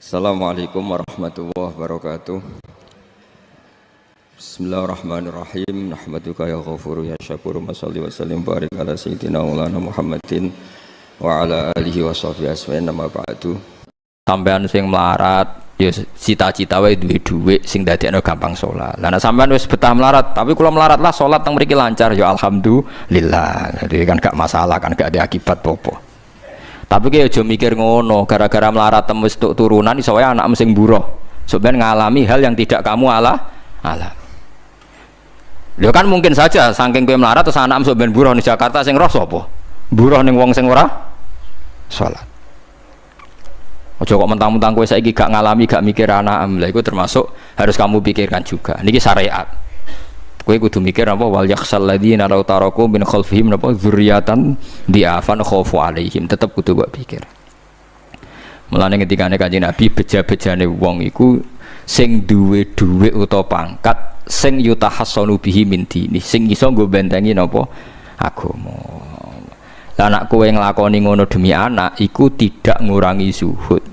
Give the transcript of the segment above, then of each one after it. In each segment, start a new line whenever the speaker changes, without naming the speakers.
Assalamualaikum warahmatullahi wabarakatuh. Bismillahirrahmanirrahim. Nahmaduka ya ghafuru ya syakuru. Mashalli wa sallim barik ala sayyidina maulana Muhammadin wa ala alihi wa sahbihi asma'in nama ba'du. Sampean sing melarat ya cita-cita wae duwe dhuwit sing dadekno gampang salat. Lah nek sampean wis betah melarat, tapi kula melarat lah salat teng mriki lancar ya alhamdulillah. Jadi kan gak masalah, kan gak ada akibat apa-apa. Tapi kayak aja mikir ngono, gara-gara melarat tembus tuk turunan iso wae anak sing buruh. Sampeyan ngalami hal yang tidak kamu alami. Lho kan mungkin saja saking kowe melarat terus anak sampeyan buruh di Jakarta sing roh sapa? Buruh ning wong sing ora salat. Aja kok mentang-mentang kowe saiki gak ngalami, gak mikir anak, lha iku termasuk harus kamu pikirkan juga. Niki syariat. Kowe kudu mikir apa wal yakhsal ladzina law taraku min khalfihim apa dzurriatan diafan khaufu alaihim, tetep kudu mbok pikir. Mulane ketikane Kanjeng Nabi beja-bejane wong iku sing duwe dhuwit utawa pangkat sing yutahassanu bihi min dini, sing iso nggo bentengi napa agama. Lah nek kowe nglakoni ngono demi anak iku tidak ngurangi zuhud.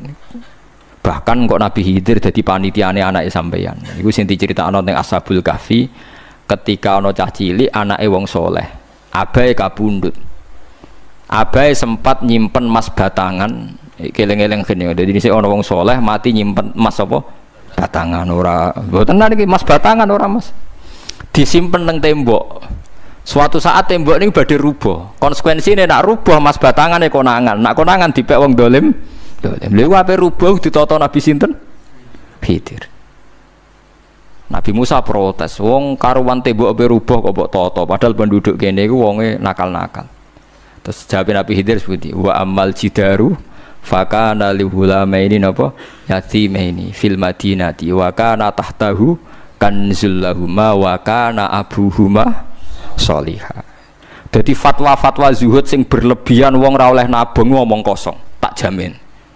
Bahkan kok Nabi Khidir dadi panitiane anake sampeyan. Iku sing diceritakno ning Ashabul Kahfi. Ketika ana cah cilik anake wong soleh, abahe kabundut. Abahe sempat nyimpen emas batangan, keleng-eleng kene. Dadi dhisik ana wong soleh mati nyimpen emas apa? Batangan ora. Mboten niki emas batangan ora, Mas. Disimpen teng tembok. Suatu saat tembok niku badhe rubuh. Konsekuensine nek rubuh emas batangane konangan. Nek konangan dipek wong dolim. Lha ape rubuh ditata Nabi sinten? Khidir. Nabi Musa protes, wong karuan tembok ape rubuh kok mbok tata, padahal penduduk kene iku wonge nakal-nakal. Terus jawab Nabi Khidir seperti wa amal jidaru fakana li hulamaini napa yatimaini fil madinati wa kana tahtahu kanzul lahuma wa kana abuhuma sholihah. Dadi fatwa-fatwa zuhud sing berlebihan wong ra oleh nabung ngomong kosong, tak jamin.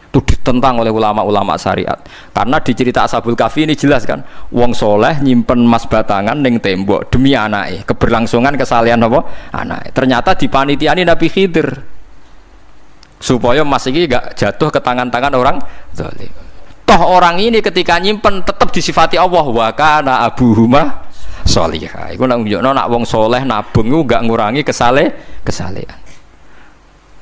Itu ditentang oleh ulama-ulama syariat. Karena di cerita Ashabul Kahfi ini jelas kan, wong soleh nyimpen emas batangan ning tembok demi anake, keberlangsungan kesalehan apa? Anake. Ternyata dipanitiani Nabi Khidir. Supaya emas iki gak jatuh ke tangan-tangan orang zalim. Toh orang ini ketika nyimpen tetap disifati Allah wa kana abuhuma sholihah. Iku nak nunjukno nak wong soleh nabung iku gak ngurangi kesalehan.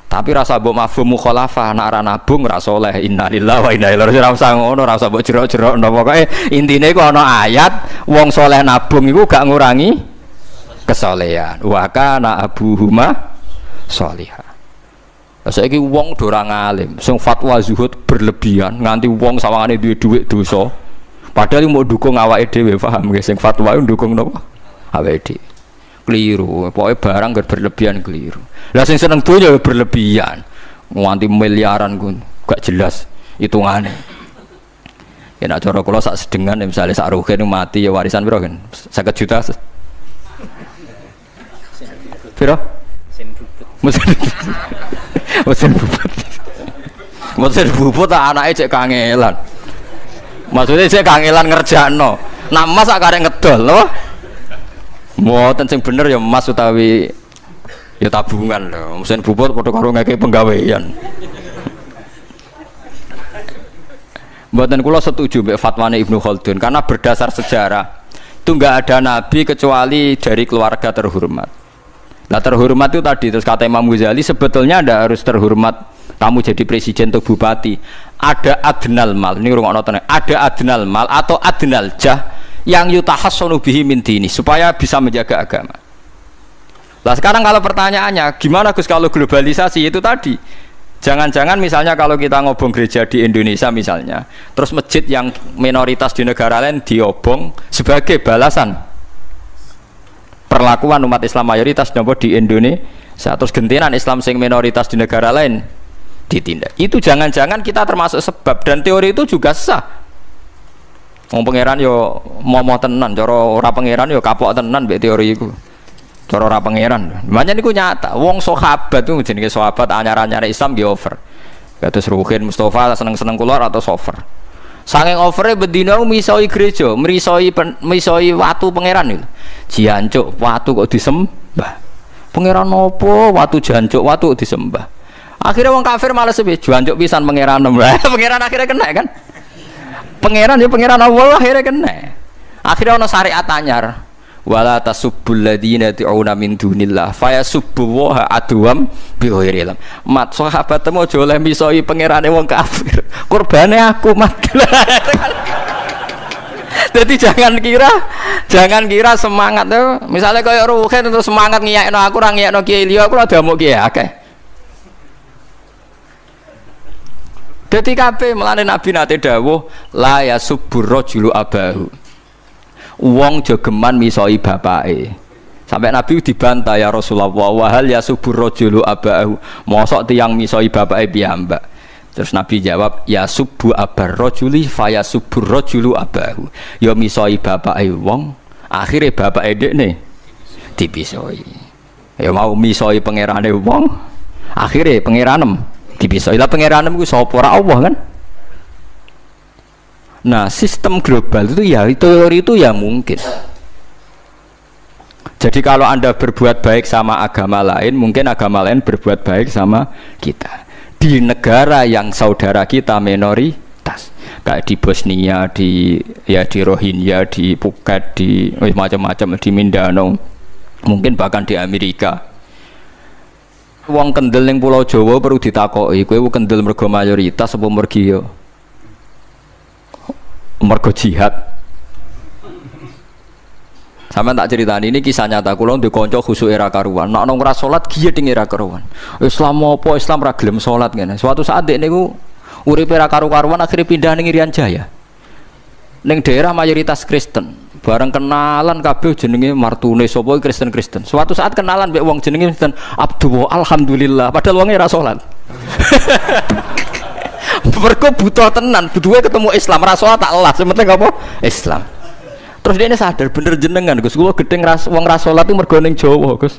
Tapi rasa mbok mafhum mukhalafah nek ora nabung ora saleh. Innalillahi wa inna ilaihi raji'un. Ora usah ngono, ora usah mbok jerok-jerok pokoke intine iku ana ayat wong saleh nabung iku gak ngurangi kesalehan. Wa kana abuhuma sholihah. Saiki wong do ora ngalim, sing fatwa zuhud berlebihan nganti wong sawangane duwe dhuwit dosa. Padahal mau dukung awake dhewe, paham nggih? Sing fatwa iku dukung napa? Awake dhewe. Keliru, pokoknya barang berlebihan keliru. Lah sing seneng dunya berlebihan, nganti miliaran pun gak jelas hitungannya. Ya nak cara kula sak sedengan misalnya sak rugen mati ya warisan piro kan? 50 juta. Piro? Mesin bubut. Mesin bubut tak anake cek kangelan. Maksudnya cek kangelan ngerjakno. Nah Mas sak karek ngedol lho. Mboten sing bener ya emas utawi ya tabungan lho. Mesin bubut padha karo ngeke penggawean. Mboten kula setuju mbek fatwane Ibnu Khaldun karena berdasar sejarah itu enggak ada nabi kecuali dari keluarga terhormat. Nah terhormat itu tadi terus kata Imam Ghazali sebetulnya ndak harus terhormat kamu jadi presiden atau bupati. Ada adnal mal, ini rungokno tenan. Ada adnal mal atau adnal jah yang yutahassanu bihi min dini supaya bisa menjaga agama. Lah sekarang kalau pertanyaannya gimana Gus kalau globalisasi itu tadi jangan-jangan misalnya kalau kita ngobong gereja di Indonesia misalnya terus masjid yang minoritas di negara lain diobong sebagai balasan perlakuan umat Islam mayoritas di Indonesia terus gentenan Islam sing minoritas di negara lain ditindak. Itu jangan-jangan kita termasuk sebab dan teori itu juga sah. Wong pangeran yo momo tenan, cara ora pangeran yo kapok tenan mbek teori iku. Cara ora pangeran. Makanya niku nyata, wong sahabat itu jenenge sahabat anyar-anyar Islam nggih over. Kados Ruhin Mustafa seneng-seneng kula atau over. Saking overe bendina misoi gereja, misoi watu pangeran niku. Jancuk watu kok disembah. Pangeran opo watu jancuk watu disembah. Akhirnya wong kafir malah sepi jancuk pisan pangeran. Pangeran akhirnya kena kan. Pangeran ya pangeran Allah akhirnya kena. Akhirnya ono syariat anyar. Wala tasubbul ladzina tu'una min dunillah fayasubbu wa adwam bi ghairi ilm. Mat sahabat temu aja oleh misoi pangerane wong kafir. Kurbane aku mat. Jadi jangan kira semangat tuh. Misalnya kayak Ruhin terus semangat ngiyakno aku ora ngiyakno kiai liya aku ora damuk kiai akeh. Dadi kabeh melane Nabi nate dawuh la yasubbur rajulu abahu. Wong jogeman misoi bapake. Sampai Nabi dibantah ya Rasulullah wa hal yasubbur rajulu abahu. Mosok tiyang misoi bapake piyambak. Terus Nabi jawab ya subbu abar rajuli faya subbur rajulu abahu. Ya misoi bapake wong, akhire bapake dekne dipisoi. Ya mau misoi pangerane wong, akhire pangeranem dipisoi. Lah pangeranem iku sapa ora Allah kan? Nah, sistem global itu ya teori itu ya mungkin. Jadi kalau Anda berbuat baik sama agama lain, mungkin agama lain berbuat baik sama kita. Di negara yang saudara kita minoritas, kayak di Bosnia, di Rohingya, di Phuket, di macam-macam, di Mindanao, mungkin bahkan di Amerika. Wong kendel ning Pulau Jawa perlu ditakoki, kowe kendel mergo mayoritas apa mergo jihad. Sama tak ceritani ini kisah nyata kula ndek kanca khusuk era karuan. Nek nang ora salat giyeding era karuan. Islam apa Islam ra gelem salat ngene. Suatu saat dek niku uripe ra karu-karuan akhirnya pindah ning Irian Jaya. Ning daerah mayoritas Kristen. Bareng kenalan kabeh jenenge martune sapa Kristen-Kristen. Suatu saat kenalan mbek wong jenenge Kristen Abdullah alhamdulillah padahal wonge ra salat. Mergo butuh tenan, butuhe ketemu Islam ra salat tak elas, penting apa? Islam. Terus dia ini sadar bener jenengan Gus, kula gedeng wong ra salat itu mergo ning Jawa Gus.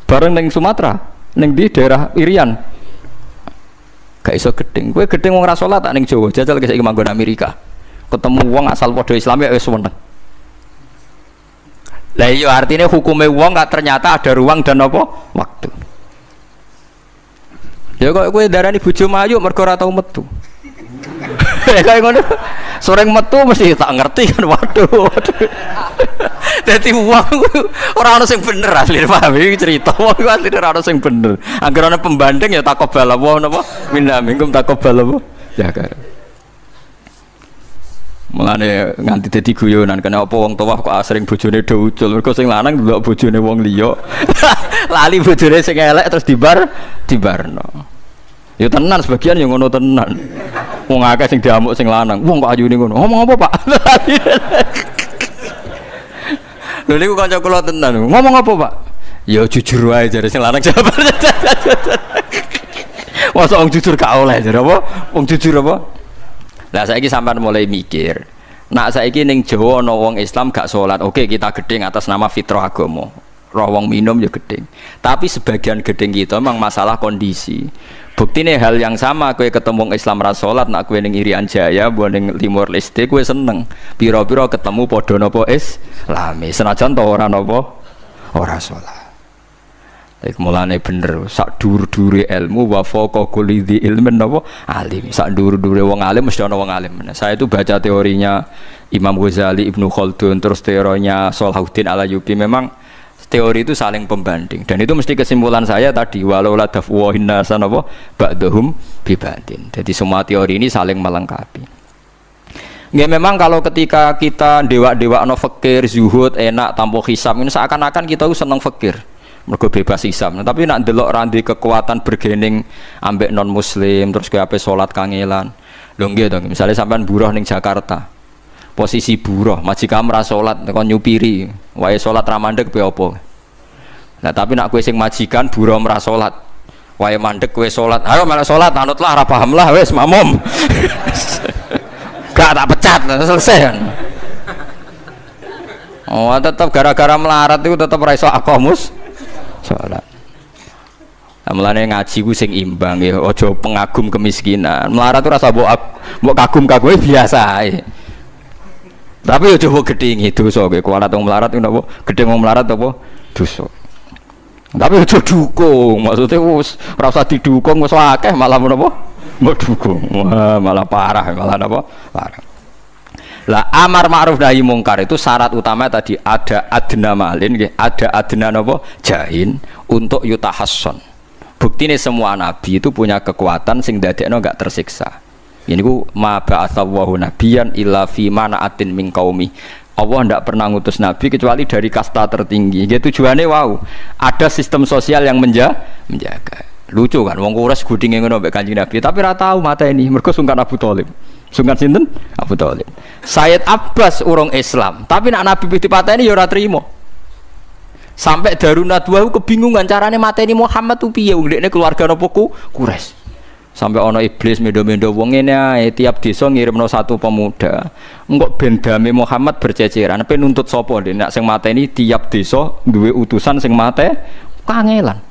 Bareng ning Sumatera, ning di daerah Irian. Gak iso gedeng. Kowe gedeng wong ra salat tak ning Jawa, jajal saiki manggon Amerika. Ketemu wong asal padha Islam ya wis seneng. Lah iya artinya hukume wong gak ternyata ada ruang dan apa? Waktu. Ya kok kowe darani bojo mayu mergo ora tau metu. Kayak ngono. Soreng metu mesti tak ngerti kan waduh. Dadi wong ora ono sing bener asline paham iki cerita wong asline ora ono sing bener. Angger ana pembanding ya takobal apa napa minna minkum takobal apa. Ya kan. Mulane nganti dadi guyonan kena apa wong tuwa kok asring bojone do ucul mergo sing lanang ndelok bojone wong liya. Lali bojone sing elek terus dibarno. Ya tenan sebagian yang ngono tenan. Wong akeh sing diamuk sing lanang. Wong kok ayune ngono. Ngomong apa, Pak? Lha niku kanca kula tenan. Ngomong apa, Pak? Ya jujur wae jare sing lanang jawab. Masa wong jujur gak oleh jare apa? Wong jujur apa? Lah saiki sampean mulai mikir. Nak saiki ning Jawa ana wong Islam gak salat. Oke, kita gedeng atas nama fitrah agama. Roh wong minum ya gedeng. Tapi sebagian gedeng kita memang masalah kondisi. Buktine hal yang sama kowe ketemu Islam ra salat nak kowe ning Irian Jaya mbok ning Timor Leste kowe seneng. Pira-pira ketemu padha napa Islame. Senajan to ora napa ora salat. Iku mulane bener sak dhuwur-dhuwure ilmu wa faqa kulli dzi ilmin napa alim. Sak dhuwur-dhuwure wong alim mesti ana wong alim. Saya itu baca teorinya Imam Ghazali, Ibnu Khaldun, terus teorinya Salahuddin Al-Ayyubi memang teori itu saling pembanding dan itu mesti kesimpulan saya tadi walau la dafwa hinnasan apa ba'dhum bibadin. Jadi semua teori ini saling melengkapi. Nggih memang kalau ketika kita dewa-dewa no fakir, zuhud, enak, tanpa hisab ini seakan-akan kita seneng fakir. Mergo bebas hisab. Nah, tapi nak ndelok randi kekuatan bergening ambek non muslim terus kowe ape salat kangelan. Lho nggih to, misalnya sampean buruh ning Jakarta. Posisi buruh, majikan ra salat kon nyupiri, wae salat ra mandeg piye apa. Nah, tapi nak kowe sing majikan buruh ora salat. Wae mandeg kowe salat. Ayo malah salat, anutlah ra paham lah wis makmum. Gak tak pecat, selesai kan. Oh, tetap gara-gara melarat itu tetap ra iso aqamus salat. Mulane ngaji ku sing imbang ya, aja pengagum kemiskinan. Melarat itu rasa mbok kagum-kagume biasa ae. Tapi yo coba gedhingi dosa kowe kualat wong melarat ku napa? Gedhing wong melarat apa? Dosa. Tapi aja dukung, maksudnya wis ora usah didukung wis akeh malah menapa? Mbok dukung. Wah, malah parah, malah napa? Parah. Lah amar ma'ruf nahi mungkar itu syarat utama tadi ada adna malin, ada adna napa jahin untuk yutahasson. Buktine semua nabi itu punya kekuatan sing dadekno enggak tersiksa. Ini ku ma ba'atsallahu nabiyyan illa fi mana'atin min qaumi. Allah tidak pernah ngutus nabi kecuali dari kasta tertinggi. Gitu tujuannya wow. Ada sistem sosial yang menjaga. Lucu kan wong Quraisy gudinge ngono mbek Kanjeng Nabi, tapi ora tau mata ini mergo sungkan Abu Thalib. Sungkan sinten? Abu Thalib. Sayyid Abbas urung Islam, tapi nak Nabi dipateni ya ora trimo. Sampai Darun Nadwa kebingungan carane mateni Muhammad tuh piye wong dekne keluarga napa Quraisy. Sampai ana iblis mendo-mendo wong ngene ae tiap desa ngirimno satu pemuda. Engko ben dame Muhammad berceceran, pe nuntut sapa ndek nek sing mateni tiap desa duwe utusan sing mate kangelan.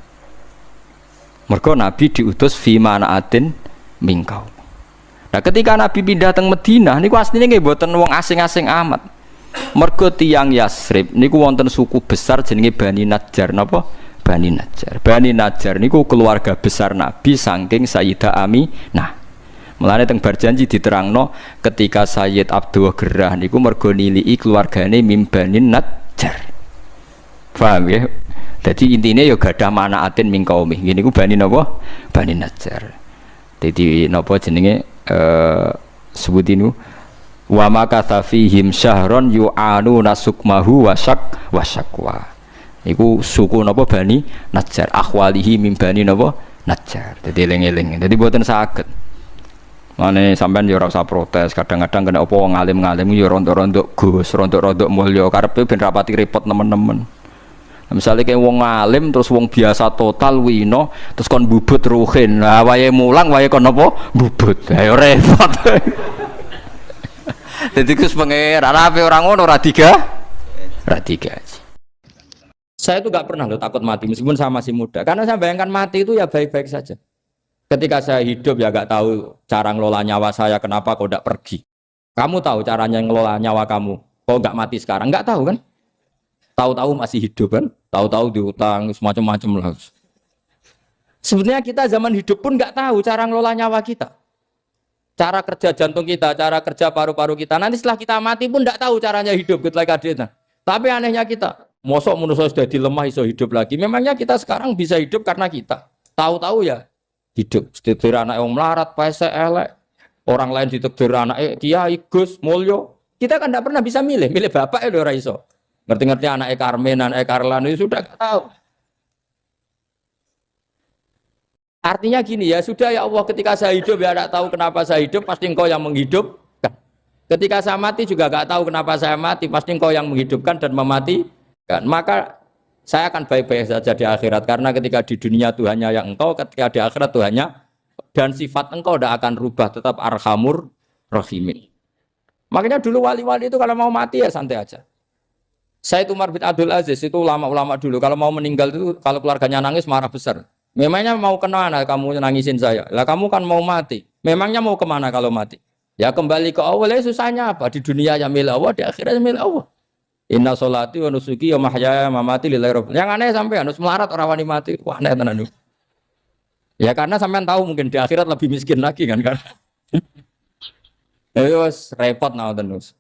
Mergo Nabi diutus fi manaatin mingkau. Nah ketika Nabi pindah teng Madinah niku asline nggih mboten wong asing-asing amat. Mergo tiyang Yasrib niku wonten suku besar jenenge Bani Najjar napa? Bani Najjar. Bani Najjar niku keluarga besar Nabi saking Sayyidah Aminah. Mulane teng Barjanji diterangno ketika Sayyid Abdul Gerah niku mergo niliki keluargane mim Bani Najjar. Paham ya? Jadi intinya ya gadah manaatin min qaumi. Ngene iku Bani napa? Bani Najjar. Dadi napa jenenge sebutinu wa makatha fihim syahron yu'anu nasukmahu wasakwa. Iku suku napa Bani Najjar. Akhwalihi min Bani napa? Najjar. Dadi eling-eling. Dadi mboten saged. Mane sampean ya ora usah protes. Kadang-kadang kena apa wong alim-alim ya rontok-rontok Gus, rontok-rontok mulya karepe ben rapati repot nemen-nemen. Misalnya kayak wong alim terus wong biasa total wino terus kon bubut ruhin. Nah wayahe mulang wayahe kon apa bubut. Ayo repot. Jadi Gus pangeran ape orang ngono ora digaji. Saya itu gak pernah loh takut mati meskipun saya masih muda. Karena saya bayangkan mati itu ya baik-baik saja. Ketika saya hidup ya gak tahu cara ngelola nyawa saya, kenapa kok gak pergi. Kamu tahu caranya ngelola nyawa kamu, kok gak mati sekarang? Gak tahu kan? Tahu-tahu masih hidup kan? Tahu-tahu diutang semacam-macam lah. Sebenarnya kita zaman hidup pun nggak tahu cara ngelola nyawa kita, cara kerja jantung kita, cara kerja paru-paru kita. Nanti setelah kita mati pun nggak tahu caranya hidup gitu lagi. Tapi anehnya kita, mosok manusia sudah dilemah iso hidup lagi. Memangnya kita sekarang bisa hidup karena kita tahu-tahu ya hidup. Ditekdir anak yang melarat, paese elek, orang lain ditekdir anak Kiai Gus Mulyo. Kita kan nggak pernah bisa milih bapak ya ora iso. Ngerti-ngerti anak Karmen, anak Karlan itu sudah tahu. Artinya gini ya, sudah ya Allah ketika saya hidup ya tidak tahu kenapa saya hidup, pasti engkau yang menghidupkan. Ketika saya mati juga tidak tahu kenapa saya mati, pasti engkau yang menghidupkan dan mematikan. Maka saya akan baik-baik saja di akhirat, karena ketika di dunia Tuhannya yang engkau, ketika di akhirat Tuhannya, dan sifat engkau tidak akan rubah, tetap arhamur rahimin. Makanya dulu wali-wali itu kalau mau mati ya santai aja. Sayyid Umar bin Abdul Aziz itu ulama-ulama dulu kalau mau meninggal itu kalau keluarganya nangis marah besar. Memangnya mau kemana kamu nangisin saya? Lah kamu kan mau mati. Memangnya mau kemana kalau mati? Ya kembali ke Allah. Susahnya apa? Di dunia ya milik Allah, di akhirat milik Allah. Inna sholati wa nusuki wa mahyaya wa mamati lillahi rabbil. Yang aneh sampai harus melarat orang wani mati. Wah aneh tenan. Ya karena sampean tahu mungkin di akhirat lebih miskin lagi kan. Terus repot nah terus.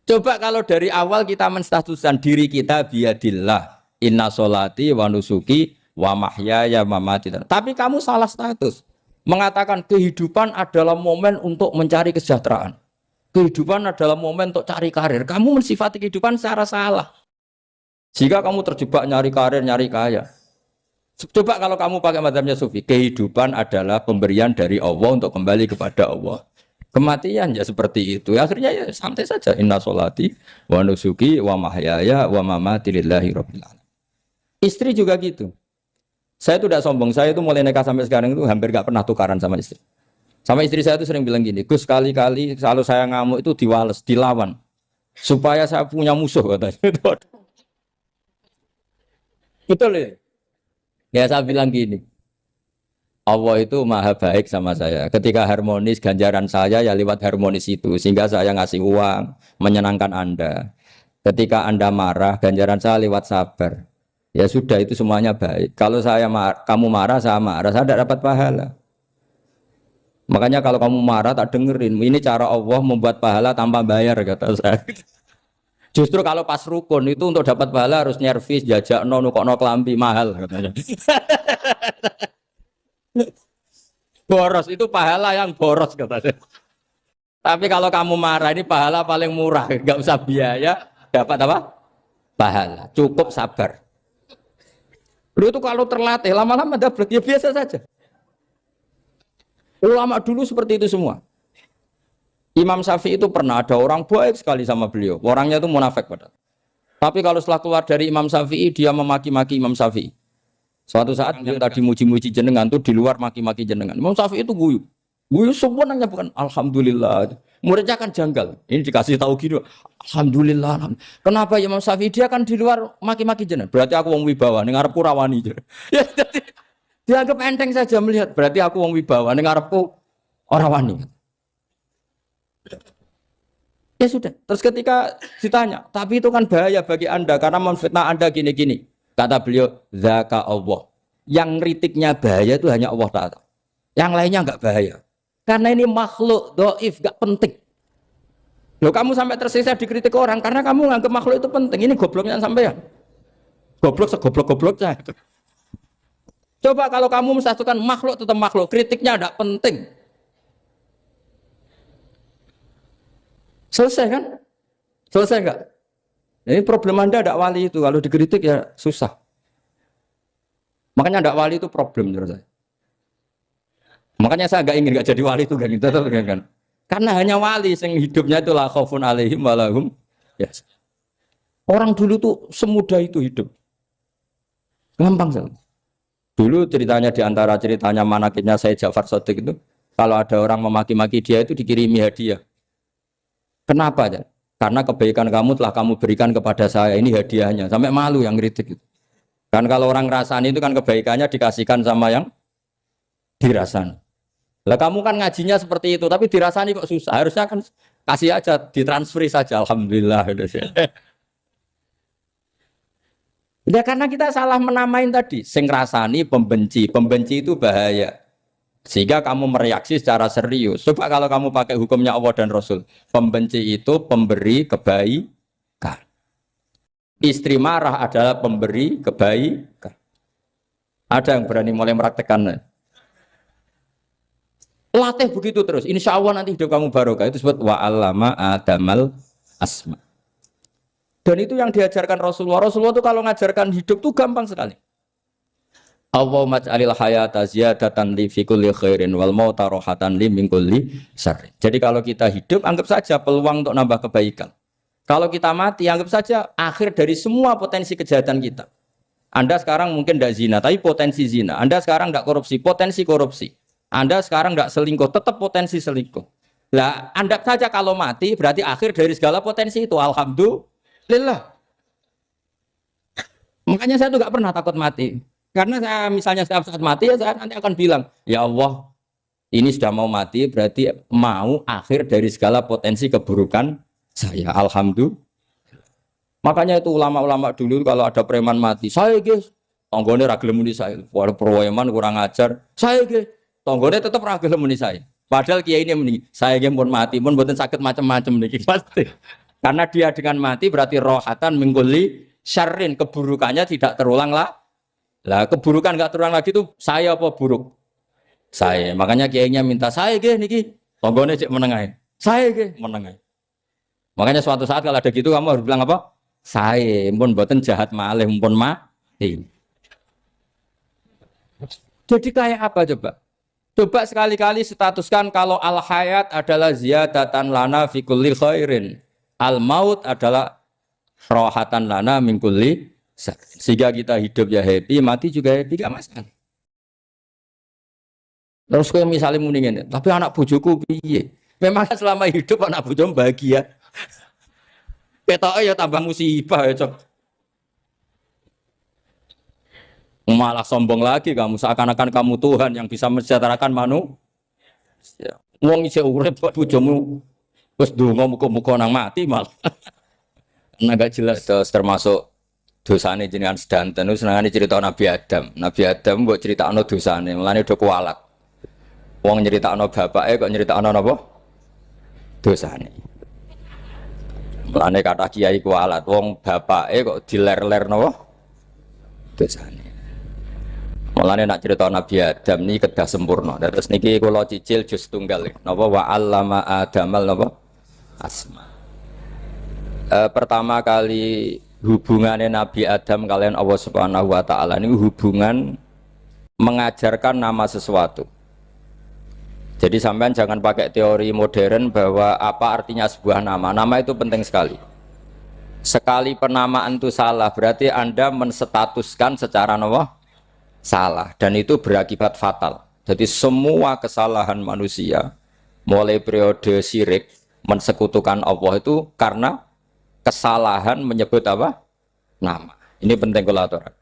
Coba kalau dari awal kita menstatuskan diri kita biadillah, inna sholati wa nusuki wa mahyaya wa mamati. Tapi kamu salah status. Mengatakan kehidupan adalah momen untuk mencari kesejahteraan. Kehidupan adalah momen untuk cari karir. Kamu mensifati kehidupan secara salah. Jika kamu terjebak nyari karir, nyari kaya. Coba kalau kamu pakai mazhabnya Sufi, kehidupan adalah pemberian dari Allah untuk kembali kepada Allah. Kematian ya seperti itu. Akhirnya ya santai saja. Inna sholati wa nusuki wa mahyaya wa mamati lillahi rabbil alamin. Istri juga gitu. Saya itu tidak sombong. Saya itu mulai nikah sampai sekarang itu hampir gak pernah tukaran sama istri. Sama istri saya itu sering bilang gini, Gus kali-kali kalau saya ngamuk itu diwales, dilawan. Supaya saya punya musuh katanya. Betul ya? Ya saya bilang gini. Allah itu maha baik sama saya. Ketika harmonis, ganjaran saya ya lewat harmonis itu. Sehingga saya ngasih uang, menyenangkan Anda. Ketika Anda marah, ganjaran saya lewat sabar. Ya sudah itu semuanya baik. Kalau kamu marah, saya tidak dapat pahala. Makanya kalau kamu marah tak dengerin. Ini cara Allah membuat pahala tanpa bayar kata saya. Justru kalau pas rukun itu untuk dapat pahala harus nyervis, jajak nukokno kelambi mahal katanya. Boros itu pahala yang boros katanya. Tapi kalau kamu marah ini pahala paling murah, nggak usah biaya, dapat apa? Pahala. Cukup sabar. Lu itu kalau terlatih lama-lama dapat ya biasa saja. Ulama dulu seperti itu semua. Imam Syafi'i itu pernah ada orang baik sekali sama beliau. Orangnya itu munafik padahal. Tapi kalau setelah keluar dari Imam Syafi'i dia memaki-maki Imam Syafi'i. Suatu saat beliau tadi muji-muji jenengan tuh di luar maki-maki jenengan. Imam Syafi'i itu guyu. Guyu sebenarnya bukan alhamdulillah. Muridnya kan janggal. Ini dikasih tahu gitu. Alhamdulillah. Kenapa Imam Syafi'i dia kan di luar maki-maki jenengan? Berarti aku wong wibawa ning ngarepku rawani. Ya jadi dianggap enteng saja melihat. Berarti aku wong wibawa ning ngarepku ora wani. Ya sudah. Terus ketika ditanya, tapi itu kan bahaya bagi Anda karena memfitnah Anda gini-gini. Kata beliau, zaka Allah. Yang kritiknya bahaya itu hanya Allah Ta'ala. Yang lainnya enggak bahaya. Karena ini makhluk dhaif, enggak penting. Loh kamu sampai tersisa dikritik orang karena kamu nganggap makhluk itu penting. Ini gobloknya sampean. Goblok segoblok-gobloknya. Coba kalau kamu mensatukan makhluk tetap makhluk, kritiknya enggak penting. Selesai kan? Selesai enggak? Ini problem Anda ada wali itu, kalau dikritik ya susah. Makanya ada wali itu problem menurut saya. Makanya saya enggak ingin enggak jadi wali itu kan. Karena hanya wali yang hidupnya itu la khaufun alaihim wa lahum ya. Orang dulu tuh semudah itu hidup. Gampang sekali. Dulu ceritanya di antara ceritanya manakibnya saya Ja'far Shadiq itu, kalau ada orang memaki-maki dia itu dikirimi hadiah. Kenapa ya? Karena kebaikan kamu telah kamu berikan kepada saya, ini hadiahnya. Sampai malu yang kritik itu. Kan kalau orang ngerasani itu kan kebaikannya dikasihkan sama yang dirasani. Lah kamu kan ngajinya seperti itu, tapi dirasani kok susah. Harusnya kan kasih aja, ditransferi saja. Alhamdulillah. Ya karena kita salah menamain tadi. Sing rasani pembenci. Pembenci itu bahaya. Sehingga kamu mereaksi secara serius. Coba kalau kamu pakai hukumnya Allah dan Rasul. Pembenci itu pemberi kebaikan. Istri marah adalah pemberi kebaikan. Ada yang berani mulai meraktekannya. Latih begitu terus. Insya Allah nanti hidup kamu barokah. Itu disebut wa'allama adamal asma. Dan itu yang diajarkan Rasulullah. Rasulullah itu kalau ngajarkan hidup itu gampang sekali. Allahumma ja'alil hayata ziyadatan li fi kulli khairin wal mauta rohatan li min kulli syarrin. Jadi kalau kita hidup anggap saja peluang untuk nambah kebaikan. Kalau kita mati anggap saja akhir dari semua potensi kejahatan kita. Anda sekarang mungkin tidak zina tapi potensi zina. Anda sekarang tidak korupsi, potensi korupsi. Anda sekarang tidak selingkuh, tetap potensi selingkuh. Lah, anggap saja kalau mati berarti akhir dari segala potensi itu. Alhamdulillah. Makanya saya tuh nggak pernah takut mati. Karena saya misalnya setiap saat mati ya saya nanti akan bilang, ya Allah, ini sudah mau mati berarti mau akhir dari segala potensi keburukan saya. Alhamdulillah. Makanya itu ulama-ulama dulu kalau ada preman mati, saya guys, tonggone ra gelem muni saya. Waduh preman kurang ajar. Saya guys, tonggone tetap ra gelem muni saya. Padahal kiai ini muni, saya guys pun mati, pun mboten sakit macam-macam niki pasti. Karena dia dengan mati berarti rohatan mingkuli syarrin, keburukannya tidak terulang lah. Lah keburukan nggak terulang lagi tuh saya apa buruk? Saya. Makanya kiainya minta saya ge niki. Tonggone cek menengai. Saya ge menengai. Makanya suatu saat kalau ada gitu kamu harus bilang apa? Saya pun mboten jahat malih pun mati. Jadi kayak apa coba? Coba sekali-kali statuskan kalau al hayat adalah ziyadatan lana fi kulli khairin. Al maut adalah rohatan lana min kulli. Sehingga kita hidup ya happy, mati juga happy, gak masalah. Terus kalau misalnya mendingin, tapi anak bojoku piye? Memang selama hidup anak bojomu bahagia. Petoke ya tambah musibah ya, Cok. Malah sombong lagi kamu, seakan-akan kamu Tuhan yang bisa mensejahterakan manusia. Wong isih urip kok bojomu wis ndonga muga-muga nang mati malah. Enggak jelas termasuk dosane jenengan sedanten senengane cerita Nabi Adam. Nabi Adam mbok critakno dosane, mulane do kualat. Wong nyeritakno bapake kok nyeritakno napa? Dosane. Mulane kata kiai kualat, wong bapake kok diler-ler napa? Dosane. Mulane nak cerita Nabi Adam niki kedah sempurna. Terus niki kula cicil juz tunggal napa wa 'allama Adamal napa? Asma. Pertama kali hubungannya Nabi Adam kalian Allah Subhanahu wa taala ini hubungan mengajarkan nama sesuatu. Jadi sampean jangan pakai teori modern bahwa apa artinya sebuah nama. Nama itu penting sekali. Sekali penamaan itu salah, berarti Anda menstatuskan secara nama salah dan itu berakibat fatal. Jadi semua kesalahan manusia mulai periode syirik mensekutukan Allah itu karena kesalahan menyebut apa? Nama. Ini penting kalau aturan.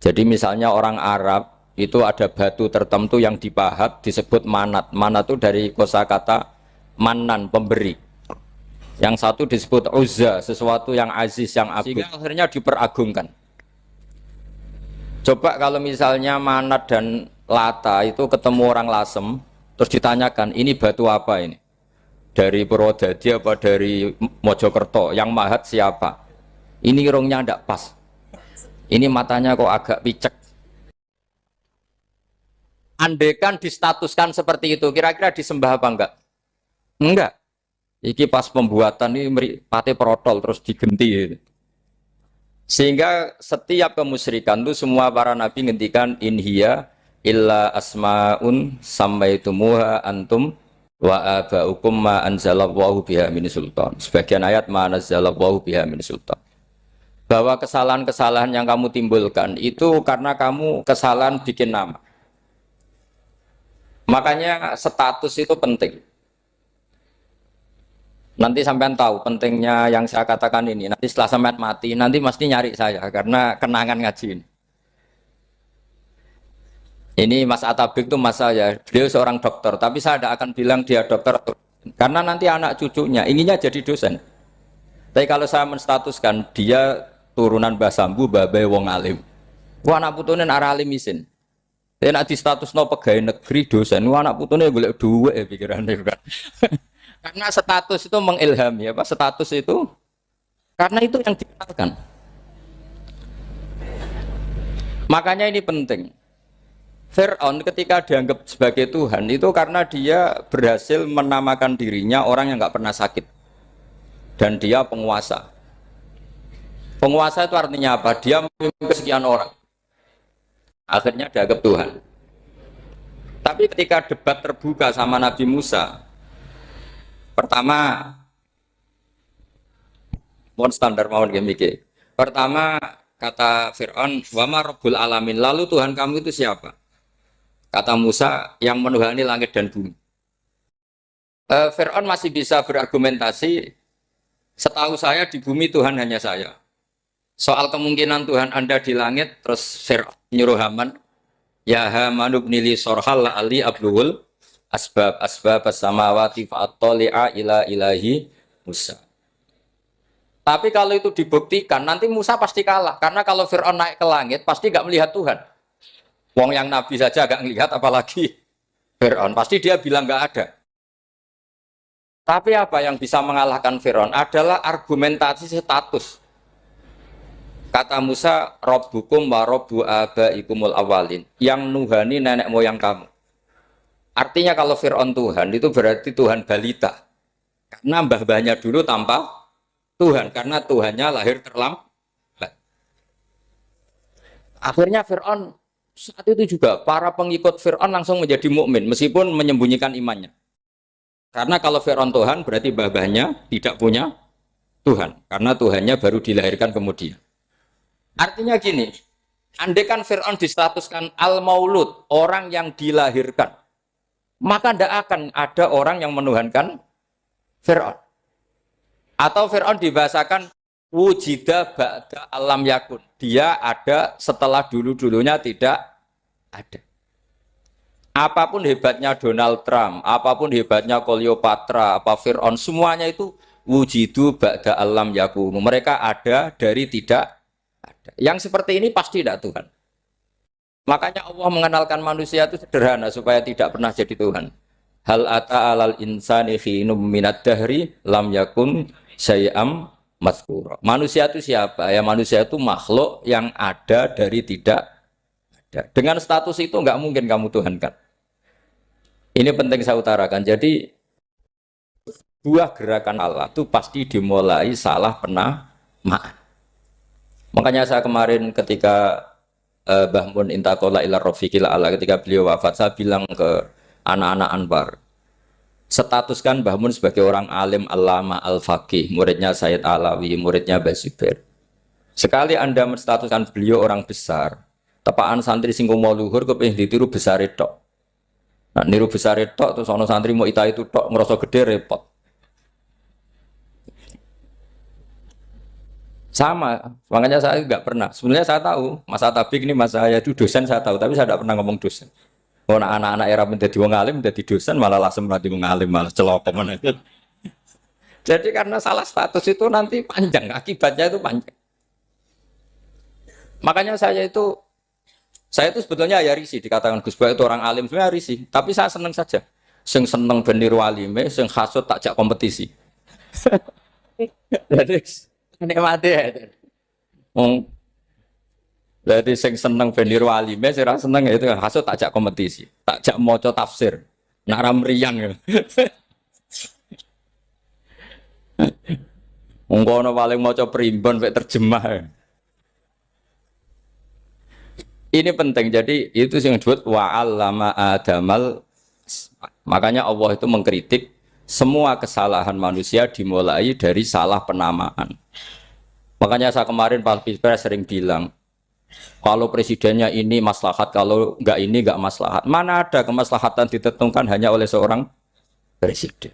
Jadi misalnya orang Arab itu ada batu tertentu yang dipahat disebut manat. Manat itu dari kosakata manan, pemberi. Yang satu disebut uzza, sesuatu yang aziz, yang agung. Sehingga akhirnya diperagungkan. Coba kalau misalnya manat dan lata itu ketemu orang Lasem, terus ditanyakan, ini batu apa ini? Dari Purwodadi apa dari Mojokerto? Yang mahat siapa? Ini irungnya tidak pas. Ini matanya kok agak picek. Andekan distatuskan seperti itu, kira-kira disembah apa enggak? Enggak. Iki pas pembuatan ini pate protol terus digenti. Sehingga setiap kemusyrikan itu semua para nabi ngendikan inhiya illa asmaun sammaitumuha antum wa abaukum ma anzalallahu biha min sultan. Sebagian ayat ma anzalallahu biha min sultan. Bahwa kesalahan-kesalahan yang kamu timbulkan itu karena kamu kesalahan bikin nama. Makanya status itu penting. Nanti sampean tahu pentingnya yang saya katakan ini. Nanti setelah sampean mati, nanti mesti nyari saya karena kenangan ngaji ini. Ini Mas Atabik itu mas saya, beliau seorang dokter, tapi saya tidak akan bilang dia dokter karena nanti anak cucunya inginnya jadi dosen. Tapi kalau saya menstatuskan dia turunan Mbah Sambu, babai wong alim. Wah anak putune arah alim isin. Tapi nak di status no pegawai negeri dosen, wah anak putune golek duit ya pikirannya kan. Karena status itu mengilhami apa? Status itu karena itu yang dikenalkan. Makanya ini penting. Fir'aun ketika dianggap sebagai Tuhan itu karena dia berhasil menamakan dirinya orang yang nggak pernah sakit dan dia penguasa. Penguasa itu artinya apa? Dia memimpin sekian orang. Akhirnya dianggap Tuhan. Tapi ketika debat terbuka sama Nabi Musa, pertama, mohon standar mohon gemike. Pertama kata Fir'aun, wama Rabbul Alamin. Lalu Tuhan kamu itu siapa? Kata Musa, yang menuhani langit dan bumi. Fir'aun masih bisa berargumentasi. Setahu saya di bumi Tuhan hanya saya. Soal kemungkinan Tuhan Anda di langit, terus Fir'aun nyuruh Haman, ya Haman ibnili sorhal ali abluhul asbab as-samawati fa'attali'a ila ilahi Musa. Tapi kalau itu dibuktikan, nanti Musa pasti kalah. Karena kalau Fir'aun naik ke langit, pasti nggak melihat Tuhan. Wong yang Nabi saja nggak melihat, apalagi Fir'aun. Pasti dia bilang nggak ada. Tapi apa yang bisa mengalahkan Fir'aun adalah argumentasi status. Kata Musa, Rabbukum wa Rabbu abaikumul awalin. Yang nuhani nenek moyang kamu. Artinya kalau Fir'aun Tuhan, itu berarti Tuhan balita. Karena mbah-mbahnya dulu tanpa Tuhan. Karena Tuhannya lahir terlambat. Akhirnya Fir'aun, saat itu juga para pengikut Fir'aun langsung menjadi mukmin meskipun menyembunyikan imannya. Karena kalau Fir'aun Tuhan, berarti mbah-mbahnya tidak punya Tuhan. Karena Tuhannya baru dilahirkan kemudian. Artinya gini, andaikan Fir'aun distatuskan al-maulud, orang yang dilahirkan, maka tidak akan ada orang yang menuhankan Fir'aun. Atau Fir'aun dibahasakan wujida ba'da alam yakun. Dia ada setelah dulu-dulunya tidak ada. Apapun hebatnya Donald Trump, apapun hebatnya Cleopatra, apa Fir'aun, semuanya itu wujidu ba'da alam yakun. Mereka ada dari tidak ada. Yang seperti ini pasti tidak Tuhan. Makanya Allah mengenalkan manusia itu sederhana supaya tidak pernah jadi Tuhan. Hal ata alal insani khinum minad dahri lam yakun syai'am mazkura. Manusia itu siapa? Ya manusia itu makhluk yang ada dari tidak ada. Dengan status itu nggak mungkin kamu Tuhan kan. Ini penting saya utarakan. Jadi buah gerakan Allah itu pasti dimulai salah penamaan. Makanya saya kemarin ketika Mbah Mun intakola ila rofiqil ala ketika beliau wafat, saya bilang ke anak-anak Anwar, statuskan Mbah Mun sebagai orang alim alama al-faqih, muridnya Sayyid Alawi, muridnya Mbah Zubair. Sekali Anda menstatuskan beliau orang besar, tepaan santri sing mau luhur kepengin ditiru besar itu. Nah, niru besar itu terus ono santri mau ita itu tok ngerasa gede repot. Sama, makanya saya nggak pernah. Sebenarnya saya tahu, Mas Atabik ini mas saya itu dosen saya tahu, tapi saya tidak pernah ngomong dosen. Oh, anak-anak era menjadi wong alim, menjadi dosen malah langsung menjadi wong alim, malah celokom. Jadi karena salah status itu nanti panjang, akibatnya itu panjang. Makanya saya itu sebetulnya ya risih dikatakan Gus Bah itu orang alim, sebenarnya risih. Tapi saya seneng saja. Sing seneng benir walime, sing hasut takjak kompetisi. Jadi nikmati ya. Jadi sing seneng benir walime, sing seneng itu hasut takjak kompetisi, takjak maca tafsir, naram meriang ya. Ungkono paling maca primbon mek terjemah. Ya. Ini penting, jadi itu yang disebut wa'allama adamal. Makanya Allah itu mengkritik semua kesalahan manusia dimulai dari salah penamaan. Makanya saya kemarin Pak Pilpres sering bilang, kalau presidennya ini maslahat, kalau enggak ini enggak maslahat. Mana ada kemaslahatan ditentukan hanya oleh seorang presiden.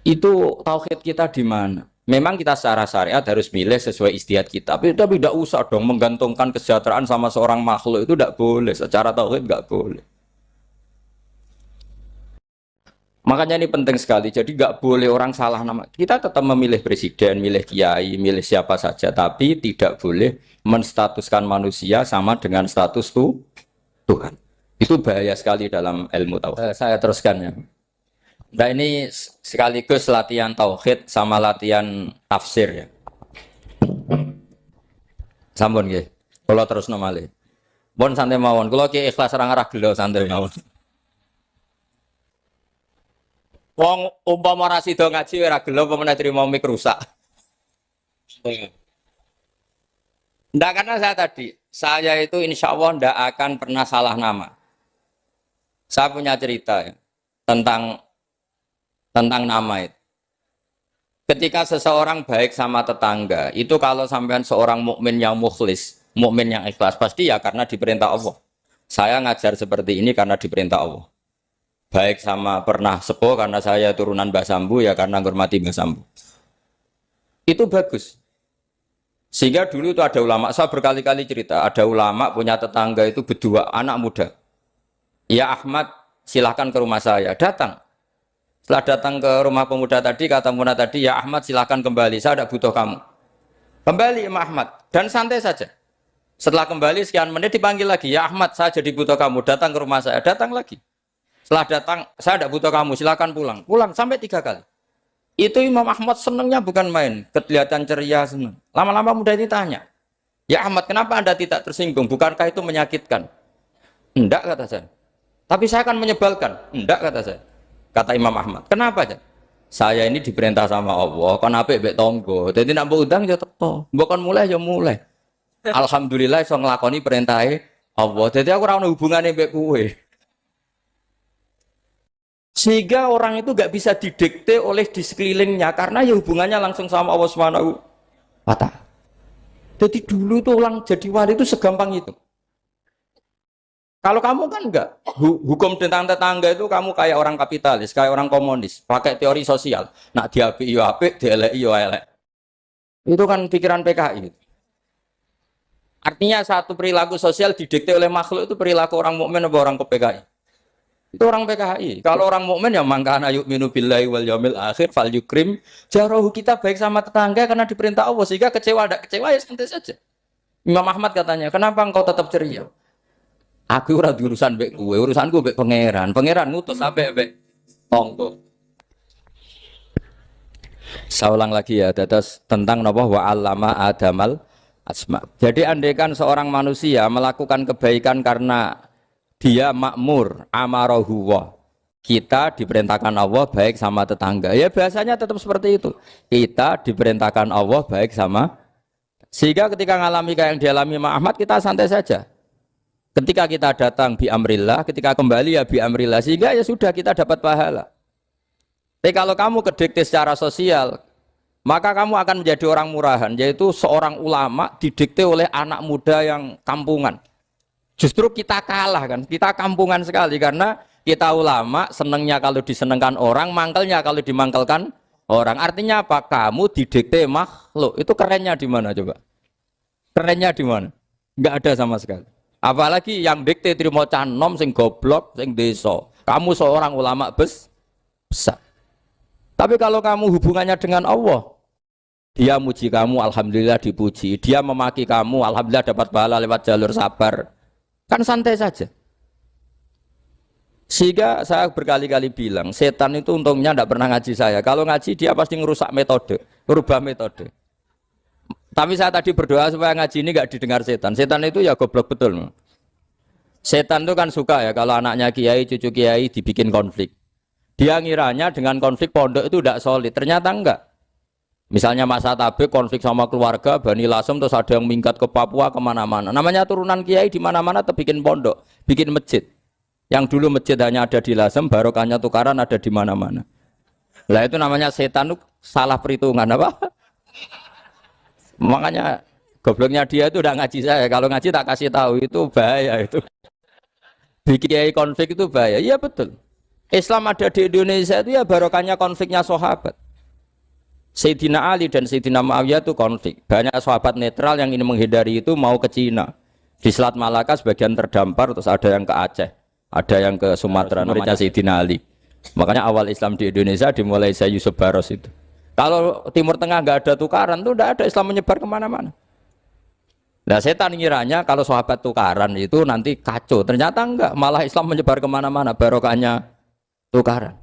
Itu tauhid kita di mana? Memang kita secara syariat harus milih sesuai ijtihad kita, tapi tidak usah dong menggantungkan kesejahteraan sama seorang makhluk, itu tidak boleh, secara tauhid tidak boleh. Makanya ini penting sekali, jadi nggak boleh orang salah nama. Kita tetap memilih presiden, milih kiai, milih siapa saja, tapi tidak boleh menstatuskan manusia sama dengan status Tuhan. Itu bahaya sekali dalam ilmu tauhid. Saya teruskan ya. Nah ini sekaligus latihan tauhid sama latihan tafsir ya. Sampun nggih. Kula terusno malih. Pun santai mawon. Kula ki ikhlas ora ngarah gelo santai mawon. Wong umpama ora sida ngaji ora gelo apa meneh trimo mik rusak. Ndak karena saya itu insya Allah ndak akan pernah salah nama. Saya punya cerita ya, tentang nama itu. Ketika seseorang baik sama tetangga, itu kalau sampean seorang mukmin yang mukhlis, mukmin yang ikhlas, pasti ya karena diperintah Allah. Saya ngajar seperti ini karena diperintah Allah. Baik sama pernah sepuh karena saya turunan Mbah Sambu, ya karena menghormati Mbah Sambu. Itu bagus. Sehingga dulu itu ada ulama, saya berkali-kali cerita, ada ulama punya tetangga itu berdua anak muda. Ya Ahmad, silahkan ke rumah saya, datang. Setelah datang ke rumah pemuda tadi, kata pemuda tadi, ya Ahmad silahkan kembali, saya tidak butuh kamu. Kembali Imam Ahmad, dan santai saja. Setelah kembali sekian menit dipanggil lagi, ya Ahmad saya jadi butuh kamu, datang ke rumah saya, datang lagi. Setelah datang, saya tidak butuh kamu, silahkan pulang. Pulang sampai 3 kali. Itu Imam Ahmad senangnya bukan main, kelihatan ceria senang. Lama-lama muda ini tanya, ya Ahmad kenapa Anda tidak tersinggung, bukankah itu menyakitkan? Enggak kata saya. Tapi saya akan menyebalkan, enggak kata saya. Kata Imam Ahmad, kenapa aja? Saya ini diperintah sama Allah, kan apik mbek tonggo. Jadi nak mbok undang ya teko. Mbok kon mulai ya mulai. Alhamdulillah iso nglakoni perintahe Allah. Jadi aku ora ono hubungane mbek kowe. Sehingga orang itu gak bisa didikte oleh di sekelilingnya karena ya hubungannya langsung sama Allah Subhanahu wa Ta'ala. Jadi dulu tuh orang jadi wali itu segampang itu. Kalau kamu kan enggak, hukum tentang tetangga itu kamu kayak orang kapitalis, kayak orang komunis, pakai teori sosial. Nak diapik yo apik, dieleki yo elek. Itu kan pikiran PKI. Artinya satu perilaku sosial didikte oleh makhluk itu perilaku orang mukmin atau orang PKI. Itu orang PKI. Kalau orang mukmin ya mangkana yu'minu billahi wal yaumil akhir fal yukrim jarahu, kita baik sama tetangga karena diperintah Allah, sehingga kecewa enggak kecewa ya santai saja. Imam Ahmad katanya, kenapa engkau tetap ceria? Aku ora urusan mbek kowe, urusanku mbek pangeran. Pangeran ngutus sampe mbek tonggo. Saya ulang lagi ya, terus tentang napa wa 'allama adamal asma. Jadi andaikan seorang manusia melakukan kebaikan karena dia makmur, amarahu wa. Kita diperintahkan Allah baik sama tetangga. Ya biasanya tetap seperti itu. Kita diperintahkan Allah baik sama. Sehingga ketika ngalami kayak yang dialami Ahmad, kita santai saja. Ketika kita datang bi amrillah, ketika kembali ya bi amrillah, sehingga ya sudah kita dapat pahala. Tapi kalau kamu kedikte secara sosial, maka kamu akan menjadi orang murahan, yaitu seorang ulama didikte oleh anak muda yang kampungan. Justru kita kalah kan, kita kampungan sekali karena kita ulama senengnya kalau disenengkan orang, mangkelnya kalau dimangkelkan orang. Artinya apa? Kamu didikte makhluk. Itu kerennya di mana coba? Kerennya di mana? Enggak ada sama sekali. Apalagi yang dikte trimo canom sing goblok sing desa. Kamu seorang ulama besar. Tapi kalau kamu hubungannya dengan Allah, dia muji kamu, alhamdulillah dipuji. Dia memaki kamu, alhamdulillah dapat pahala lewat jalur sabar. Kan santai saja. Sehingga saya berkali-kali bilang, setan itu untungnya tidak pernah ngaji saya. Kalau ngaji dia pasti ngerusak metode, merubah metode. Tapi saya tadi berdoa supaya ngaji ini nggak didengar setan. Setan itu ya goblok betul. Setan itu kan suka ya kalau anaknya kiai, cucu kiai dibikin konflik. Dia ngiranya dengan konflik pondok itu tidak solid. Ternyata enggak. Misalnya Mas Atabek konflik sama keluarga, Bani Lasem, terus ada yang minggat ke Papua kemana-mana. Namanya turunan kiai di mana-mana tetap bikin pondok, bikin masjid. Yang dulu masjid hanya ada di Lasem, barokahnya tukaran ada di mana-mana. Lah itu namanya setan itu salah perhitungan apa? Makanya gobloknya dia itu udah ngaji saya. Kalau ngaji tak kasih tahu itu bahaya itu. Bikin konflik itu bahaya. Iya betul. Islam ada di Indonesia itu ya barokahnya konfliknya sahabat. Sayyidina Ali dan Sayyidina Muawiyah itu konflik. Banyak sahabat netral yang ingin menghindari itu mau ke Cina. Di Selat Malaka sebagian terdampar, terus ada yang ke Aceh, ada yang ke Sumatera. Namanya Sayyidina Ali. Makanya awal Islam di Indonesia dimulai Syekh Yusuf Baros itu. Kalau Timur Tengah nggak ada tukaran tuh nggak ada Islam menyebar kemana-mana. Nah setan ngiranya kalau sahabat tukaran itu nanti kacau. Ternyata enggak, malah Islam menyebar kemana-mana. Barokahnya tukaran.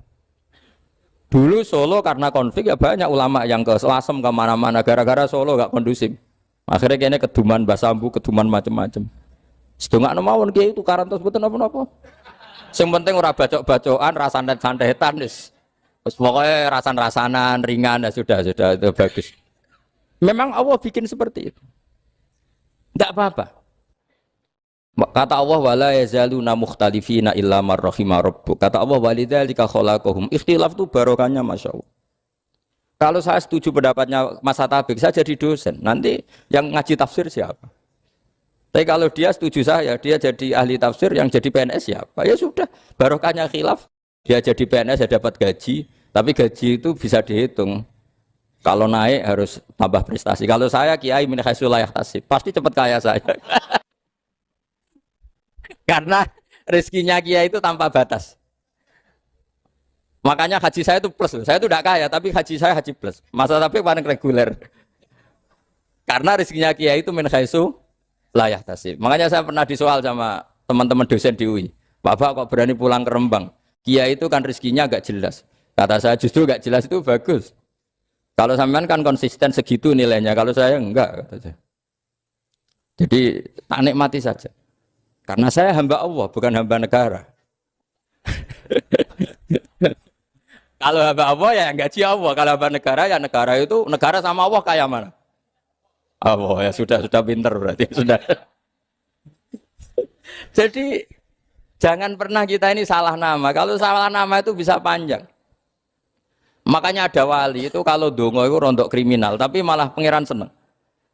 Dulu Solo karena konflik ya banyak ulama yang ke Lasem kemana-mana. Gara-gara Solo nggak kondusif. Akhirnya kayaknya keduman basambu, keduman macam-macam. Sedungak nomawon kiai tukaran terus betul apa-apa. Yang penting ora bacok-bacokan, rasan-santetan wis. Pokoknya rasan-rasanan, ringan, ya sudah itu bagus. Memang Allah bikin seperti itu. Tidak apa-apa. Kata Allah, wala yazaluna mukhtalifina illa man rahima rabbuk. Kata Allah, walidzalika khalaqahum. Ikhtilaf itu barokahnya Masya Allah. Kalau saya setuju pendapatnya Mas Atabek, saya jadi dosen. Nanti yang ngaji tafsir siapa? Tapi kalau dia setuju saya, dia jadi ahli tafsir, yang jadi PNS siapa? Ya sudah, barokahnya khilaf. Dia jadi PNS, dia dapat gaji. Tapi gaji itu bisa dihitung. Kalau naik harus tambah prestasi. Kalau saya kiai min haitsu la yahtasib, pasti cepat kaya saya. Karena rezekinya kiai itu tanpa batas. Makanya haji saya itu plus. Saya itu tidak kaya, tapi haji saya haji plus. Masa tapi paling reguler. Karena rezekinya kiai itu min haitsu la yahtasib. Makanya saya pernah disoal sama teman-teman dosen di UI. Bapak kok berani pulang ke Rembang? Kiai itu kan rezekinya agak jelas. Kata saya justru gak jelas itu bagus. Kalau sampean kan konsisten segitu nilainya, kalau saya enggak. Kata saya. Jadi tak nikmati saja. Karena saya hamba Allah, bukan hamba negara. Kalau hamba Allah ya gaji Allah. Kalau hamba negara ya negara itu, negara sama Allah kayak mana? Allah ya sudah pinter berarti sudah. Jadi jangan pernah kita ini salah nama. Kalau salah nama itu bisa panjang. Makanya ada wali itu kalau dongo itu rontok kriminal, tapi malah pangeran seneng.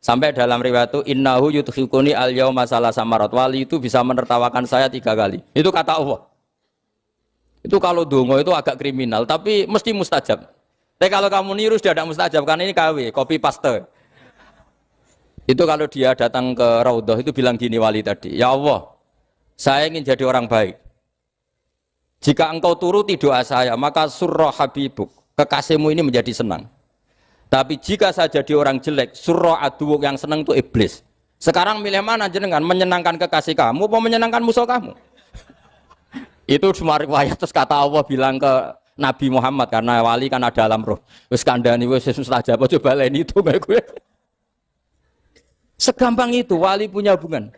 Sampai dalam riwayat itu innahu yudkhikuni al-yauma salasa marat. Wali itu bisa menertawakan saya 3 kali. Itu kata Allah. Itu kalau dongo itu agak kriminal, tapi mesti mustajab. Tapi kalau kamu niru sudah ada mustajab, karena ini KW, copy paste. Itu kalau dia datang ke Raudhah itu bilang gini wali tadi, ya Allah, saya ingin jadi orang baik. Jika engkau turuti doa saya, maka surra habibuk. Kekasihmu ini menjadi senang. Tapi jika saya jadi orang jelek, surra aduwuk yang senang itu iblis. Sekarang milih mana jenengan? Menyenangkan kekasih kamu apa menyenangkan musuh kamu? Itu semua riwayat. Terus kata Allah bilang ke Nabi Muhammad, karena wali kan ada alam roh. Wis kandhani wis mustajab, coba leni itu kayak gue. Segampang itu wali punya hubungan.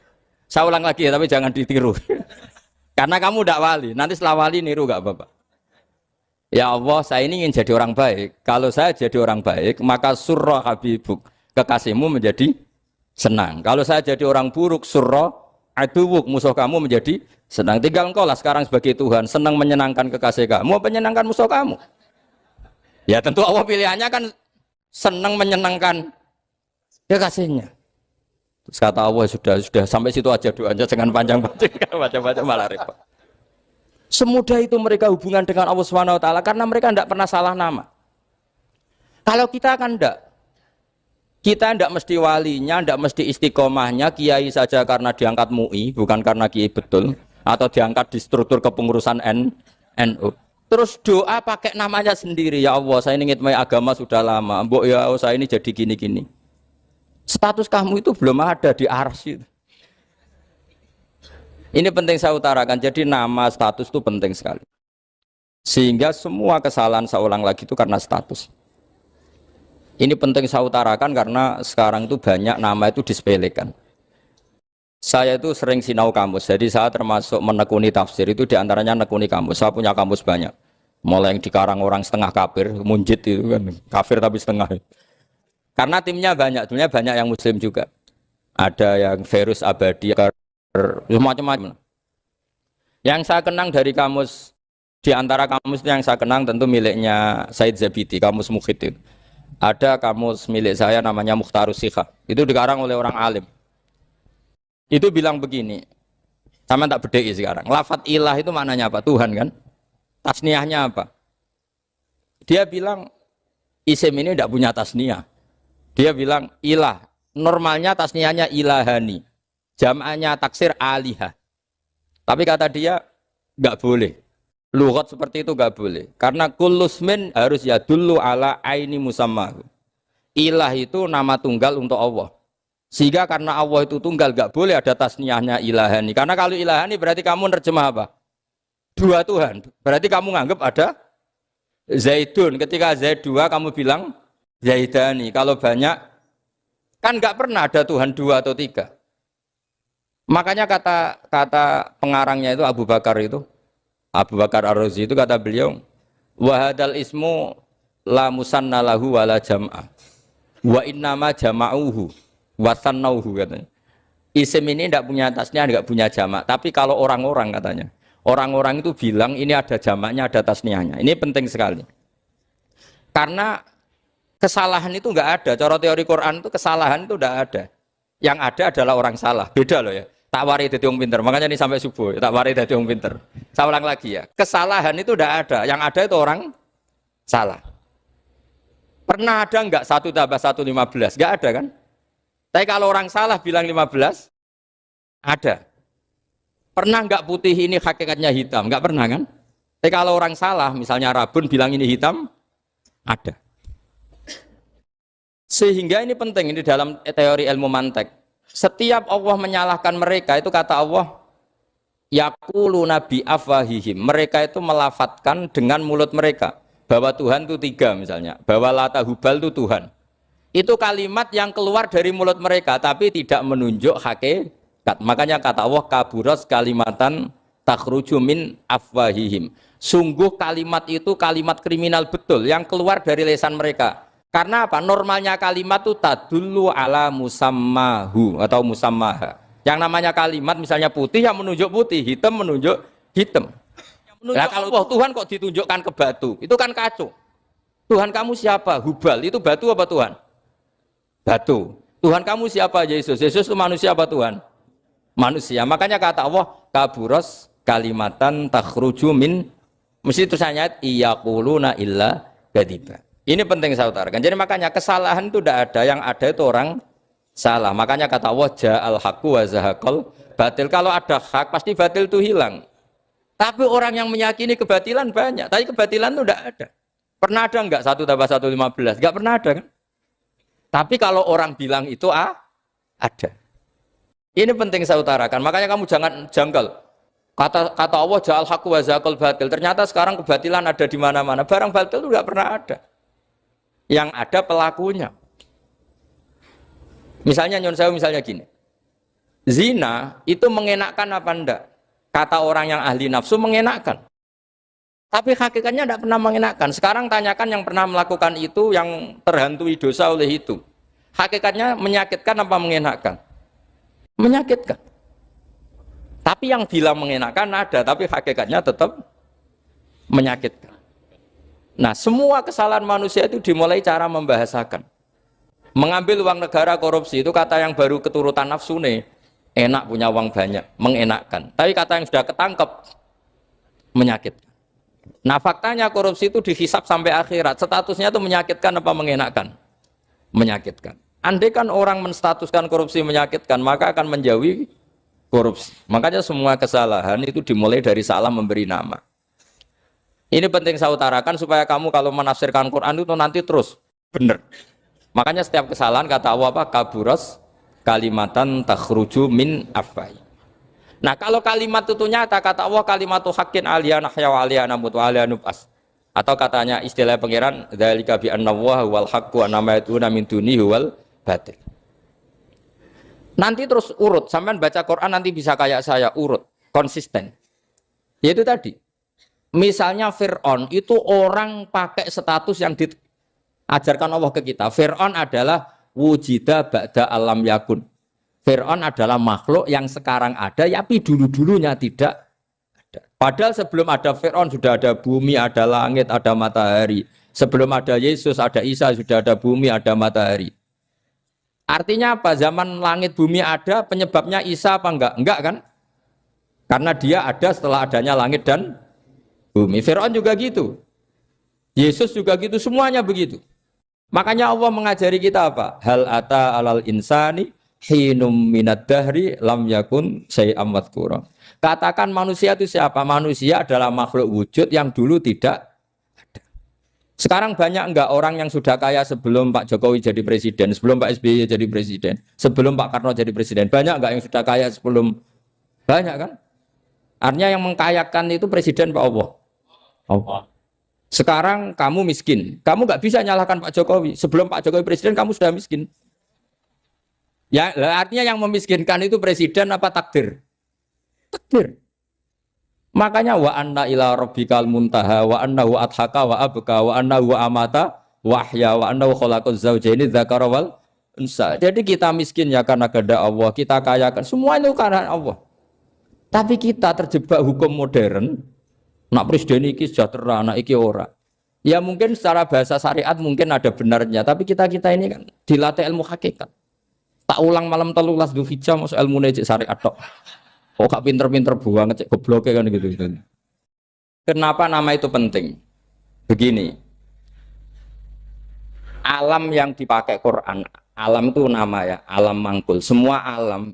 Saya ulang lagi ya, tapi jangan ditiru. Karena kamu tidak wali, nanti setelah wali niru gak apa-apa. Ya Allah, saya ini ingin jadi orang baik. Kalau saya jadi orang baik, maka surra habibuk, kekasihmu menjadi senang. Kalau saya jadi orang buruk, surra aduwuk, musuh kamu menjadi senang. Tinggal engkau lah sekarang sebagai Tuhan, senang menyenangkan kekasih kamu, menyenangkan musuh kamu. Ya tentu Allah pilihannya kan senang menyenangkan kekasihnya. Terus kata Allah, sudah sampai situ aja doanya, jangan panjang-panjang, baca-baca malah repot. Semudah itu mereka hubungan dengan Allah Subhanahu wa taala karena mereka tidak pernah salah nama. Kalau kita kan tidak. Kita tidak mesti walinya, tidak mesti istiqomahnya, kiai saja karena diangkat MUI, bukan karena kiai betul, atau diangkat di struktur kepengurusan NU. Terus doa pakai namanya sendiri, ya Allah, saya ini ngitmai agama sudah lama, mbok ya Allah, saya ini jadi gini-gini. Status kamu itu belum ada di arsy. Ini penting saya utarakan, jadi nama status itu penting sekali. Sehingga semua kesalahan saya ulang lagi itu karena status. Ini penting saya utarakan karena sekarang itu banyak nama itu disepelekan. Saya itu sering sinau kamus, jadi saya termasuk menekuni tafsir itu diantaranya menekuni kamus. Saya punya kamus banyak, mulai yang dikarang orang setengah kafir, munjid itu kan, kafir tapi setengah. Karena timnya banyak yang muslim juga. Ada yang Verus Abadi, macam-macam. Yang saya kenang dari kamus, di antara kamus yang saya kenang tentu miliknya Said Zabidi, kamus Mukhid itu. Ada kamus milik saya namanya Mukhtarus Sikha, itu dikarang oleh orang alim. Itu bilang begini, sama tak bedai sekarang, lafadz ilah itu maknanya apa? Tuhan kan? Tasniahnya apa? Dia bilang isim ini tidak punya tasniah. Dia bilang ilah, normalnya tasniahnya ilahani, jam'anya taksir alihah. Tapi kata dia nggak boleh. Lughat seperti itu nggak boleh. Karena kullusmin harus yadullu ala aini musammahu. Ilah itu nama tunggal untuk Allah. Sehingga karena Allah itu tunggal nggak boleh ada tasniahnya ilahani. Karena kalau ilahani berarti kamu nerjemah apa? Dua Tuhan. Berarti kamu nganggap ada Zaidun. Ketika Zaid dua kamu bilang Zaidani. Kalau banyak kan nggak pernah ada Tuhan dua atau tiga. Makanya kata pengarangnya itu Abu Bakar Ar-Razi itu kata beliau, wahadal ismu la musanna lahu wala jam'ah wa innama jama'uhu wa sannauhu katanya. Isim ini tidak punya tasnya, tidak punya jamak. Tapi kalau orang-orang katanya, orang-orang itu bilang ini ada jamaknya, ada tasniahnya. Ini penting sekali. Karena kesalahan itu enggak ada. Cara teori Quran itu kesalahan itu enggak ada. Yang ada adalah orang salah. Beda loh ya. Tak wari dadi wong pinter. Makanya ini sampai subuh, tak wari dadi wong pinter. Saya ulang lagi ya. Kesalahan itu enggak ada. Yang ada itu orang salah. Pernah ada enggak 1 tambah 1 15? Enggak ada kan? Tapi kalau orang salah bilang 15, ada. Pernah enggak putih ini hakikatnya hitam? Enggak pernah kan? Tapi kalau orang salah, misalnya Rabun bilang ini hitam, ada. Sehingga ini penting, ini dalam teori ilmu mantek. Setiap Allah menyalahkan mereka, itu kata Allah, yaquluna bi afwahihim. Mereka itu melafatkan dengan mulut mereka bahwa Tuhan itu 3 misalnya, bahwa Lata Hubal itu Tuhan. Itu kalimat yang keluar dari mulut mereka tapi tidak menunjuk hakikat. Makanya kata Allah, kaburas kalimatan takhruju min afwahihim. Sungguh kalimat itu kalimat kriminal betul yang keluar dari lisan mereka. Karena apa? Normalnya kalimat itu tadullu ala musammahu atau musammaha. Yang namanya kalimat misalnya putih yang menunjuk putih, hitam menunjuk hitam. Nah kalau Tuhan kok ditunjukkan ke batu, itu kan kacau. Tuhan kamu siapa? Hubal, itu batu apa Tuhan? Batu. Tuhan kamu siapa? Yesus. Yesus itu manusia apa Tuhan? Manusia. Makanya kata Allah, kaburos kalimatan takhruju min, mesti tulisannya iyaquluna illa kadiba. Ini penting saya utarakan. Jadi makanya kesalahan itu tidak ada, yang ada itu orang salah. Makanya kata Allah, ja'al haqqu wa zahaqal batil. Kalau ada hak pasti batil itu hilang. Tapi orang yang meyakini kebatilan banyak, tapi kebatilan itu tidak ada. Pernah ada enggak 1 tambah 1 15? Enggak pernah ada kan? Tapi kalau orang bilang itu ada. Ini penting saya utarakan. Makanya kamu jangan janggal. Kata Allah ja'al haqqu wa zaqal batil. Ternyata sekarang kebatilan ada di mana-mana. Barang batil itu enggak pernah ada. Yang ada pelakunya. Misalnya nyon sewu misalnya gini. Zina itu mengenakkan apa enggak? Kata orang yang ahli nafsu mengenakkan. Tapi hakikatnya tidak pernah mengenakkan. Sekarang tanyakan yang pernah melakukan itu, yang terhantui dosa oleh itu. Hakikatnya menyakitkan apa mengenakkan? Menyakitkan. Tapi yang bilang mengenakkan ada, tapi hakikatnya tetap menyakitkan. Nah, semua kesalahan manusia itu dimulai cara membahasakan. Mengambil uang negara korupsi itu kata yang baru keturutan nafsu nih. Enak punya uang banyak, mengenakkan. Tapi kata yang sudah ketangkep, menyakitkan. Nah faktanya korupsi itu dihisap sampai akhirat. Statusnya itu menyakitkan apa mengenakkan? Menyakitkan. Andai kan orang menstatuskan korupsi menyakitkan, maka akan menjauhi korupsi. Makanya semua kesalahan itu dimulai dari salah memberi nama. Ini penting saya utarakan supaya kamu kalau menafsirkan Quran itu nanti terus benar. Makanya setiap kesalahan kata Allah apa? Kaburas kalimatan takhruju min afwai. Nah kalau kalimat itu nyata, kata Allah kalimatu haqqin aliyana hya wa aliyana mut wa aliyana nub'as. Atau katanya istilah pangeran dzalika bi anna Allahu wal haqqu wa nama yatuna min dunihi wal batil. Nanti terus urut, sampean baca Quran nanti bisa kayak saya, urut, konsisten. Yaitu tadi. Misalnya Fir'aun itu orang pakai status yang diajarkan Allah ke kita. Fir'aun adalah wujida ba'da alam yakun. Fir'aun adalah makhluk yang sekarang ada, tapi dulu-dulunya tidak ada. Padahal sebelum ada Fir'aun sudah ada bumi, ada langit, ada matahari. Sebelum ada Yesus, ada Isa, sudah ada bumi, ada matahari. Artinya apa? Zaman langit bumi ada, penyebabnya Isa apa enggak? Enggak kan? Karena dia ada setelah adanya langit dan bumi. Fir'aun juga gitu. Yesus juga gitu, semuanya begitu. Makanya Allah mengajari kita apa? Hal ata alal insani hinum minad dahri lam yakun syai'am madhkura. Katakan manusia itu siapa? Manusia adalah makhluk wujud yang dulu tidak ada. Sekarang banyak enggak orang yang sudah kaya sebelum Pak Jokowi jadi presiden, sebelum Pak SBY jadi presiden, sebelum Pak Karno jadi presiden? Banyak enggak yang sudah kaya sebelum? Banyak kan? Artinya yang mengkayakan itu presiden Pak Allah. Allah. Sekarang kamu miskin, kamu nggak bisa nyalahkan Pak Jokowi. Sebelum Pak Jokowi presiden kamu sudah miskin. Ya, artinya yang memiskinkan itu presiden apa takdir? Takdir. Makanya wa anna ila rabbikal muntaha wa annahu adhaka wa abka wa annahu amata wahya wa annahu khalaqaz zawjaini dzakara wal unsa. Jadi kita miskin ya karena kehendak Allah, kita kaya kan semua itu karena Allah. Tapi kita terjebak hukum modern. Nak presiden iki sejahtera, nak iki ora. Ya mungkin secara bahasa syariat mungkin ada benarnya, tapi kita ini kan dilatih ilmu hakikat. Tak ulang malam 13 Dzulhijjah masuk ilmu cek syariat tok. Oh gak pinter-pinter banget cek gobloke kan gitu. Kenapa nama itu penting? Begini. Alam yang dipakai Quran, alam itu nama ya, alam mangkul. Semua alam.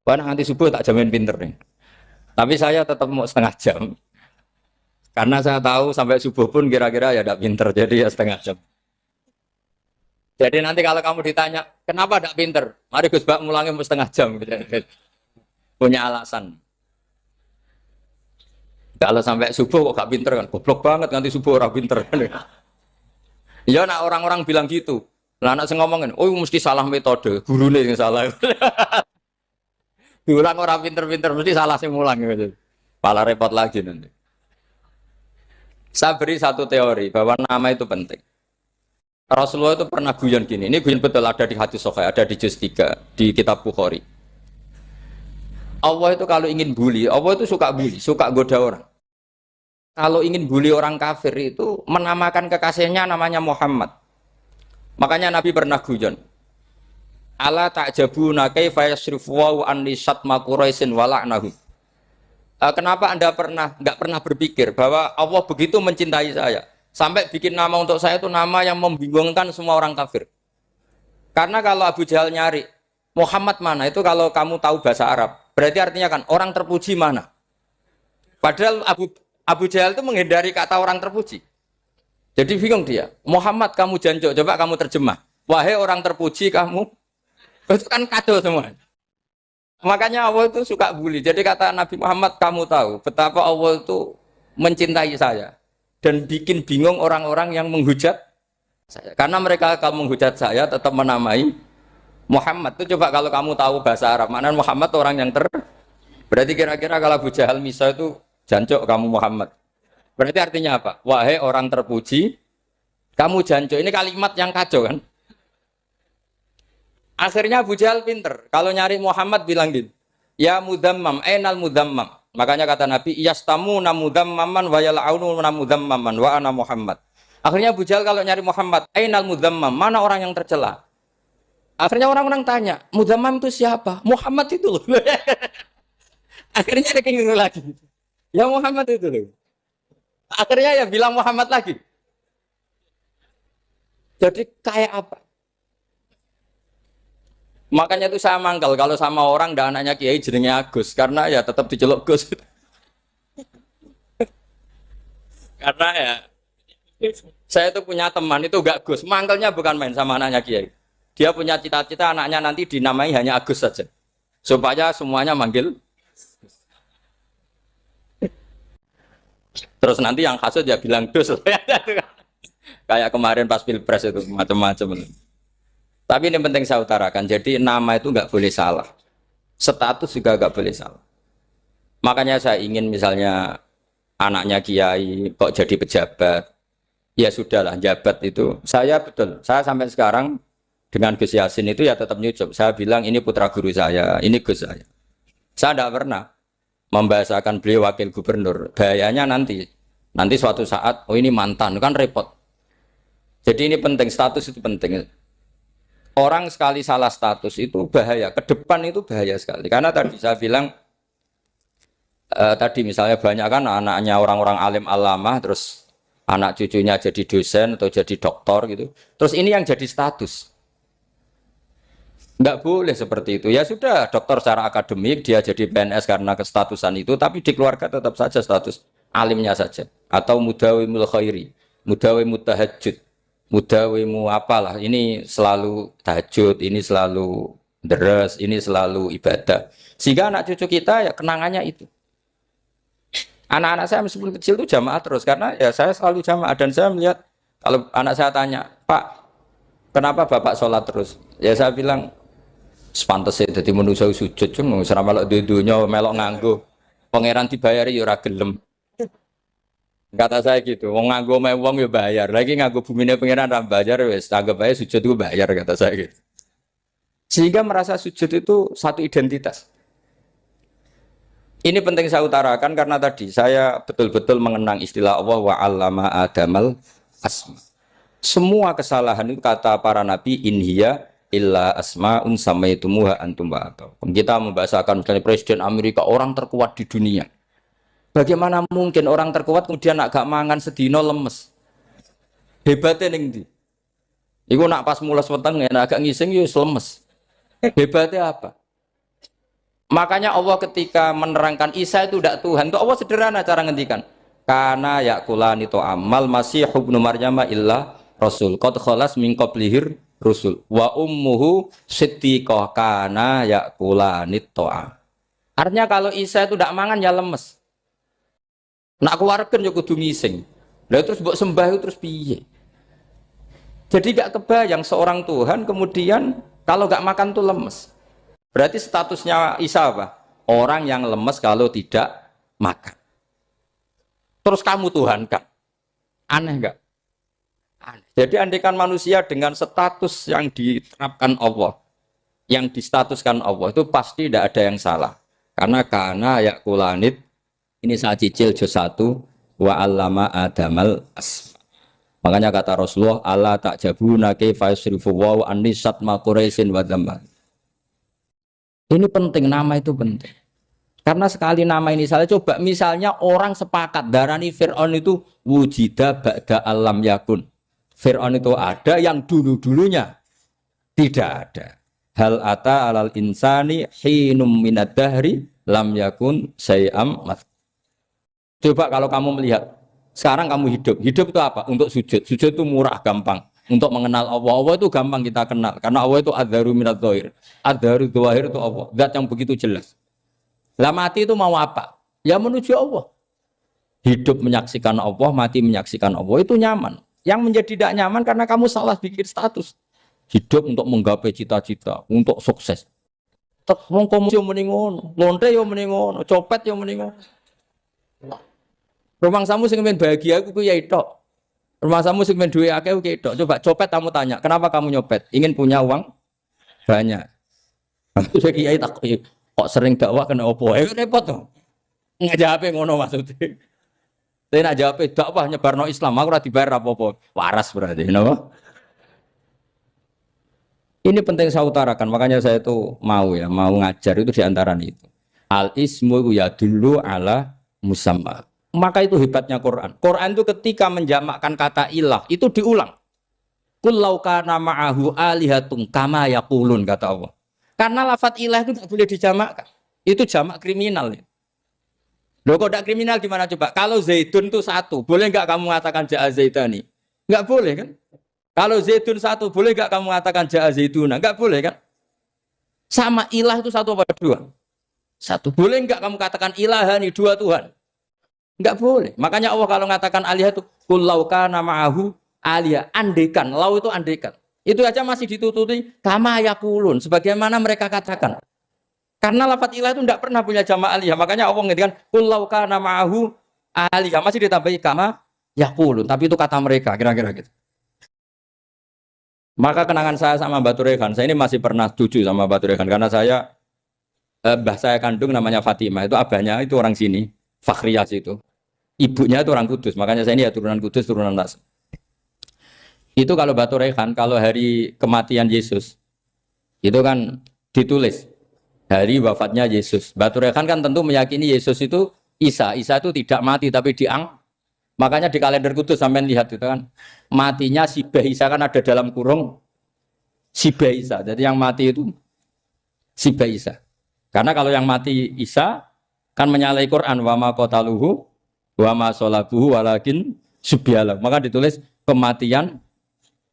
Wah nanti subuh tak jamin pinter nih. Tapi saya tetap mau setengah jam. Karena saya tahu sampai subuh pun kira-kira ya tidak pinter, jadi ya setengah jam. Jadi nanti kalau kamu ditanya, kenapa tidak pinter? Mari Gus Bak mulangnya mau setengah jam. Punya alasan. Kalau sampai subuh kok gak pinter kan? Goblok banget nanti subuh orang pinter. Ya nak orang-orang bilang gitu. Lah anak saya ngomongin, oh mesti salah metode, gurunya yang salah. Diulang orang pinter-pinter, mesti salah sih mulang gitu. Malah repot lagi nanti. Saya beri satu teori bahwa nama itu penting. Rasulullah itu pernah guyon gini. Ini guyon betul ada di hadis Sahih, ada di juz 3 di kitab Bukhari. Allah itu kalau ingin bully, Allah itu suka bully, suka goda orang. Kalau ingin bully orang kafir itu menamakan kekasihnya namanya Muhammad. Makanya Nabi pernah guyon. Ala ta'jabuna kaifa yasrifu wa anni syatma Quraisyin wa la'nahum. Kenapa Anda nggak pernah berpikir bahwa Allah begitu mencintai saya sampai bikin nama untuk saya itu nama yang membingungkan semua orang kafir? Karena kalau Abu Jahal nyari Muhammad mana itu kalau kamu tahu bahasa Arab berarti artinya kan orang terpuji mana? Padahal Abu Jahal itu menghindari kata orang terpuji. Jadi bingung dia. Muhammad kamu jancuk, coba kamu terjemah. Wahai orang terpuji kamu, itu kan kado semua. Makanya Allah itu suka bully. Jadi kata Nabi Muhammad, kamu tahu betapa Allah itu mencintai saya dan bikin bingung orang-orang yang menghujat saya. Karena mereka kalau menghujat saya tetap menamai Muhammad. Itu coba kalau kamu tahu bahasa Arab, mana Muhammad orang yang berarti kira-kira kalau Abu Jahal Misa itu jancuk kamu Muhammad. Berarti artinya apa? Wahai orang terpuji, kamu jancuk. Ini kalimat yang kacau kan? Akhirnya Abu Jahal pinter. Kalau nyari Muhammad bilang gitu. Ya mudammam, ainal mudammam. Makanya kata Nabi, yastamuna mudammaman wa yal'aununa mudammaman wa ana Muhammad. Akhirnya Abu Jahal kalau nyari Muhammad, ainal mudammam, mana orang yang tercela? Akhirnya orang-orang tanya, mudammam itu siapa? Muhammad itu loh. Akhirnya dia keliru lagi. Ya Muhammad itu loh. Akhirnya ya bilang Muhammad lagi. Jadi kayak apa? Makanya itu saya mangkal kalau sama orang dan anaknya Kiai jenenge Agus karena ya tetap diceluk Gus. Karena ya saya itu punya teman itu gak Gus, mangkalnya bukan main sama anaknya Kiai. Dia punya cita-cita anaknya nanti dinamai hanya Agus saja. Supaya semuanya manggil. Terus nanti yang hasut ya bilang Dus. Kayak kemarin pas Pilpres itu macam-macam. Tapi ini penting saya utarakan, jadi nama itu nggak boleh salah, status juga nggak boleh salah. Makanya saya ingin misalnya anaknya Kiai kok jadi pejabat, ya sudahlah jabat itu. Saya betul, saya sampai sekarang dengan Gus Yasin itu ya tetap nyucup. Saya bilang ini putra guru saya, ini Gus saya. Saya tidak pernah membahasakan beliau wakil gubernur. Bahayanya nanti suatu saat, oh ini mantan, kan repot. Jadi ini penting, status itu penting. Orang sekali salah status itu bahaya, ke depan itu bahaya sekali. Karena tadi saya bilang, tadi misalnya banyak kan anaknya orang-orang alim alamah, terus anak cucunya jadi dosen atau jadi doktor gitu. Terus ini yang jadi status. Nggak boleh seperti itu. Ya sudah, dokter secara akademik, dia jadi PNS karena kestatusan itu, tapi di keluarga tetap saja status alimnya saja. Atau mudawimul khairi, mudawimul tahajud. Mudawimu apalah, ini selalu tahajud, ini selalu deres, ini selalu ibadah. Sehingga anak cucu kita ya kenangannya itu. Anak-anak saya meskipun kecil itu jamaah terus, karena ya saya selalu jamaah. Dan saya melihat, kalau anak saya tanya, Pak, kenapa Bapak sholat terus? Ya saya bilang, sepantasnya jadi manusia sujud, cuma selama melok dudunya, melok nganggo. Pangeran dibayari ya ora gelem. Kata saya gitu, wong nganggo wong ya bayar. Lagi nganggo bumine pengiran ra bayar wis anggap aja sujud itu bayar kata saya gitu. Sehingga merasa sujud itu satu identitas. Ini penting saya utarakan karena tadi saya betul-betul mengenang istilah Allah wa 'allama Adamal asma. Semua kesalahan itu kata para nabi inhiya illa asmaun samaitumuha antum ba'atau. Kita membahasakan misalnya presiden Amerika orang terkuat di dunia. Bagaimana mungkin orang terkuat kemudian agak mangan sedino lemes? Hebatnya ning ndi? Iku nak pas mulas weteng agak ngising yo lemes. Hebatnya apa? Makanya Allah ketika menerangkan Isa itu tidak Tuhan, itu Allah sederhana cara ngendikan. Karena yakulani to amal masih ibnu Maryam illa rasul. Qad khalas min qablihir rusul. Wa ummuhu siddiqah kana yakulani to'am. Artinya kalau Isa itu tidak mangan ya lemes. Nak keluarkan ya kudu ngising. Lah terus mbok sembah itu terus piye? Jadi gak kebayang seorang Tuhan kemudian kalau gak makan tuh lemes. Berarti statusnya Isa apa? Orang yang lemes kalau tidak makan. Terus kamu Tuhan kan? Aneh gak? Aneh. Jadi andikan manusia dengan status yang diterapkan Allah, yang distatuskan Allah itu pasti tidak ada yang salah. Karena yakulanit. Ini saya cicil juz 1 wa 'allama Adamal asma. Makanya kata Rasulullah Allah ta'jabuna kaifa yusrifu wa annisat ma quraisin wa dhamma. Ini penting, nama itu penting. Karena sekali nama ini salah, coba misalnya orang sepakat darani Fir'aun itu wujida ba'da alam yakun. Fir'aun itu ada yang dulu-dulunya tidak ada. Hal ata alal insani hinum minad dahri lam yakun sayam mat. Coba kalau kamu melihat, sekarang kamu hidup itu apa? Untuk sujud. Sujud itu murah, gampang. untuk mengenal Allah. Allah itu gampang kita kenal karena Allah itu adzaru minadz dzahir. Adzaru dzahir itu Allah, zat yang begitu jelas. Lah mati itu mau apa? Ya menuju Allah. Hidup menyaksikan Allah, mati menyaksikan Allah itu nyaman. Yang menjadi tidak nyaman karena kamu salah bikin status. Hidup untuk menggapai cita-cita, untuk sukses. Tek wong komo yo muni ngono, lonte yo muni ngono, copet yo muni ngono. Rumangsamu sing men bahagia aku ya tok. Rumangsamu sing men duwe akeh ku tok. Coba copet kamu tanya, kenapa kamu nyopet? Ingin punya uang banyak. Aku saya kiai tak kok sering dakwah kena opo? Repot to. Ngajape ngono maksudnya. Tapi nak jawab dakwah nyebarno Islam, aku ora dibayar apa-apa. Waras berarti, napa? Ini penting saya utarakan, makanya saya itu mau ngajar itu diantara itu. Al ismu ya dulu ala musamma. Maka itu hebatnya Quran. Quran itu ketika menjamakkan kata ilah itu diulang. Qul law kana ma'ahu alihatun kama yaqulun kata Allah. Karena lafadz ilah itu tidak boleh dijamakkan. Itu jamak kriminal. Loh kok tidak kriminal gimana coba? Kalau Zaidun itu satu, boleh enggak kamu mengatakan ja'a Zaidani? Enggak boleh kan? Kalau Zaidun satu, boleh enggak kamu mengatakan ja'a Zaiduna? Enggak boleh kan? Sama ilah itu satu apa dua? Satu. Boleh enggak kamu katakan ilahani, dua Tuhan? Enggak boleh. Makanya Allah kalau mengatakan alihah itu qul law kana ma'ahu alihah, andekan. Lau itu andekan. Itu aja masih ditututi kama yaqulun, sebagaimana mereka katakan. Karena lafadz ilah itu enggak pernah punya jamak alihah. Makanya Allah mengatakan qul law kana ma'ahu alihah, masih ditambahi kama yaqulun, tapi itu kata mereka kira-kira gitu. Maka kenangan saya sama Mbak Turekan, saya ini masih pernah setuju sama Mbak Turekan karena saya mbah saya kandung namanya Fatimah, itu abahnya itu orang sini, Fakhriyas itu. Ibunya itu orang Kudus, makanya saya ini ya turunan Kudus, turunan Nas. Itu kalau Mbak Turekan, kalau hari kematian Yesus, itu kan ditulis hari wafatnya Yesus. Mbak Turekan kan tentu meyakini Yesus itu Isa itu tidak mati tapi makanya di kalender Kudus sampai lihat itu kan matinya Sibah Isa kan ada dalam kurung Sibah Isa. Jadi yang mati itu Sibah Isa. Karena kalau yang mati Isa kan menyalahi Quran wa ma qataluhu wa ma salabuhu walakin subyalah. Maka ditulis kematian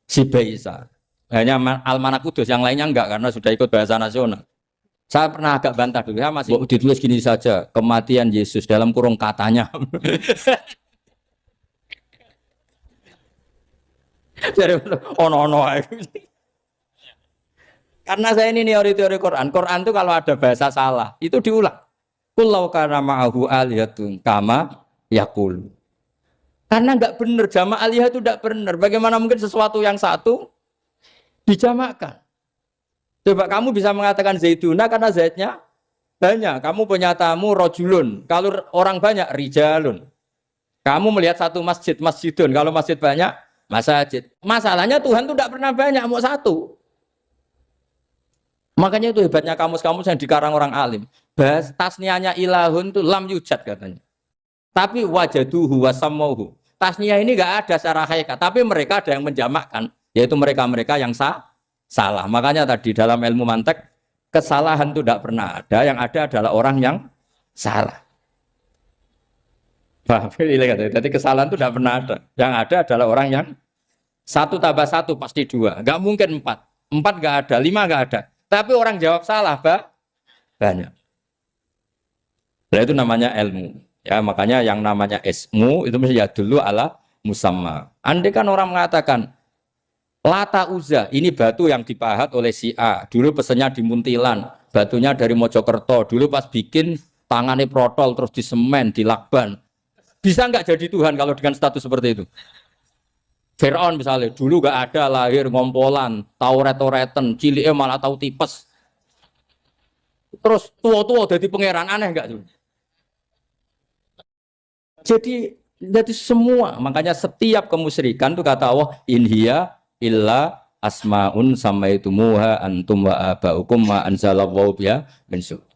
Sibah Isa. Hanya Almanak Kudus, yang lainnya enggak karena sudah ikut bahasa nasional. Saya pernah agak bantah dulu, ya masih ditulis gini saja, kematian Yesus dalam kurung katanya. Jadi ono-ono. Karena saya ini teori Quran. Quran itu kalau ada bahasa salah, itu diulang. Qul law kana ma'ahu alihatun kama yaqul. Karena enggak benar, jamak alihah itu enggak benar. Bagaimana mungkin sesuatu yang satu dijamakkan? Coba kamu bisa mengatakan Zaiduna karena Zaidnya banyak. Kamu punya tamu rojulun. Kalau orang banyak rijalun. Kamu melihat satu masjid, masjidun. Kalau masjid banyak masjid. Masalahnya Tuhan itu tidak pernah banyak, mau satu. Makanya itu hebatnya kamus-kamus yang dikarang orang alim. Bahas tasniahnya ilahun itu lam yujad katanya. Tapi wajaduhu wasamauhu. Tasniah ini enggak ada secara hakikat, tapi mereka ada yang menjamakkan, yaitu mereka-mereka yang salah. Makanya tadi dalam ilmu mantek kesalahan itu tidak pernah ada, yang ada adalah orang yang salah. Jadi kesalahan itu tidak pernah ada. Yang ada adalah orang yang satu tambah satu pasti dua. Enggak mungkin empat. Empat enggak ada, lima enggak ada. Tapi orang jawab salah, banyak. Nah, itu namanya ilmu. Ya, makanya yang namanya ismu itu mesti ya dulu ala musamma. Andai kan orang mengatakan Lata Uzza, ini batu yang dipahat oleh si A. Dulu pesennya di Muntilan, batunya dari Mojokerto. Dulu pas bikin tangannya protol terus disemen, dilakban. Bisa nggak jadi Tuhan kalau dengan status seperti itu? Fir'aun misalnya, dulu nggak ada lahir ngompolan, tahu retoretan, ciliknya malah tahu tipes. Terus tua-tua jadi pangeran, aneh nggak tuh? Jadi semua, makanya setiap kemusyrikan itu kata Allah, inhiya illa asmaun samaitumuha antum wa abaukum ma anzalallahu biha min sultan.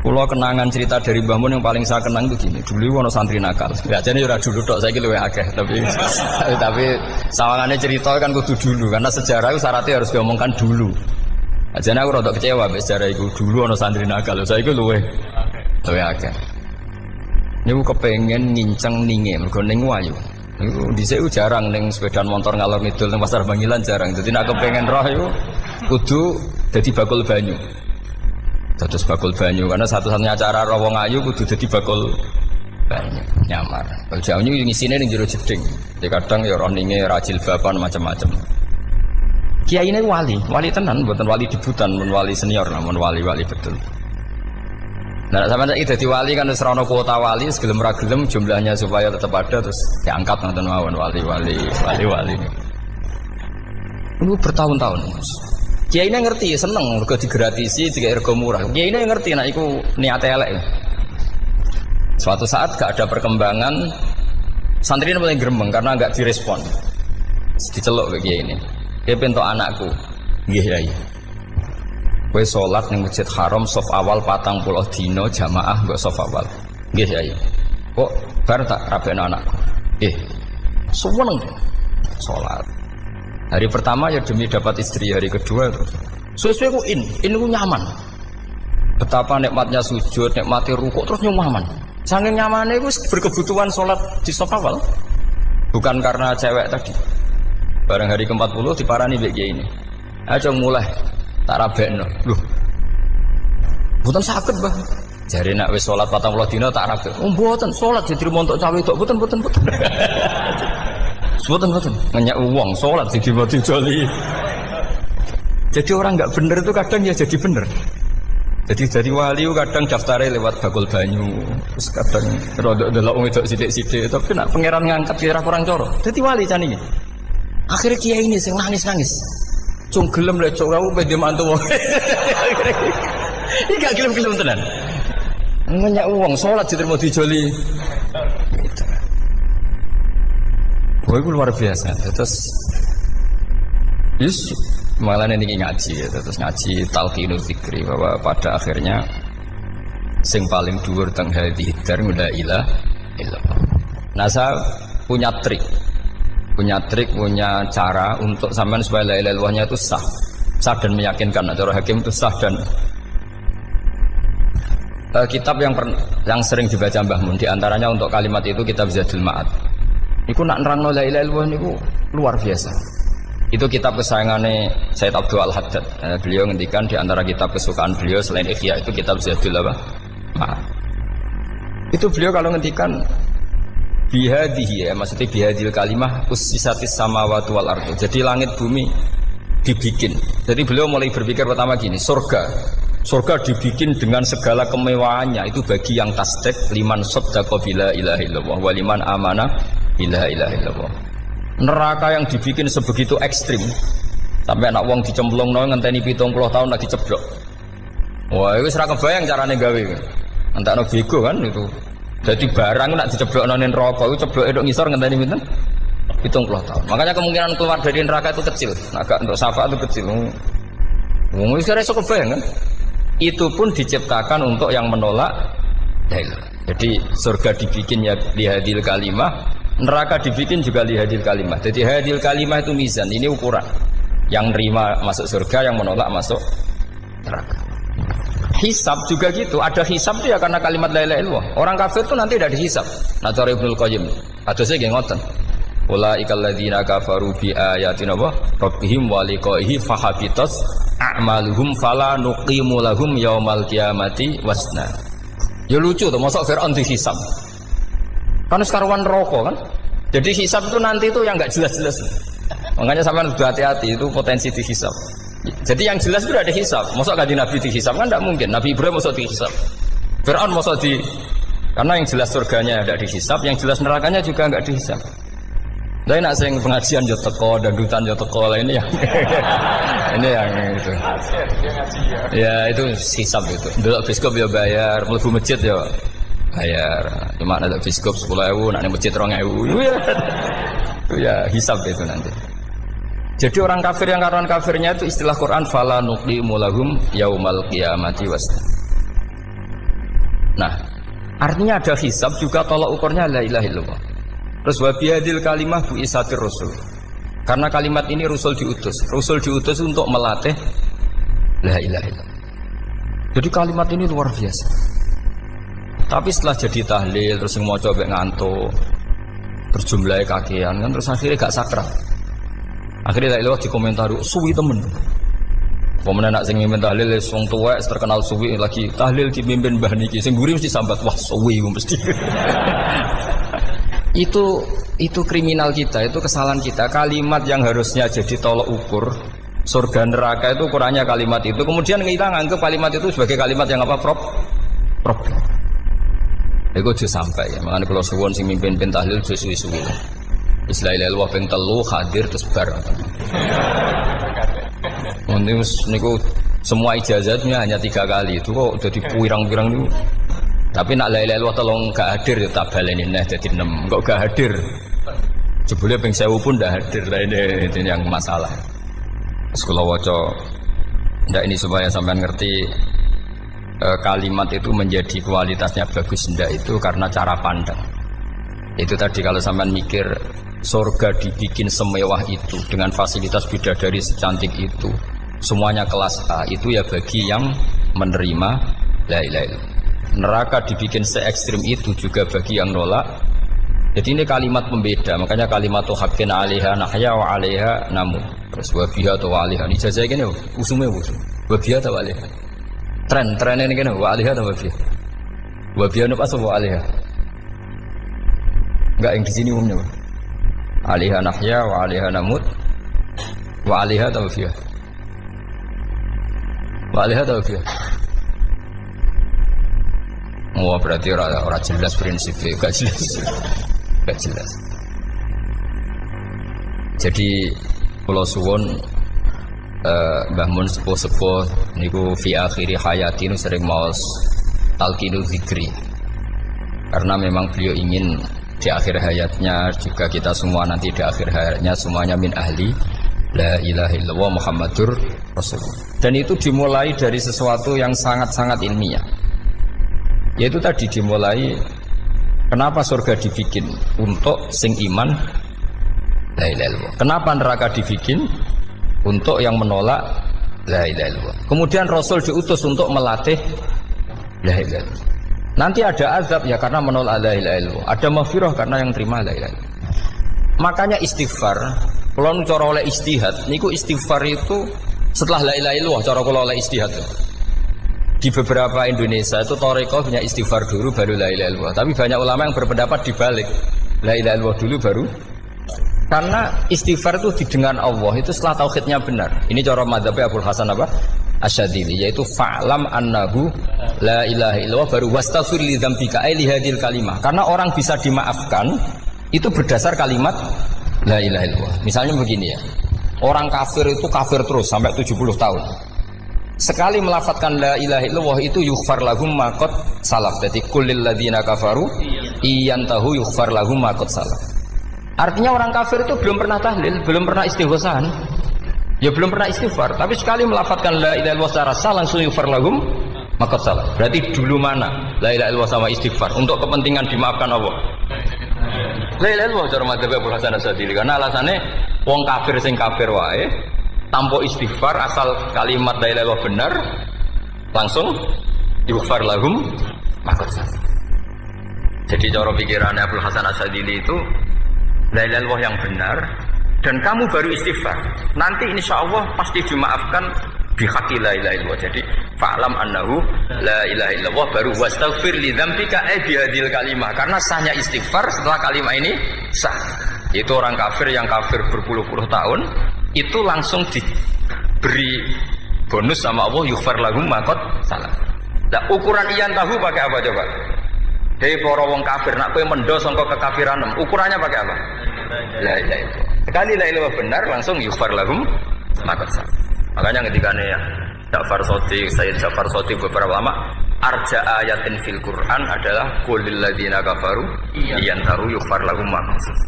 Kalau kenangan cerita dari Mbah Mun yang paling saya kenang itu gini, dulu ono santri nakal. Ya jadi ora dulu tok, saiki luwih akeh, tapi sawangane cerita kan kudu dulu karena sejarah itu syaratnya harus diomongkan dulu. Ajane aku rada kecewa mbek sejarah iku, dulu ono santri nakal, saiki luwih akeh. Niku kepengen nginceng ninge, mergo ning wayu. Niku dhisik jarang ning sepeda motor ngalor ngidul ning Pasar Bangilan jarang. Dadi nek kepengen roh iku kudu dadi bakul banyu. Dados bakul banyu karena satu-satunya cara roh wong ayu kudu dadi bakul banyu nyamar. Bakul banyu ngisine ning jero jeding. Ya kadang ya roh ninge rajil bapan macam-macam. Kiai ini wali tenan, bukan wali debutan, bukan wali senior, namun wali betul. Nah, sama saya jadi wali kan serono kuota wali, segelem ragelem jumlahnya supaya tetap ada terus diangkat nonton mawon wali. Ini bertahun-tahun. Kiai ini ngerti, seneng, mergo digratisi, juga ergo murah. Kiai ini ngerti, nak iku niate elek. Suatu saat gak ada perkembangan, santri ini mulai gremeng karena gak direspon. Diceluk ke kiai ini. Dia pentok anakku, nggih Yai. Kowe salat ning Masjid Haram saf awal 40 dina jamaah mbok saf awal. Nggih Yai. Kok bar tak rabekno anakku. Nggih. Seneng salat. Hari pertama ya demi dapat istri, hari kedua terus. Sesuai ku ku nyaman. Betapa nikmatnya sujud, nikmati rukuk terus nyaman. Saking nyamane iku berkebutuhan salat di saf awal. Bukan karena cewek tadi. Barang hari ke-40 diparani mbek kiai ini. Aja mulai tak rabekno. Lho. Mboten saged, Mbah. Jare nek wis salat 40 dina tak rabek. Oh, mboten salat diterima untuk cawe tok. Mboten. Mboten. Ngenyak wong salat diterima dijoli. Jadi orang enggak bener itu kadang ya jadi bener. Jadi wali kadang daftarnya lewat bakul banyu. Terus kadang rodok delok wong wedok sithik-sithik, tapi nek pangeran ngangkat kira kurang coro. Dadi wali jane iki. Akhirnya kiai ini sing nangis. Cung gelem lek cok aku pede mantu wong. Iki gak gelem-gelem tenan. Ngenyak wong salat diterima dijoli. Gitu. Wah, itu luar biasa. Terus malah ini ngaji ya. Terus ngaji talqinul fikri bahwa pada akhirnya sing paling dhuwur teng hadhihi dar la ilaha illallah. Nah, saya punya trik, punya cara untuk sampean supaya la ilaha illallahnya itu sah dan meyakinkan. Cara hakim itu sah dan kitab yang sering dibaca Mbah Mun diantaranya untuk kalimat itu kitab Zadul Ma'ad. Iku nak nerangno la ilaha illallah niku luar biasa. Itu kitab kesayangannya Sayyid Abdul Al-Haddad. Beliau ngendikan diantara kitab kesukaan beliau selain Ihya itu kitab Zadul Ma'ad. Itu beliau kalau ngendikan bihadihi ya, maksudnya bihadil kalimah ussisatis samawati wal ardu. Jadi langit bumi dibikin. Jadi beliau mulai berpikir pertama gini, surga dibikin dengan segala kemewahannya. Itu bagi yang tasdik liman saddaqa bila ilaha illallah wa liman amana bila ilaha illallah. Neraka yang dibikin sebegitu ekstrim sampai anak wong dicemplungno ngenteni 70 tahun lagi ceblok. Wah, itu ora kebayang carane gawe. Entakno bego kan itu. Jadi barang nak diceblokno ning neraka iku cebloke tok ngisor ngenteni pinten? 70 tahun. Makanya kemungkinan keluar dari neraka itu kecil. Agak untuk syafaat itu kecil. Wong wis ora iso kebayang kan? Itu pun diciptakan untuk yang menolak dalil. Jadi surga dibikin ya lihadil kalimah, neraka dibikin juga lihadil kalimah. Jadi hadil kalimah itu mizan, ini ukuran. Yang nerima masuk surga, yang menolak masuk neraka. Hisab juga gitu, ada hisab itu ya karena kalimat la ilaha illallah. Orang kafir itu nanti tidak dihisab. Nah, cara Ibnul Qayyim, adusnya nggih ngoten. Ulaikal ladzina kafaru bi ayatina rabbihim wa liqaihi fahabitas a'maluhum fala nuqimu lahum yaumal qiyamati wasna. Ya lucu tuh, masa Fir'aun dihisab. Kan sekarang neraka kan. Jadi hisab itu nanti itu yang enggak jelas-jelas. Makanya sampean kudu hati-hati, itu potensi dihisab. Jadi yang jelas itu ada hisab. Masa kanjeng Nabi dihisab kan tidak mungkin. Nabi Ibrahim masa dihisab. Fir'aun masa karena yang jelas surganya tidak dihisab, yang jelas nerakanya juga enggak dihisab. Tapi nak sing pengajian yo teko, dandutan yo teko lah ini yang ini yang itu. Ya itu hisab itu. Delok biskop yo bayar, mlebu masjid yo bayar. Cuma ada biskop 10.000, nak ning masjid 2.000. Itu ya hisab itu nanti. Jadi orang kafir yang karuan kafirnya itu istilah Quran fala nuqimu lahum yaumal qiyamati wasna. Nah, artinya ada hisab juga tolak ukurnya la ilaha illallah. Terus wabiyadil kalimah bu isatir rasul. Karena kalimat ini rasul diutus untuk melatih la ilaha illallah. Jadi kalimat ini luar biasa. Tapi setelah jadi tahlil terus yang mau coba ngantuk, terus jumlahnya kakean kan, terus akhirnya gak sakral. Akhirnya la ilaha dikomentari suwi temen. Pemenang nak sing mimpin tahlil wong tuwek terkenal suwi lagi tahlil dipimpin mbah niki sing mburi mesti sambat wah suwi mesti. itu kriminal kita, itu kesalahan kita. Kalimat yang harusnya jadi tolok ukur surga neraka itu ukurannya kalimat itu, kemudian kita nganggap kalimat itu sebagai kalimat yang apa problem. Iku aja sampai ya. Makanya kalau suwon sing mimpin tahlil aja suwi-suwi. Istilah ilal ping 3 hadir terus bar. Niku semua ijazahnya hanya 3 kali itu kok udah dipirang-pirang niku. Tapi nak la ilaha illallah tolong gak hadir ya tak baleni neh dadi 6. Kok gak hadir? Jebule ping 1000 pun ndak hadir. Lah ini yang masalah. Sekolah waca ndak ini supaya sampean ngerti kalimat itu menjadi kualitasnya bagus ndak itu karena cara pandang. Itu tadi kalau sampean mikir surga dibikin semewah itu dengan fasilitas bidadari secantik itu, semuanya kelas A, itu ya bagi yang menerima la ilaha illallah. Neraka dibikin se ekstrim itu juga bagi yang nolak. Jadi ini kalimat pembeda, makanya kalimat tuh hakin alaiha nahya wa alaiha namu. Terus wabiha atau wa alaiha. Ini jajah gini, usumnya usum. Wabiha atau wa alaiha. Tren ini gini, wa alaiha atau wabiha. Wabiha nupas wa alaiha. Enggak yang di sini umumnya. Alaiha nahya wa alaiha namut wa alaiha atau wabiha. Wa alaiha atau wabiha. Oh berarti orang jelas prinsipnya, gak jelas. Jadi kalau suwon Mbah Mun sepuh-sepuh niku fi akhiri hayati nu sering maos talqinu zikri. Karena memang beliau ingin di akhir hayatnya juga kita semua nanti di akhir hayatnya semuanya min ahli la ilaha illallah Muhammadur Rasulullah. Dan itu dimulai dari sesuatu yang sangat-sangat ilmiah. Yaitu tadi dimulai kenapa surga dibikin untuk sing iman la ilaha illallah. Kenapa neraka dibikin untuk yang menolak la ilaha illallah. Kemudian Rasul diutus untuk melatih la ilaha illallah. Nanti ada azab ya karena menolak la ilaha illallah. Ada maghfirah karena yang terima la ilaha illallah. Makanya istighfar, kalau cara oleh istihad, niku istighfar itu setelah la ilaha illallah cara kalau oleh istihad. Di beberapa Indonesia itu thariqah punya istighfar dulu baru la ilaha illallah. Tapi banyak ulama yang berpendapat dibalik. La ilaha illallah dulu baru. Karena istighfar itu didengar Allah itu setelah tauhidnya benar. Ini cara madzhabnya Abul Hasan apa? Asyadzili, yaitu fa'lam annahu la ilaha illallah baru wastaghfir li dzambika ai li hadil kalimah. Karena orang bisa dimaafkan itu berdasar kalimat la ilaha illallah. Misalnya begini ya. Orang kafir itu kafir terus sampai 70 tahun. Sekali melafatkan la ilaha illallah itu yughfar lahum ma qad salaf. Jadi kullil ladzina kafaru iyantahu yughfar lahum ma qad salaf. Artinya orang kafir itu belum pernah tahlil, belum pernah istighosah. Ya belum pernah istighfar, tapi sekali melafatkan la ilaha illallah secara sah langsung yughfar lahum ma qad salaf. Berarti dulu mana la ilaha illallah sama istighfar untuk kepentingan dimaafkan Allah. La ilaha illallah cara madzhab Abu Hasan Asyadzili karena alasannya wong kafir sing kafir wae tanpa istighfar asal kalimat la ilaha illallah benar langsung yughfar lahum ma qad salaf. Jadi cara pikirannya Abu Hasan Asyadzili itu la ilaha illallah yang benar dan kamu baru istighfar nanti insya Allah pasti dimaafkan bihaqi la ilaha illallah. Jadi fa'lam annahu la ilaha illallah baru wastaghfir li dzambika bihadil kalimah karena sahnya istighfar setelah kalimat ini sah. Itu orang kafir yang kafir berpuluh-puluh tahun itu langsung diberi bonus sama Allah yughfar lahum ma qad salaf. Nah ukuran iyan tahu pakai apa coba? Hei para wong kafir nak kowe mendo sangka kekafiran ukurannya pakai apa? La ilaha illallah. Sekali la ilaha benar langsung yughfar lahum ma qad salaf. Makanya ketika ya Ja'far Shadiq, Sayyid Ja'far Shadiq beberapa lama arja ayatin fil Quran adalah qulil ladzina kafaru iyantahu yughfar lahum ma qad salaf.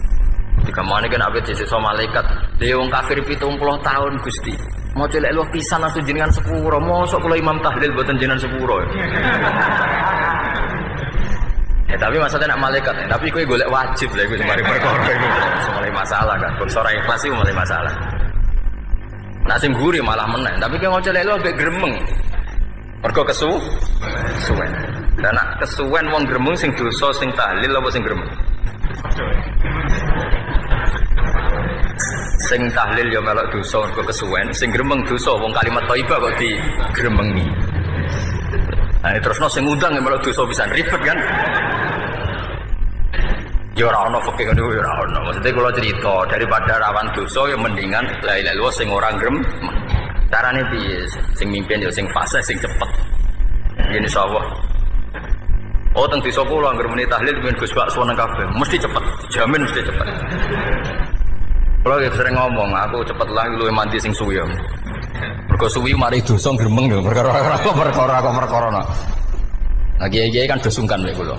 Jika mana kan abet sisa malaikat dia wong kafir 70 tahun Gusti mau celek luwih pisan langsung jenengan sepuro mosok kula imam tahlil boten jenengan sepuro ya tapi maksudnya nak malaikat tapi kowe golek wajib lha iku mari perkara iku mulai masalah kan bangsa ora ikhlas iku mulai masalah nak sing guri malah meneh tapi kowe mau celek luwih gremeng mergo kesuwen Dan nak kesuwen wong gremeng sing dosa sing tahlil apa sing gremeng? Sing tahlil ya melok dosa mergo kesuwen, sing gremeng dosa wong kalimat thayyibah kok digremengi. Nah, terusno sing ngundang ya melok dosa pisan ribet kan? Ya ora ono fikih ngono ya ora ono. Maksudnya kula cerita daripada rawan dosa ya mendingan la ilaha illallah sing ora gremeng. Carane piye? Sing mimpin ya sing fasih sing cepet. Yen insyaallah. Oh teng desa kula anggere muni tahlil ben Gus Bakso nang kabeh, mesti cepet, dijamin mesti cepet. Kula sering ngomong, aku cepet lah luwih mandi sing suwi. Mergo suwi mari dosa gremeng lho, perkara. Nah kiai-kiai kan do sungkan mek kula.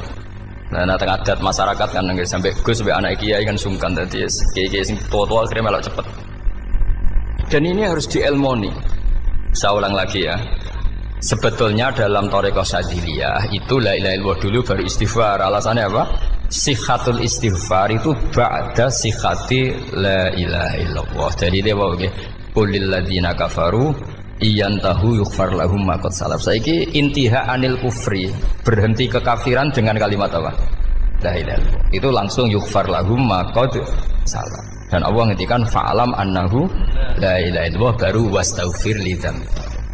Nah teng adat masyarakat kan nggih sampai Gus sampai anak kiai kan sungkan dadi kiai-kiai sing tua-tua akhirnya melok cepet. Dan ini harus dielmoni. Saya ulang lagi ya. Sebetulnya dalam thariqah Syadziliyah itu la ilaha illallah dulu baru istighfar. Alasannya apa? Sikhatul istighfar itu ba'da sikhati la ilaha illallah. Jadi dia bawa ke qulil ladzina kafaru iyantahu yughfar lahum ma qad salaf. Saiki intiha anil kufri, berhenti kekafiran dengan kalimat apa? La ilaha illallah. Itu langsung yughfar lahum ma qad salaf. Dan Allah ngendikan fa'alam annahu la ilaha illallah baru wastaghfir lidzam.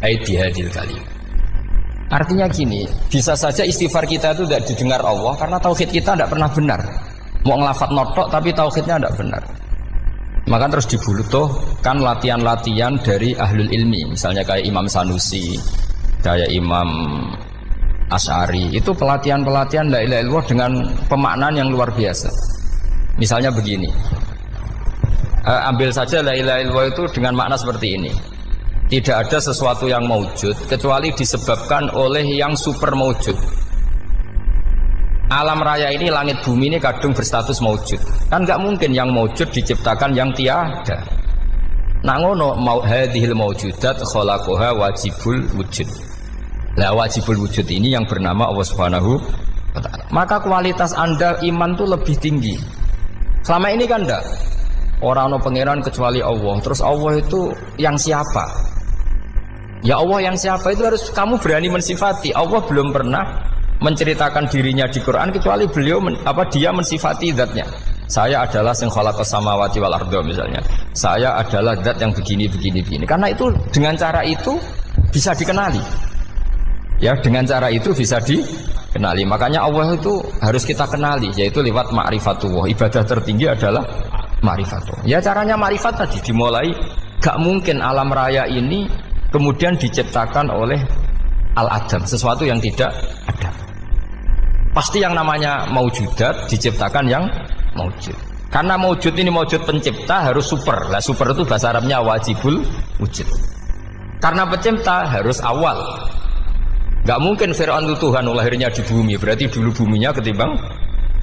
Ai bihadil kalim. Artinya gini, bisa saja istighfar kita itu tidak didengar Allah karena tauhid kita tidak pernah benar. Mau ngelafat notok tapi tauhidnya tidak benar. Maka terus dibutuhkan latihan-latihan dari ahlul ilmi, misalnya kayak Imam Sanusi, kayak Imam Asy'ari. Itu pelatihan-pelatihan la ilaha illallah dengan pemaknaan yang luar biasa. Misalnya begini, ambil saja la ilaha illallah itu dengan makna seperti ini. Tidak ada sesuatu yang maujud kecuali disebabkan oleh yang super maujud. Alam raya ini, langit bumi ini kadung berstatus maujud. Kan nggak mungkin yang maujud diciptakan yang tiada. Nak ngono mau hadhil maujudat khalaqaha wajibul wujud. Lah wajibul wujud ini yang bernama Allah Subhanahu wa taala. Maka kualitas Anda iman tuh lebih tinggi. Selama ini kan enggak. Orang no pangeran kecuali Allah. Terus Allah itu yang siapa? Ya Allah yang siapa itu harus kamu berani mensifati. Allah belum pernah menceritakan dirinya di Quran kecuali beliau dia mensifati zatnya. Saya adalah sing khalaqas samawati wal arda misalnya. Saya adalah zat yang begini. Karena itu dengan cara itu bisa dikenali. Ya, dengan cara itu bisa dikenali. Makanya Allah itu harus kita kenali yaitu lewat ma'rifatullah. Ibadah tertinggi adalah ma'rifatullah. Ya caranya ma'rifat tadi dimulai gak mungkin alam raya ini kemudian diciptakan oleh al-adam, sesuatu yang tidak ada. Pasti yang namanya maujudat diciptakan yang maujud. Karena maujud ini maujud pencipta harus super. Lah super itu bahasa Arabnya wajibul wujud. Karena pencipta harus awal. Gak mungkin Fir'aun itu Tuhan lahirnya di bumi, berarti dulu buminya ketimbang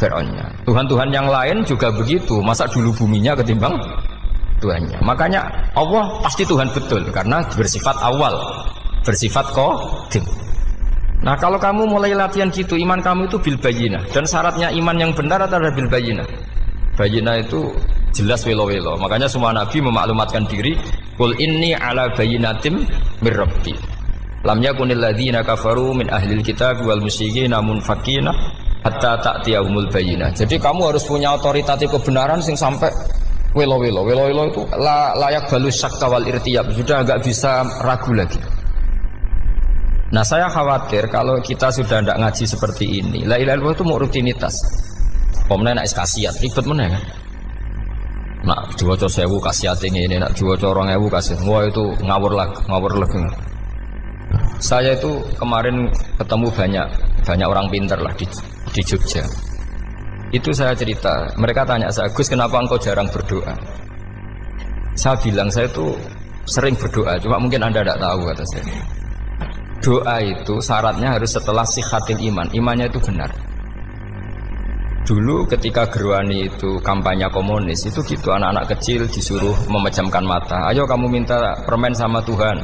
Fir'aunnya. Tuhan-Tuhan yang lain juga begitu, masa dulu buminya ketimbang Tuhannya. Makanya Allah pasti Tuhan betul karena bersifat awal, bersifat qadim. Nah kalau kamu mulai latihan gitu, iman kamu itu bil bayyinah. Dan syaratnya iman yang benar adalah bil bayyinah. Bayyinah itu jelas welo-welo. Makanya semua nabi memaklumatkan diri, qul inni ala bayyinatim mir rabbi. Lam yakunil ladzina kafaru min ahlil kitab wal musyrikin munfakina hatta ta'tiyahumul bayyinah. Jadi kamu harus punya otoritatif kebenaran sing sampai welo-welo itu layak balus syakka wal irtiyab, sudah agak bisa ragu lagi. Nah saya khawatir kalau kita sudah tidak ngaji seperti ini, la ilaha illallah itu mau rutinitas. Pemenang nak kasiat, ribet mana kan? Nak diwaca 1000 kasiat ini, nak diwaca 2000 kasiat, wah itu ngawur lagi. Saya itu kemarin ketemu banyak orang pintar lah di Jogja. Itu saya cerita, mereka tanya saya, Gus kenapa engkau jarang berdoa? Saya bilang saya itu sering berdoa, cuma mungkin Anda tidak tahu kata saya. Doa itu syaratnya harus setelah sihatil iman, imannya itu benar. Dulu ketika Gerwani itu kampanye komunis itu gitu, anak-anak kecil disuruh memejamkan mata, ayo kamu minta permen sama Tuhan.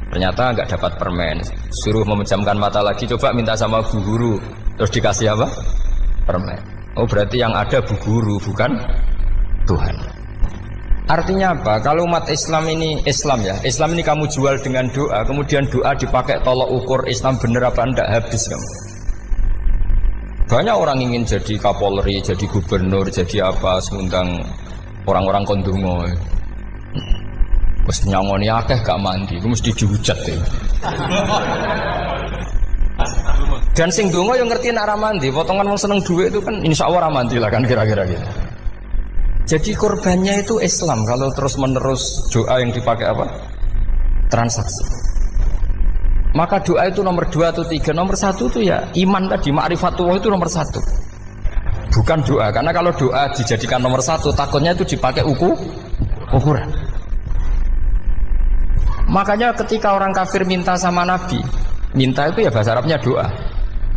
Ternyata nggak dapat permen, suruh memejamkan mata lagi, coba minta sama bu guru, terus dikasih apa? Permen. Oh berarti yang ada bu guru bukan Tuhan. Artinya apa? Kalau umat Islam ini kamu jual dengan doa, kemudian doa dipakai tolok ukur Islam bener apa enggak, habis kamu. Banyak orang ingin jadi Kapolri, jadi gubernur, jadi apa, mengundang orang-orang kondungo. Wes nyangoni akeh gak mandi, itu mesti dihujat ya. Dan sing donga yang ngerti nak ra mandi, potongan wong seneng duit itu kan insyaallah ra mandi lah kan kira-kira gitu. Jadi korbannya itu Islam kalau terus-menerus doa yang dipakai apa? Transaksi. Maka doa itu nomor 2 atau 3. Nomor 1 itu ya iman tadi, ma'rifatullah itu nomor 1. Bukan doa, karena kalau doa dijadikan nomor 1 takutnya itu dipakai ukuran. Makanya ketika orang kafir minta sama Nabi, minta itu ya bahasa Arabnya doa.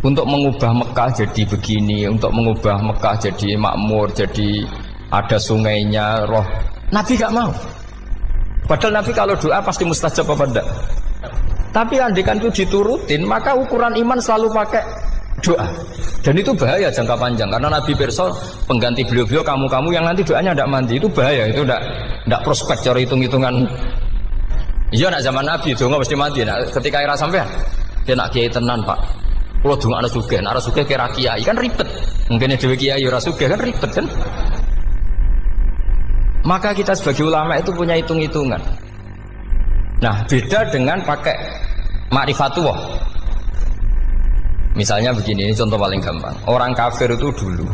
Untuk mengubah Mekah jadi begini, untuk mengubah Mekah jadi makmur, jadi ada sungainya, roh. Nabi gak mau. Padahal Nabi kalau doa pasti mustajab apa enggak? Tapi andikan itu diturutin, maka ukuran iman selalu pakai doa. Dan itu bahaya jangka panjang, karena Nabi pirsa pengganti beliau-beliau kamu-kamu yang nanti doanya enggak mandi, itu bahaya, itu enggak prospek cara hitung-hitungan. Iya nak zaman Nabi donga mesti mati. Nah, ketika era sampean dia nak kiai tenan, Pak. Kalau donga ana sugih, ana sugih kira kiai kan ribet. Mungkin dhewe kiai ora sugih kan ribet kan. Maka kita sebagai ulama itu punya hitung-hitungan. Nah, beda dengan pakai ma'rifatullah. Misalnya begini, ini contoh paling gampang. Orang kafir itu dulu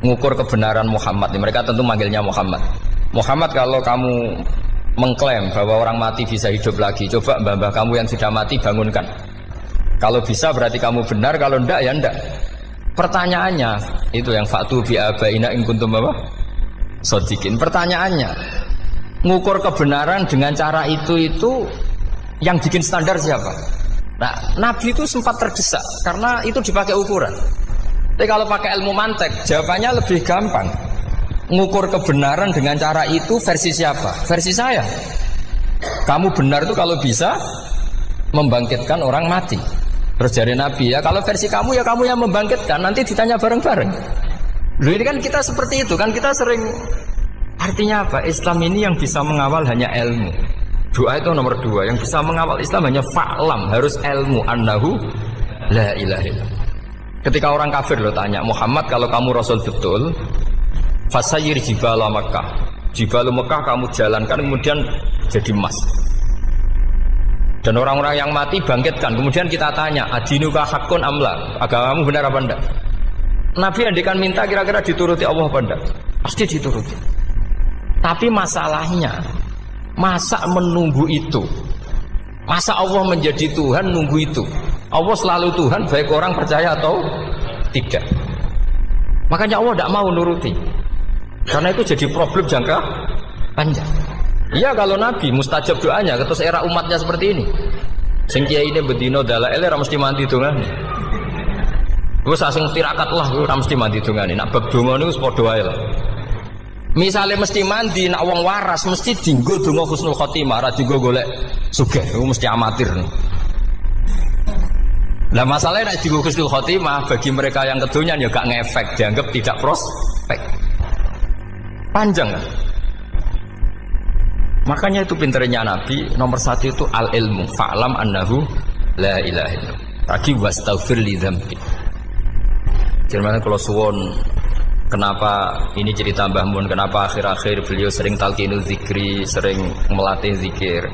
mengukur kebenaran Muhammad. Mereka tentu manggilnya Muhammad. Muhammad, kalau kamu mengklaim bahwa orang mati bisa hidup lagi, coba mbah-mbah kamu yang sudah mati bangunkan. Kalau bisa berarti kamu benar, kalau ndak ya ndak. Pertanyaannya itu yang fa'tu bi abaina in kuntum apa? Shodiqin. Pertanyaannya, ngukur kebenaran dengan cara itu yang bikin standar siapa? Nah, Nabi itu sempat terdesak karena itu dipakai ukuran. Tapi kalau pakai ilmu mantek, jawabannya lebih gampang. Ngukur kebenaran dengan cara itu versi siapa? Versi saya. Kamu benar itu kalau bisa membangkitkan orang mati. Terus dari Nabi, ya kalau versi kamu ya kamu yang membangkitkan, nanti ditanya bareng-bareng. Loh, ini kan kita seperti itu kan, kita sering. Artinya apa? Islam ini yang bisa mengawal hanya ilmu. Doa itu nomor 2. Yang bisa mengawal Islam hanya fa'lam, harus ilmu annahu la ilaha illallah. Ketika orang kafir lo tanya, Muhammad kalau kamu Rasul betul, fasayir jibala Makkah, jibala Mekah kamu jalankan kemudian jadi emas. Dan orang-orang yang mati bangkitkan. Kemudian kita tanya, adinuka hakun amla, agamamu benar apa enggak? Nabi andikan minta kira-kira dituruti Allah apa enggak? Pasti dituruti. Tapi masalahnya, masa menunggu itu? Masa Allah menjadi Tuhan nunggu itu? Allah selalu Tuhan baik orang percaya atau tidak. Makanya Allah tidak mau nuruti. Karena itu jadi problem jangka panjang. Iya kalau Nabi mustajab doanya, terus era umatnya seperti ini. Sing kiai ini bedino dalail ora mesti mandi dongane. Wis asing tirakat lah ora mesti mandi dongane. Nak bab donga niku wis padha wae lah. Misale mesti mandi, nak wong waras mesti dienggo donga husnul khotimah, ora dienggo golek sugih. Iku mesti amatir. Lah masalahnya nek dienggo husnul khotimah bagi mereka yang kedonyan ya gak ngefek, dianggap tidak prospek. Panjang kan? Makanya itu pinternya Nabi nomor 1 itu al-ilmu fa'lam annahu la ilaha illallah. Tadi wastaghfir li dzambi. Jadi kalau suwon kenapa ini cerita Mbah Mun, kenapa akhir-akhir beliau sering talqinul zikri, sering melatih zikir.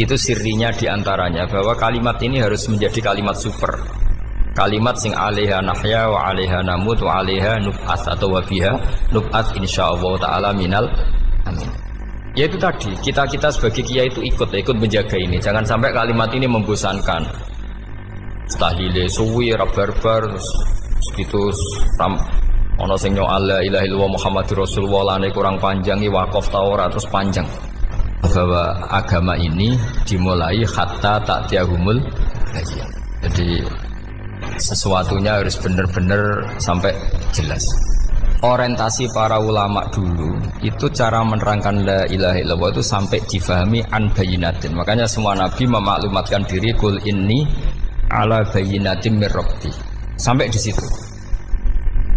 Itu sirinya diantaranya bahwa kalimat ini harus menjadi kalimat super. Kalimat sing alaiha nahya wa alaiha namut wa alaiha nub'ats atau wa biha nub'ats insyaallah taala minal amin. Ya itu tadi, kita sebagai kiai itu ikut menjaga ini. Jangan sampai kalimat ini membosankan. Tahlile suwi barbar segitu ono sing nyo la ilaha illallah Muhammadur Rasulullah lane kurang panjang iki wakaf ta ora terus panjang. Bahwa agama ini dimulai hatta ta'tiyahumul bayyinah. Jadi sesuatunya harus benar-benar sampai jelas. Orientasi para ulama dulu itu cara menerangkan la ilaha illallah itu sampai difahami an bayyinatin. Makanya semua nabi memaklumatkan diri kul inni ala bayyinatin mir rabbi. Sampai di situ.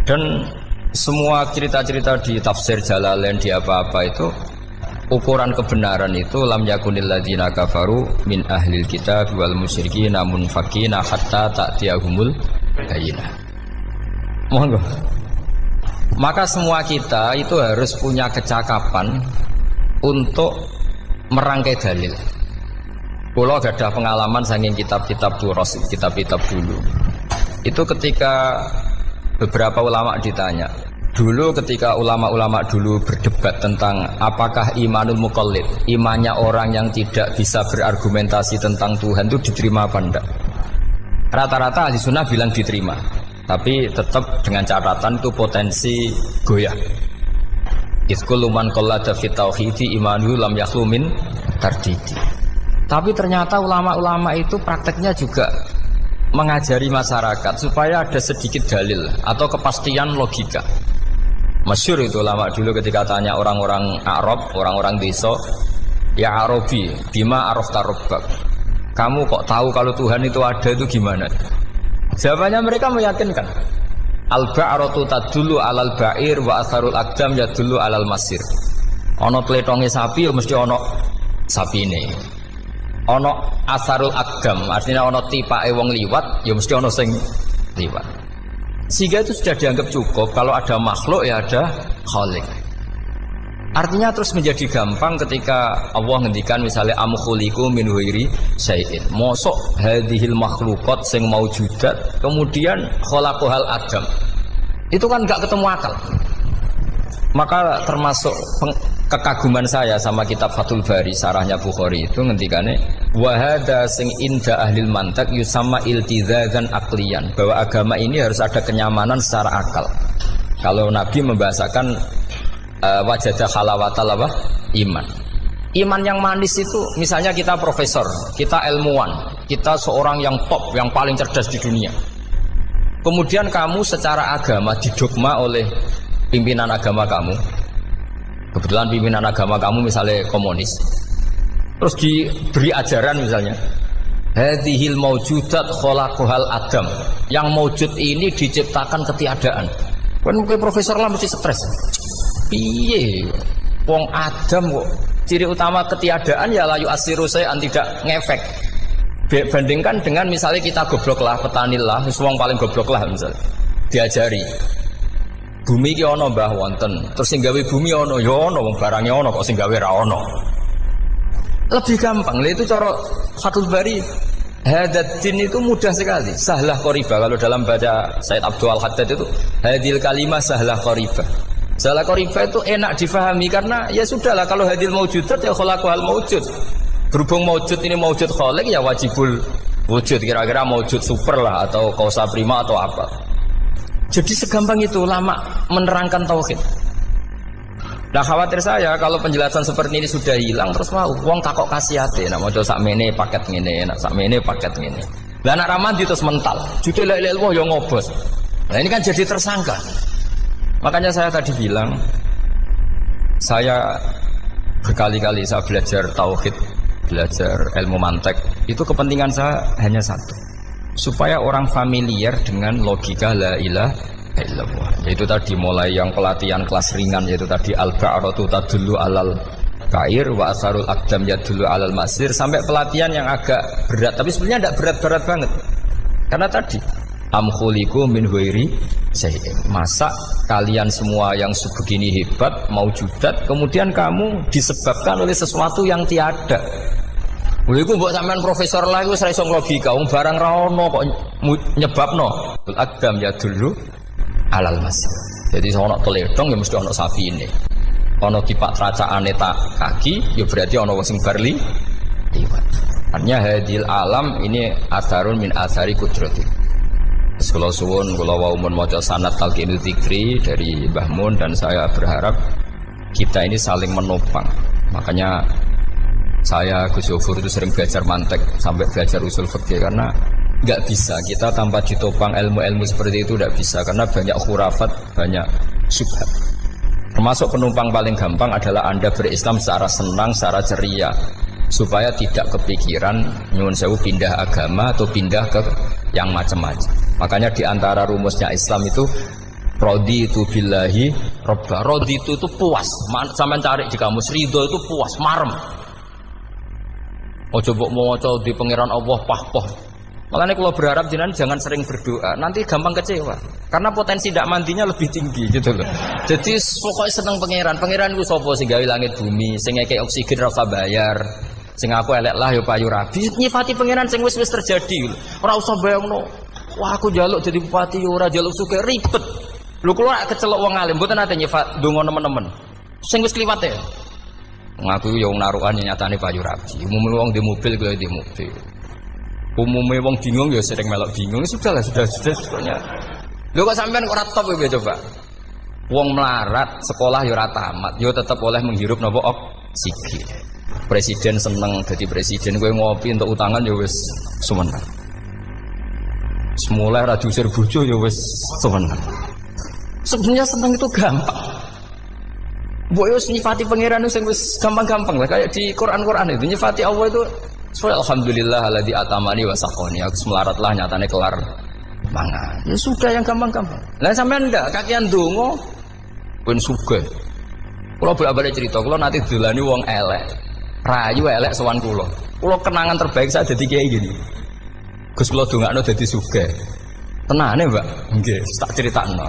Dan semua cerita-cerita di tafsir Jalalain di apa-apa itu ukuran kebenaran itu lam yakunil ladzina kafaru min ahlil kitab wal musyrikin namun fakina hatta ta'tiyahumul bayyinah. Monggo. Maka semua kita itu harus punya kecakapan untuk merangkai dalil. Kalau ada pengalaman saking kitab-kitab duros, kitab-kitab dulu. Itu ketika beberapa ulama ditanya. Dulu ketika ulama-ulama dulu berdebat tentang apakah imanul muqallid, imannya orang yang tidak bisa berargumentasi tentang Tuhan itu diterima apa enggak? Rata-rata ahli sunnah bilang diterima, tapi tetap dengan catatan itu potensi goyah. Iskul man qallada fit tauhidi imanu lam yakhlu min tardidi. Tapi ternyata ulama-ulama itu prakteknya juga mengajari masyarakat supaya ada sedikit dalil atau kepastian logika. Masyhur itu ulama dulu ketika tanya orang-orang Arab, orang-orang desa, ya Arabi, bima arafta rabbak. Kamu kok tahu kalau Tuhan itu ada, itu gimana? Jawabannya mereka meyakinkan. Al-ba'ratu tadullu 'alal ba'ir wa asarul aqdam yadullu 'alal masir. Ana tletonge sapi ya mesti ana sapine. Ana asarul aqdam, artinya ana tipake wong liwat ya mesti ana sing liwat. Sehingga itu sudah dianggap cukup kalau ada makhluk ya ada khalik. Artinya terus menjadi gampang ketika Allah ngendikan misalnya am khuliqu min ghairi syai'in. Mosok hadhil makhluqat sing maujudat kemudian khalaqahal adam. Itu kan enggak ketemu akal. Maka termasuk kekaguman saya sama kitab Fathul Bari sarahnya Bukhari itu ngendikane wa hadza sing inda ahlil mantak yusamma iltizazan aqliyan, bahwa agama ini harus ada kenyamanan secara akal. Kalau Nabi membahasakan wajadah halawatal apa? Iman. Iman yang manis itu misalnya kita profesor, kita ilmuwan, kita seorang yang top, yang paling cerdas di dunia. Kemudian kamu secara agama didogma oleh pimpinan agama kamu. Kebetulan pimpinan agama kamu misalnya komunis. Terus diberi ajaran misalnya hadhil maujudat khalaqahal adam. Yang maujud ini diciptakan ketiadaan. Kan mungkin profesor lah mesti stres. Piye wong Adam kok ciri utama ketiadaan ya layu asiru saya tidak ngefek. Bandingkan dengan misalnya kita goblok lah, petani lah, wong paling goblok lah misalnya diajari bumi ki ana mbah wonten, terus sing gawe bumi ana ya ana, wong barangnya ana kok sing gawe ra ana. Lebih gampang lha itu cara Fathul Bari. Hadatin itu mudah sekali, sahlah qoriba. Kalau dalam baca Said Abdul Al-Haddad itu hadil kalimah sahlah qoriba. Salah qoriba itu enak difahami karena ya sudahlah kalau hadil maujudat ya khalaqahal maujud. Berhubung maujud ini maujud khaliq ya wajibul wujud, kira-kira maujud super lah atau kausa prima atau apa. Jadi segampang itu ulama menerangkan tauhid. Nah khawatir saya kalau penjelasan seperti ini sudah hilang terus mau wong takok kasihate nak maca sakmene paket ngene, nak sakmene paket ngene. Lah anak ramadi terus mental. Judul la ilaha illallah ya ngobos. Nah ini kan jadi tersangka. Makanya saya tadi bilang, saya berkali-kali saya belajar tauhid, belajar ilmu mantek. Itu kepentingan saya hanya satu, supaya orang familiar dengan logika la ilaha illallah. Yaitu tadi mulai yang pelatihan kelas ringan, yaitu tadi al-ba'ratu tadullu alal kair wa asarul aqdam yadullu alal masir, sampai pelatihan yang agak berat. Tapi sebenarnya tidak berat-berat banget. Karena tadi am khuliqu min ghairi syai'in. Masa kalian semua yang sebegini hebat maujudat kemudian kamu disebabkan oleh sesuatu yang tiada. Lha iku mbok sampean profesor lah iku ora iso logika, wong barang ra ono kok nyebabno. Al-aqdam ya dulu alal masir. Jadi ono teledong ya mesti ono sapine. Ono tipak tracakane tak kaki ya berarti ono wong sing barli liwat. Artinya hadil alam ini asarun min asari kudrati. Kalau suwun, kalau waumun maca sanad talqinul dzikri dari Mbah Mun, dan saya berharap kita ini saling menopang. Makanya saya Gus Yofur itu sering belajar mantek sampai belajar usul fikih karena nggak bisa kita tanpa ditopang ilmu-ilmu seperti itu, tidak bisa karena banyak khurafat, banyak syubhat. Termasuk penumpang paling gampang adalah Anda berislam secara senang, secara ceria, supaya tidak kepikiran nyuwun sewu pindah agama atau pindah ke yang macam-macam. Makanya diantara rumusnya Islam itu raditu billahi robba. Raditu itu puas. Sampai cari di kamus, ridho itu puas, marem. Ojo mbok maca di pangeran Allah pah-pah. Makanya kalau berharap jenengan jangan sering berdoa, nanti gampang kecewa. Karena potensi tidak mandinya lebih tinggi gitu loh. Jadi pokoknya seneng pangeran itu sapa sing gawe langit bumi, sing ngekek oksigen ora usah bayar. Sing aku elek lah ya payu rabi. Nyifati pangeran sing wis terjadi. Ora usah bayangno. Wah aku njaluk jadi bupati ya ora njaluk sugih ribet. Lho kula kecelok wong alim mboten nate nyifat donga nemen-nemen. Sing wis kliwat ya. Ngaku ya wong narukan nyatane payu rabi. Umume wong di mobil kaya di mobil. Umume wong bingung ya sering melok bingung. Sudah sebetulnya. Lho kok sampean ora top ya coba. Wong melarat sekolah ya ora tamat, ya tetep oleh menghirup napa oksigen. Presiden seneng jadi presiden, kowe ngopi untuk utangan ya wis semenang. Semula ra diusir bojo ya wis semenang. Sebenarnya seneng itu gampang. Mbok yo nyifati pangeran sing wis gampang-gampang lah kayak di Quran itu nyifati Allah itu alhamdulillah alladzi atamani wa saqani. Aku melarat lah nyatane kelar mangan. Ya sudah yang gampang-gampang. Lah sampean ndak kakean donga ben sugih. Kula bolak-balik cerita, kula nanti dolani wong elek. Rayu elek sowan kula. Kula kenangan terbaik saya dadi kiai gini. Gus kula dongakno dadi sugih. Tenane, Mbak. Nggih, tak critakno.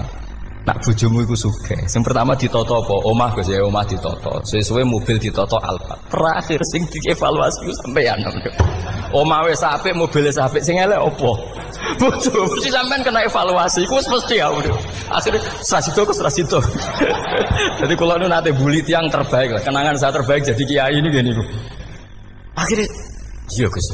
Nak bojomu iku sugih. Sing pertama ditata apa? Omah Gus ya, omah ditata. Sesuwe mobil ditata Alphard. Terakhir sing dievaluasi ku sampeyan. Omah wis apik, mobil wis apik, sing elek apa? Bojo mesti sampean kena evaluasi. Iku mesti ya. Akhire strasito. Jadi kula nu nate bully tiyang terbaik lah. Kenangan saya terbaik jadi kiai ini gini ku. Akhirnya iya Gus.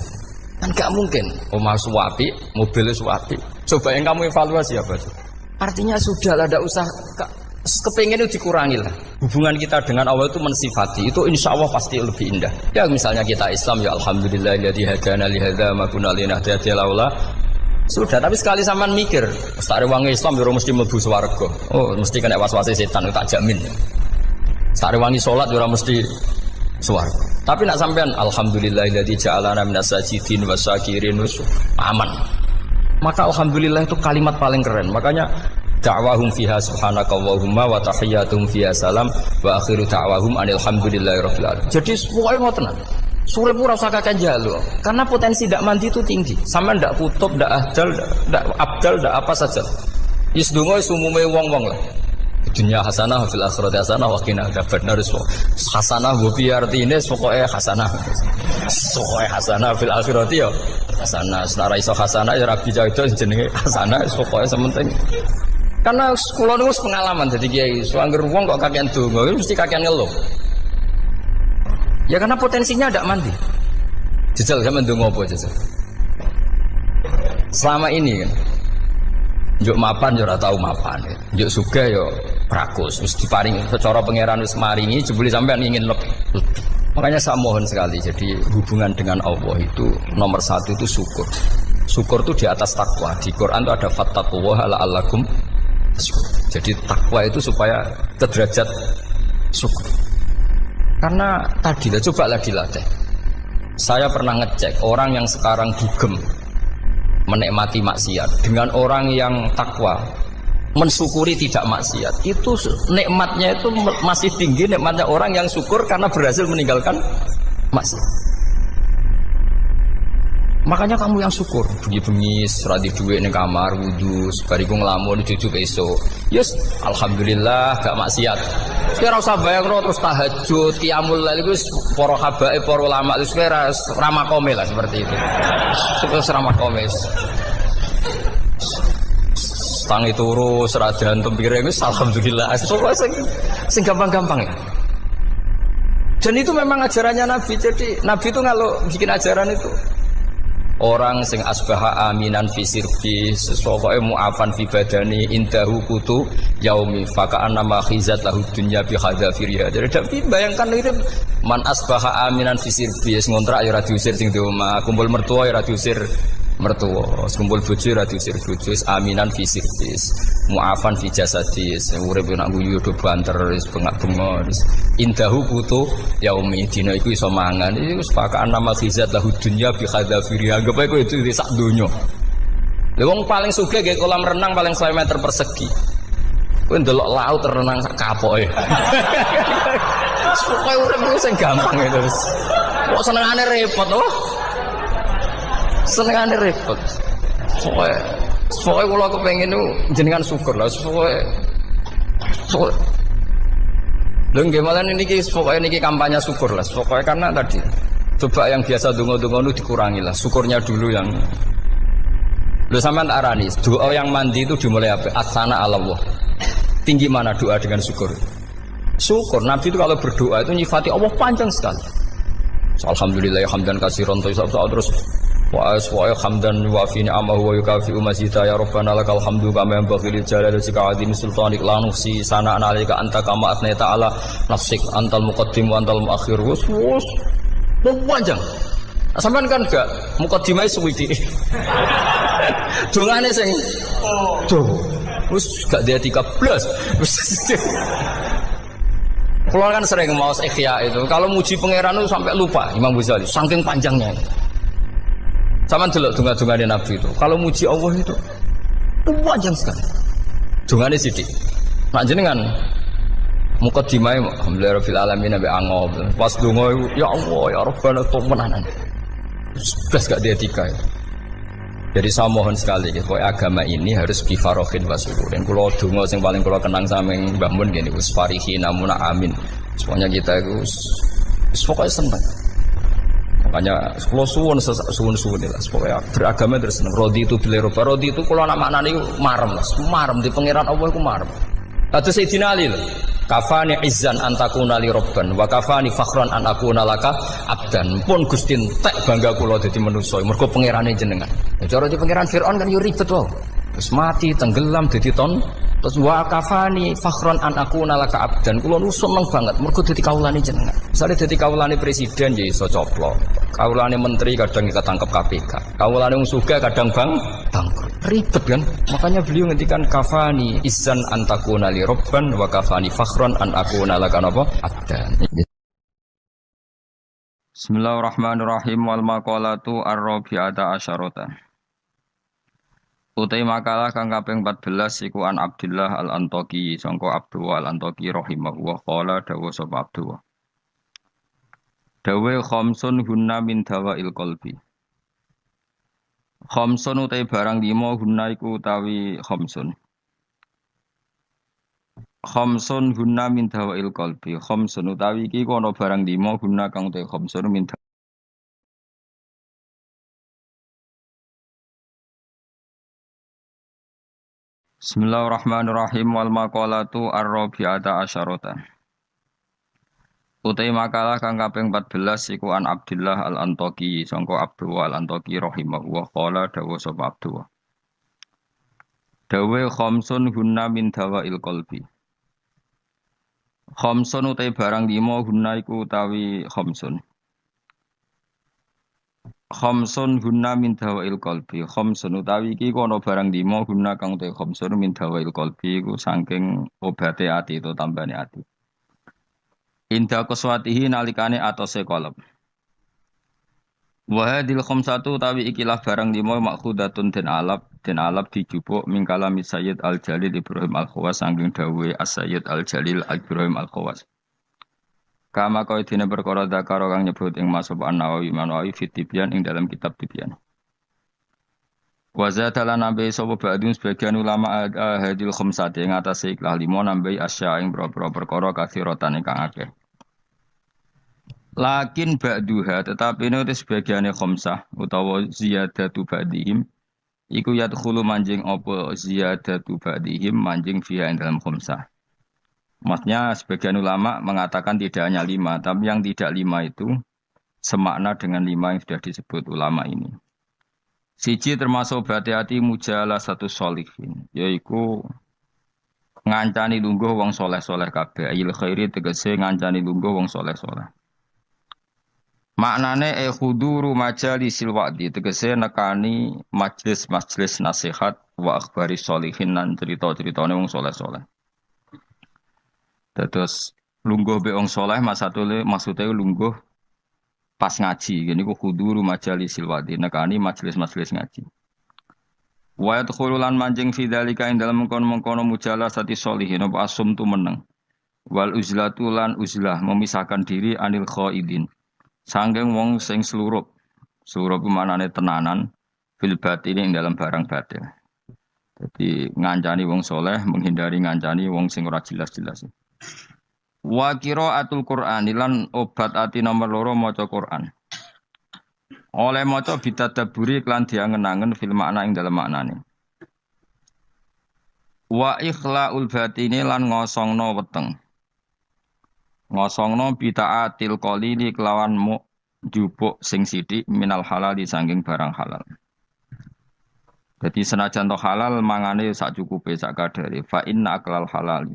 Kan gak mungkin omah suwapi, mobil suwapi. Coba yang kamu evaluasi apa tuh? Artinya sudah lah, tidak usah kepengen itu dikurangi lah. Hubungan kita dengan Allah itu mensifati, itu insya Allah pasti lebih indah. Ya misalnya kita Islam, ya alhamdulillahilladzi hadana li hadza ma kunna linahtadiya laula. Sudah, tapi sekali sampean mikir, Ustaz wangi Islam yo mesti mlebu swarga. Oh, mesti kena was-wase setan, tak jamin. Ustaz wangi salat yo mesti swarga. Tapi nak sampean alhamdulillahilladzi ja'alana minas sajidin wasyakirin aman. Maka alhamdulillah itu kalimat paling keren. Makanya da'wahum fiha subhanakallahumma wa tahiyyatuhum fiha salam wa akhiru da'wahum alhamdulillahirabbil alamin. Jadi pokoke ngoten. Surip ora usah kakek njaluk. Karena potensi ndak mandi itu tinggi. Sampean ndak kutub, ndak ahdal, ndak abdal, ndak apa saja. Wis donga wis umume wong-wong lah. Dunya hasanah fil akhirati hasanah wa qina adzabannar. Hasanah bu pi artine pokoke hasanah. Pokoke hasanah fil akhirati ya hasanah. Senara iso hasanah ya rabi jauh jenenge hasanah pokoke sementing. Karena kula niku pengalaman dadi kiai, suangger wong kok kakean donga mesti kakean ngeluh. Ya karena potensinya ndak mandi. Jajal sampean ndonga apa jajal? Selama ini kan njuk mapan yo ora tau mapan. Njuk sugih yo prakus, wis diparingi secara pangeran wis maringi jebule sampean ingin lebih. Makanya saya mohon sekali, jadi hubungan dengan Allah itu nomor satu itu syukur. Syukur itu di atas takwa. Di Quran itu ada fattaqullaha la'allakum tashkurun. Jadi takwa itu supaya ke derajat syukur. Karena tadi lah, cobalah dilatih. Saya pernah ngecek orang yang sekarang dugem menikmati maksiat dengan orang yang takwa mensyukuri tidak maksiat, itu nikmatnya itu masih tinggi nikmatnya orang yang syukur karena berhasil meninggalkan maksiat. Makanya kamu yang syukur, bengi-bengi seradi duit ning kamar wudu, bariku ngelamun cucu esuk. Yes, alhamdulillah gak maksiat. Kira usah bayangno terus tahajud, qiyamul lail wis para habaib, para ulama wis ramakome lah seperti itu. Terus ramakome. Tangi turu seradan tempire wis alhamdulillah. Sing gampang-gampang ya. Dan itu memang ajarannya Nabi. Jadi Nabi itu kalau bikin ajaran itu orang sing asbaha aminan fi sirbi sesuai mu'afan fi badani indahu kutu yaumi faka'an nama khizat lahu dunya bi hadzafiriya. Jadi tapi bayangkan itu man asbaha aminan fi sirbi ngontrak ya ora diusir sing di omah, kumpul mertua ya ora diusir mertua, kumpul bojo ora diusir bojo, aminan fi sirbi mu'afan fi jasadis urip nak guyu do banter wis bengak-bengok indahu kutu yaumi dina iku iso mangan iki wis faka'an nama khizat lahu dunya bi hadzafiriya. Anggap ae kowe itu di sak donya. Lha wong paling sugih nggih kolam renang paling 100 meter persegi. Kowe ndelok laut renang sak kapoke. Pokoke urip ku sing gampang itu wis. Kok senengane repot to? Senengane repot. Pokoknya kalau kepengen itu jenengan syukur lah. Pokoknya lho nggih malah niki pokoknya niki kampanye syukur lah. Pokoknya karena tadi coba yang biasa donga-donga itu dikurangi lah. Syukurnya dulu yang lho sampean arani doa yang mandi itu dimulai apa? Asana Allah. Tinggi mana doa dengan syukur? Syukur Nabi itu kalau berdoa itu nyifati Allah panjang sekali. Alhamdulillah hamdan katsiran terus wa hamdan wa fi ni'amahu wa yukafi'u mazida ya rabbana lakal hamdu kama yanbaghi lil jalali wa azim sultanik la nuhsi sana'an 'alaika anta kama athnayta 'ala nafsik antal muqaddim wa antal muakhir wus panjang. Sampean kan gak muqaddimah suwiti. Dongane sing wis gak dia 13. Kalau kan sering maos ikhya itu, kalau muji pangeran itu sampai lupa Imam Ghazali, saking panjangnya. Sama dulu dunga-dungane Nabi itu. Kalau muji Allah itu panjang sekali. Dungane sithik. Nak jenengan muqaddimah alhamdulillah rabbil alamin nabi angob. Pas donga ya Allah ya Rabbana temenanan. Sudah gak dia tiga. Jadi saya mohon sekali ya, agama ini harus bifarohin wa syukurin. Kalau donga yang paling kalau kenang sama Mbah Mun gini, usfarihi namuna amin. Semuanya kita itu pokoknya senang. Makanya kalau suwun lah, pokoknya beragama terus senang. Rodi itu bila rodi itu kalau anak maknanya marem di pangeran Allah itu marem. Kata Sayyidina Ali loh, kafani izzan antakuna li robban, wa kafani fakhran an akuna laka abdan. Pun Gusti entek bangga kula dadi manusa, mergo pangerane jenengan. Cara di pangeran Firaun kan yo ribet wae. Terus mati, tenggelam dadi ton. Terus wa kafani fakhran an akuna laka abdan. Kula nu seneng banget mergo dadi kawulane jenengan. Misale dadi kawulane presiden ya iso coplok. Kawulane menteri kadang ketangkep KPK. Kawulane wong sugih kadang bangkrut. Ribet kan? Makanya beliau ngendikan kafani izzan antakuna li robban wa kafani fakhran an akuna laka napa abdan. Bismillahirrahmanirrahim wal maqalatu ar-rabi'ata asyarata. Utai makalah kang kaping 14 iku an Abdullah al-Antaqi sangka Abdullah al-Antaqi rahimahullah qala dawa sapa Abdullah. Dawe khamsun hunna min dawail qalbi. Khamsun utai barang 5 hunna iku utawi khamsun. Khamsun hunna min dawail qalbi. Khamsun utawi iki kono barang 5 hunna kang utai khamsun min Bismillahirrahmanirrahim wal maqalatu ar-rabi'ata asyarata. Utai makalah kang kaping 14 iku an Abdullah al-Antaqi sangka Abdullah al-Antaqi rahimahullah qala dawa sapa Abdullah. Dawe khamsun hunna min dawail qalbi. Khamsun utai barang 5 hunna iku utawi khamsun. Khamsun hunna min dawail qalbi. Khamsun utawi iki kono barang 5 hunna kang utai khamsun min dawail qalbi iku saking obate ati itu tambane ati. Indah kuswatihi nalikane atose kolom. Wa hadil khamsatu utawi ikilah barang 5 makhudatun den alap dijupuk mingkalami Sayyid Al-Jalil Ibrahim Al-Khawas saking dawuhe As-Sayyid Al-Jalil Ibrahim Al-Khawas. Kama kau dina perkara dakaro kang nyebut ing Mas An-Nawawi fit Tibyan ing dalam kitab Tibyan. Wa zatalan nabi sapa ba'dun sebagian ulama hadil khamsati ing atase ikhlas 5 nambahi asya ing boro-boro perkara kathiratan ingkang akeh. Lakin ba'duha tetapi ini sebagiane khamsah utawa ziyadatu ba'dihim iku yadkhulu manjing apa ziyadatu ba'dihim manjing fiha ing dalam khamsah. Maksudnya sebagian ulama mengatakan tidak hanya 5, tapi yang tidak 5 itu semakna dengan 5 yang sudah disebut ulama ini. Siji termasuk berhati-hati mujalah satu sholihin, yaitu ngancani lungguh wong soleh-soleh kabeh. Ayil khairi tegese ngancani lungguh wong soleh-soleh. Maknane khuduru majalisil wa'di tegese nekani majlis-majlis nasihat wa akhbari sholihin lan cerita-ceritane wong soleh-soleh. Terus lungguh be wong soleh maksudnya lungguh pas ngaji, gini ku khuduru majalisil wa'di nekani majlis-majlis ngaji. Wa yadkhululan manjing fi dzalika ing dalem mengkono-mengkono mujalasati sholihin apa asum tu meneng. Wal uzlatu lan uzlah memisahkan diri anil khaidin. Sangking wong sing slurup. Slurup ku manane tenanan fil batin ing dalam barang batin. Jadi ngancani wong soleh, menghindari ngancani wong sing ora jelas-jelas. Wa qiraatul Qur'an lan obat ati nomor loro maca Qur'an. Oleh maca bitadabburi klan diangen-angen fil makna ing dalam maknane. Wa ikhlaul batini lan ngosongno weteng. Ngosongno bitaatil qalili kelawan mu jupuk sing sithik minal halal disangking barang halal. Jadi senajan to halal mangane sak cukupe sak kadare fa inna aklal halal.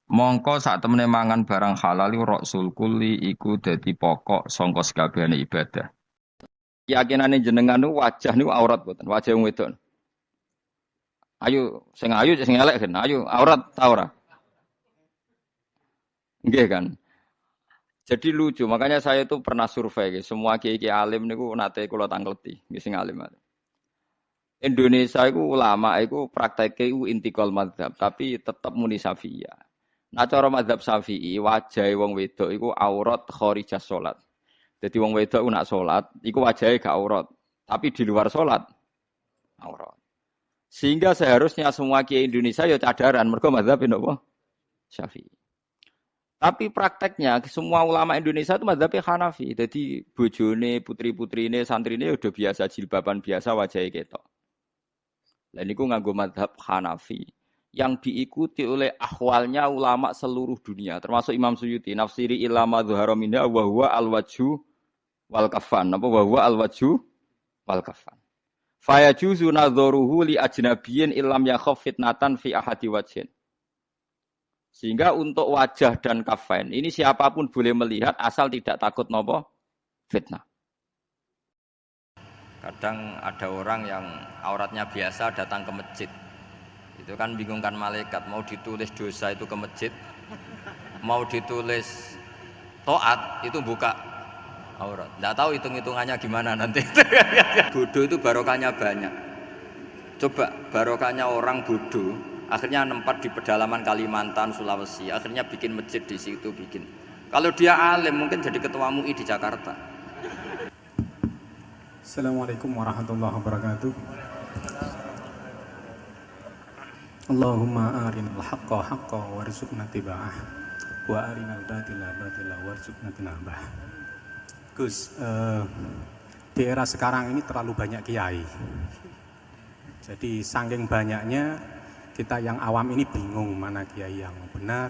Mongko sak temene mangan barang halal rasul kulli iku dadi pokok sangka sakabehane ibadah. Yakinane jenengan niku wajah niku aurat boten, wajah wong wedok. Ayo sing elek kan, ayo aurat ta ora? Nggih kan. Jadi lucu, makanya saya itu pernah survei semua kiai-kiai alim niku nate kula tangkleti, nggih sing alim. Indonesia itu ulama itu prakteknya itu intikal mazhab tapi tetap muni Syafi'iyah. Nah cara mazhab Syafi'i wajah wong wedok itu aurat kharijah salat. Jadi wong wedok nak salat iku wajahe gak aurat, tapi di luar salat aurat. Sehingga seharusnya semua kiai Indonesia ya cadaran mergo mazhab napa? Syafi'i. Tapi prakteknya semua ulama Indonesia itu mazhabnya Hanafi. Jadi bojone, putri-putrine, santrine udah biasa jilbaban biasa wajahnya ketok. Dan itu nganggo mazhab Hanafi yang diikuti oleh ahwalnya ulama seluruh dunia termasuk Imam Suyuti nafsiri ilama dhuhara minha wa huwa al-wajhu wal kafan apa wa huwa al-wajhu wal kafan fa yajuzu nadharuhu li ajnabiyyin illam yakhaf fitnatan fi ahadi wajhin. Sehingga untuk wajah dan kafain ini siapapun boleh melihat asal tidak takut napa fitnah. Kadang ada orang yang auratnya biasa datang ke masjid. Itu kan bingungkan malaikat, mau ditulis dosa itu ke masjid, mau ditulis taat itu buka aurat. Enggak tahu hitung-hitungannya gimana nanti. Bodoh itu barokahnya banyak. Coba barokahnya orang bodoh, akhirnya nempat di pedalaman Kalimantan, Sulawesi, akhirnya bikin masjid di situ bikin. Kalau dia alim mungkin jadi ketua MUI di Jakarta.
Assalamualaikum warahmatullahi wabarakatuh. Allahumma arinal haqqa haqqa warzuqna tiba'ah wa arinal batila batila warzuqna tinabah. Gus, di era sekarang ini terlalu banyak kiai. Jadi saking banyaknya kita yang awam ini bingung mana kiai yang benar,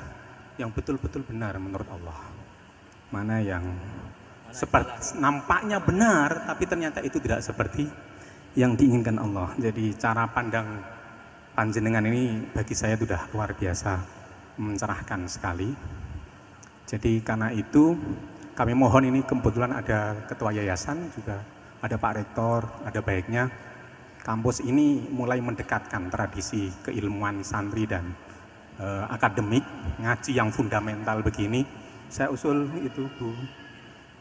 yang betul-betul benar menurut Allah. Mana yang seperti nampaknya benar tapi ternyata itu tidak seperti yang diinginkan Allah. Jadi cara pandang panjenengan ini bagi saya sudah luar biasa mencerahkan sekali. Jadi karena itu kami mohon ini kebetulan ada ketua yayasan juga ada Pak Rektor, ada baiknya kampus ini mulai mendekatkan tradisi keilmuan santri dan akademik ngaji yang fundamental begini. Saya usul itu Bu,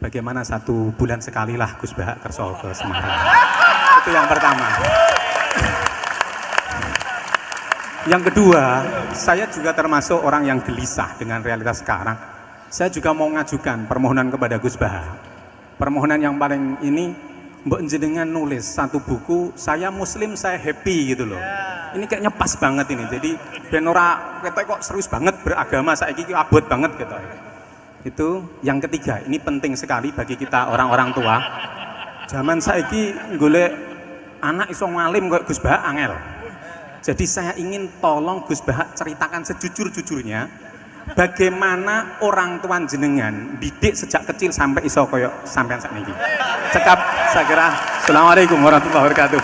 bagaimana 1 bulan sekali lah Gus Bahak kerso ke Semarang. Itu yang pertama. Yang kedua, saya juga termasuk orang yang gelisah dengan realitas sekarang. Saya juga mau ngajukan permohonan kepada Gus Bahak. Permohonan yang paling ini, mbok jenengan nulis 1 buku, saya muslim, saya happy gitu loh. Ini kayaknya pas banget ini. Jadi ben ora ketok kok serius banget beragama, saiki abot banget gitu. Itu yang ketiga, ini penting sekali bagi kita orang-orang tua. Zaman saiki golek anak iso ngalim kok Gus Bahak angel. Jadi saya ingin tolong Gus Bahak ceritakan sejujur-jujurnya bagaimana orang tua jenengan didik sejak kecil sampai iso koyo sampean sakniki. Cekap saya kira. Assalamualaikum warahmatullahi wabarakatuh.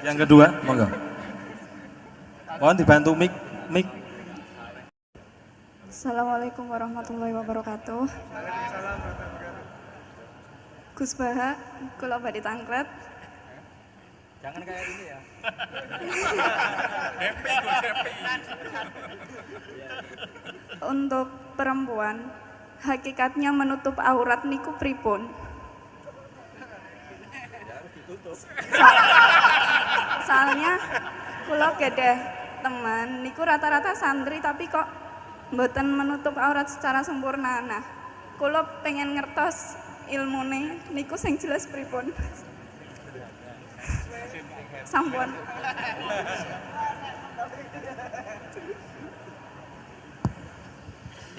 Yang kedua, monggo. Mohon dibantu mic.
Assalamualaikum warahmatullahi wabarakatuh. Gus Bahak, kula badhe tangklet.
Jangan kayak ini ya.
Untuk perempuan, hakikatnya menutup aurat niku pripun? Soalnya kula gedeh teman niku rata-rata santri tapi kok mboten menutup aurat secara sempurna. Nah, kula pengen ngertos ilmune niku sing jelas pripun. Sampun.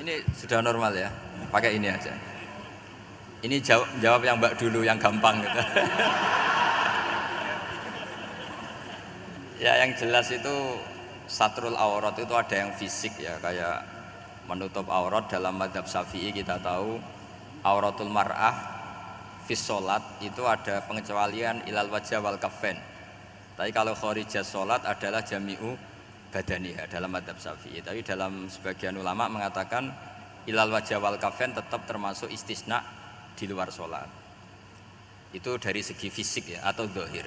Ini sudah normal ya, pakai ini aja. Ini jawab yang Mbak dulu yang gampang gitu. Ya yang jelas itu satrul aurat itu ada yang fisik ya, kayak menutup aurat dalam mazhab Syafi'i kita tahu auratul mar'ah fis sholat itu ada pengecualian ilal wajah wal kaffain. Tapi kalau kharijah sholat adalah jami'u badaniha dalam mazhab Syafi'i. Tapi dalam sebagian ulama mengatakan ilal wajah wal kaffain tetap termasuk istisna di luar sholat. Itu dari segi fisik ya atau zahir.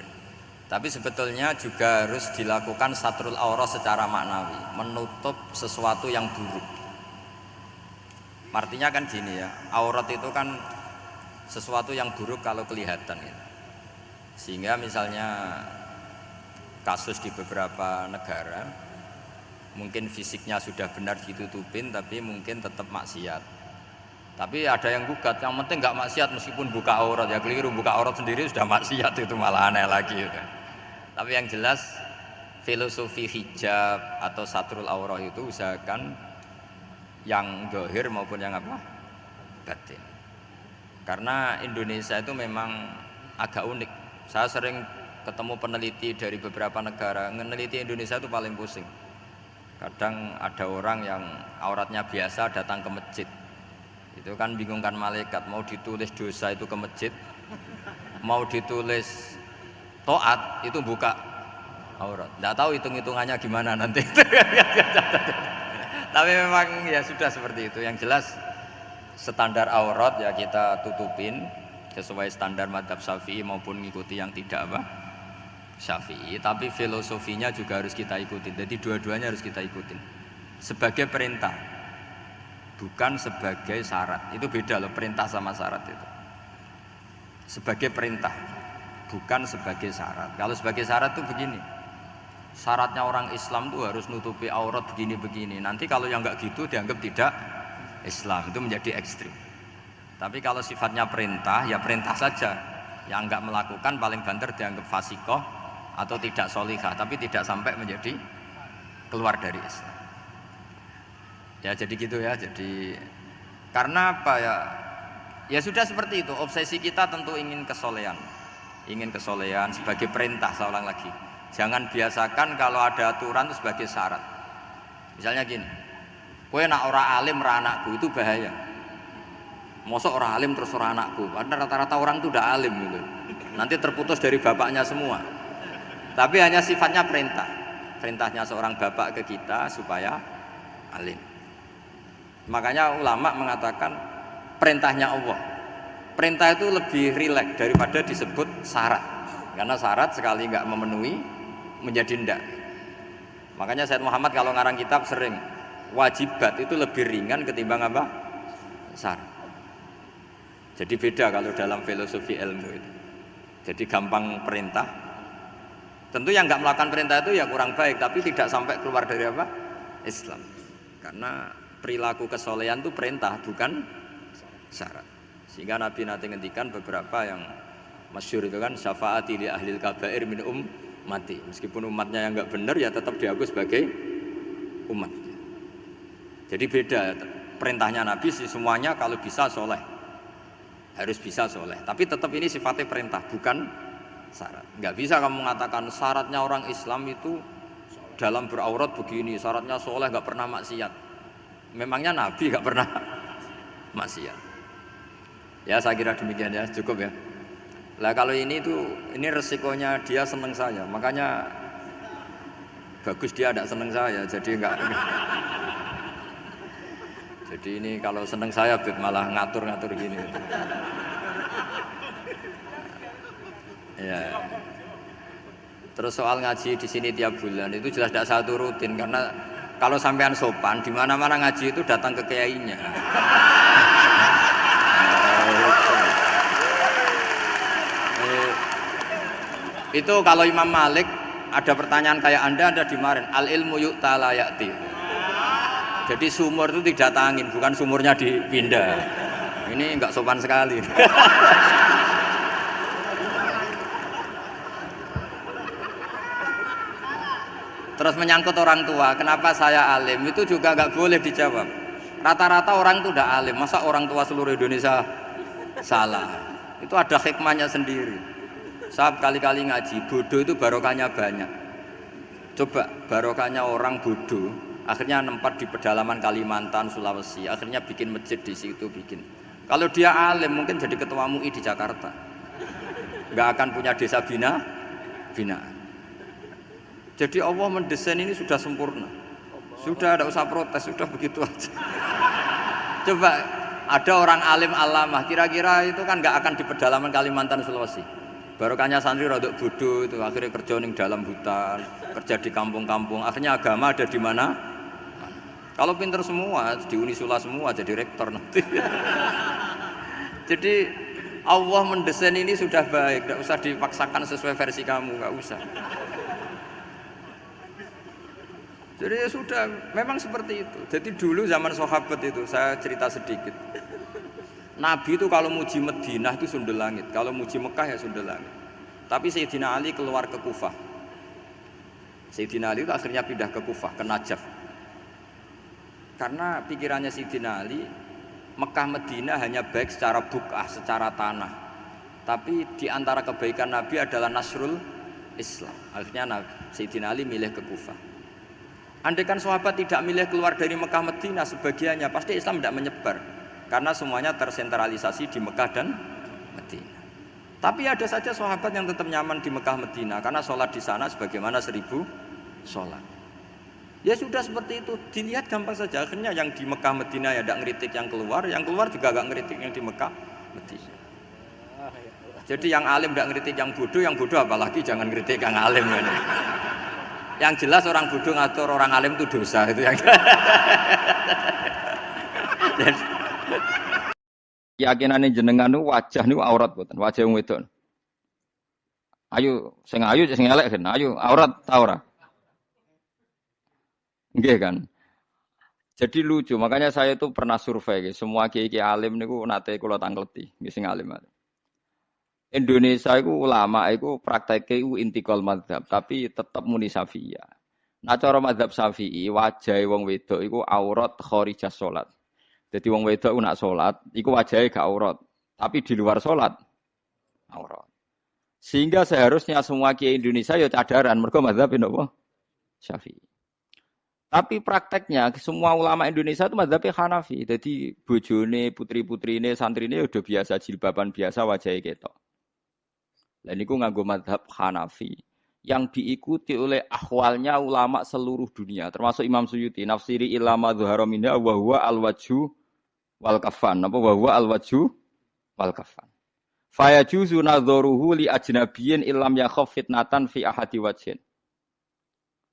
Tapi sebetulnya juga harus dilakukan satrul aurat secara maknawi, menutup sesuatu yang buruk. Artinya kan gini ya, aurat itu kan sesuatu yang buruk kalau kelihatan gitu. Sehingga misalnya kasus di beberapa negara mungkin fisiknya sudah benar ditutupin tapi mungkin tetap maksiat. Tapi ada yang gugat, yang penting nggak maksiat meskipun buka aurat, ya keliru, buka aurat sendiri sudah maksiat, itu malah aneh lagi gitu. Tapi yang jelas filosofi hijab atau satrul aurat itu usahakan yang zahir maupun yang apa? Batin. Karena Indonesia itu memang agak unik. Saya sering ketemu peneliti dari beberapa negara, meneliti Indonesia itu paling pusing. Kadang ada orang yang auratnya biasa datang ke masjid. Itu kan bingungkan malaikat, mau ditulis dosa itu ke masjid, mau ditulis toat itu buka aurat. Nggak tahu hitung-hitungannya gimana nanti. Tapi memang ya sudah seperti itu. Yang jelas standar aurat ya kita tutupin sesuai standar mazhab Syafi'i maupun mengikuti yang tidak apa Syafi'i. Tapi filosofinya juga harus kita ikutin. Jadi dua-duanya harus kita ikutin. Sebagai perintah, bukan sebagai syarat. Itu beda loh, perintah sama syarat itu. Sebagai perintah, bukan sebagai syarat. Kalau sebagai syarat itu begini, syaratnya orang Islam itu harus nutupi aurat begini-begini. Nanti kalau yang nggak gitu dianggap tidak Islam, itu menjadi ekstrim. Tapi kalau sifatnya perintah, ya perintah saja. Yang nggak melakukan paling banter dianggap fasikoh atau tidak solihah, tapi tidak sampai menjadi keluar dari Islam. Ya jadi gitu ya. Jadi karena apa ya? Ya sudah seperti itu. Obsesi kita tentu ingin kesolehan. Ingin kesolehan sebagai perintah, saya ulang lagi. Jangan biasakan kalau ada aturan itu sebagai syarat. Misalnya gini, kowe nak ora alim ra anakku, itu bahaya. Mosok ora alim terus ora anakku, karena rata-rata orang itu udah alim gitu. Nanti terputus dari bapaknya semua. Tapi hanya sifatnya perintah. Perintahnya seorang bapak ke kita supaya alim. Makanya ulama mengatakan perintahnya Allah. Perintah itu lebih rileks daripada disebut syarat. Karena syarat sekali nggak memenuhi menjadi ndak. Makanya Sayyid Muhammad kalau ngarang kitab sering wajibat itu lebih ringan ketimbang apa? Syarat. Jadi beda kalau dalam filosofi ilmu itu. Jadi gampang perintah. Tentu yang nggak melakukan perintah itu ya kurang baik, tapi tidak sampai keluar dari apa? Islam. Karena perilaku kesolehan itu perintah, bukan syarat. Sehingga Nabi nanti ngendikan beberapa yang masyhur itu kan, syafaati li ahlil kabair min ummati. Meskipun umatnya yang nggak benar ya tetap diaku sebagai umat. Jadi beda perintahnya Nabi sih, semuanya kalau bisa soleh, harus bisa soleh. Tapi tetap ini sifatnya perintah, bukan syarat. Nggak bisa kamu mengatakan syaratnya orang Islam itu dalam beraurat begini, syaratnya soleh nggak pernah maksiat. Memangnya Nabi nggak pernah maksiat. Ya saya kira demikian ya, cukup ya. Lah kalau ini resikonya dia seneng saya, makanya bagus dia tidak seneng saya, jadi enggak. Jadi ini kalau seneng saya malah ngatur-ngatur gini. Ya. Terus soal ngaji di sini tiap bulan itu jelas tidak satu rutin, karena kalau sampean sopan di mana-mana ngaji itu datang ke kiainya. Itu kalau Imam Malik ada pertanyaan kayak anda dimarahin, al ilmu yu'ta la ya'ti. Jadi sumur itu didatangin, bukan sumurnya dipindah. Ini enggak sopan sekali. Terus menyangkut orang tua, kenapa saya alim? Itu juga nggak boleh dijawab. Rata-rata orang itu udah alim, masa orang tua seluruh Indonesia salah? Itu ada hikmahnya sendiri. Saya kali-kali ngaji, bodoh itu barokahnya banyak. Coba barokahnya orang bodoh, akhirnya nempat di pedalaman Kalimantan, Sulawesi, akhirnya bikin masjid di situ bikin. Kalau dia alim mungkin jadi ketua MUI di Jakarta, nggak akan punya desa binaan. Jadi Allah mendesain ini sudah sempurna, sudah tidak usah protes, sudah begitu aja. Coba ada orang alim alamah, kira-kira itu kan nggak akan di pedalaman Kalimantan Sulawesi. Barokahnya santri rodok bodoh itu akhirnya kerja di dalam hutan, kerja di kampung-kampung. Akhirnya agama ada di mana? Kalau pinter semua di Unisula semua jadi rektor nanti. Jadi Allah mendesain ini sudah baik, tidak usah dipaksakan sesuai versi kamu, nggak usah. Jadi ya sudah, memang seperti itu. Jadi dulu zaman sahabat itu, saya cerita sedikit. Nabi itu kalau muji Madinah itu sundel langit, kalau muji Mekah ya sundel langit. Tapi Sayyidina Ali keluar ke Kufah. Sayyidina Ali itu akhirnya pindah ke Kufah, ke Najaf. Karena pikirannya Sayyidina Ali, Mekah Madinah hanya baik secara buk'ah, secara tanah. Tapi di antara kebaikan Nabi adalah Nasrul Islam. Akhirnya Sayyidina Ali milih ke Kufah. Andaikan sahabat tidak milih keluar dari Mekah Madinah sebagiannya, pasti Islam tidak menyebar. Karena semuanya tersentralisasi di Mekah dan Madinah. Tapi ada saja sahabat yang tetap nyaman di Mekah Madinah karena sholat di sana sebagaimana 1000 sholat. Ya sudah seperti itu, dilihat gampang saja. Akhirnya yang di Mekah Madinah ya tidak ngeritik yang keluar juga gak ngeritik yang di Mekah Madinah. Jadi yang alim tidak ngeritik yang bodoh apalagi jangan ngeritik yang alim. Yang jelas orang bodoh ngatur orang alim itu dosa itu yang. Keyakinane jenengan niku wajah niku aurat mboten, wajah wong wedok. Ayo sing elek kan, ayo aurat ta ora? Nggih kan. Jadi lucu, makanya saya itu pernah survei semua kiai-kiai alim niku nate kula tangkleti, nggih sing alim. Indonesia itu ulama itu prakteknya itu intikal madzhab tapi tetap muni Syafi'iyah. Nah cara madzhab Syafi'i wajah wong wedok itu aurat kharijah salat. Jadi wong wedok nak salat iku wajahnya gak aurat, tapi di luar salat aurat. Sehingga seharusnya semua kiai Indonesia ya cadaran mergo madzhab napa? Syafi'i. Tapi prakteknya semua ulama Indonesia itu madzhabnya Hanafi. Jadi bojone, putri-putrine, santrine udah biasa jilbaban biasa wajahnya ketok. Dan itu nganggo madhab Hanafi yang diikuti oleh ahwalnya ulama seluruh dunia termasuk Imam Suyuti nafsiri ilama dhuhara minha wa huwa al-wajhu wal kafan apa wa huwa al-wajhu wal kafan fa yajuzu nadharuhu li ajnabiyyin illam yakhaf fitnatan fi ahadi wajhin.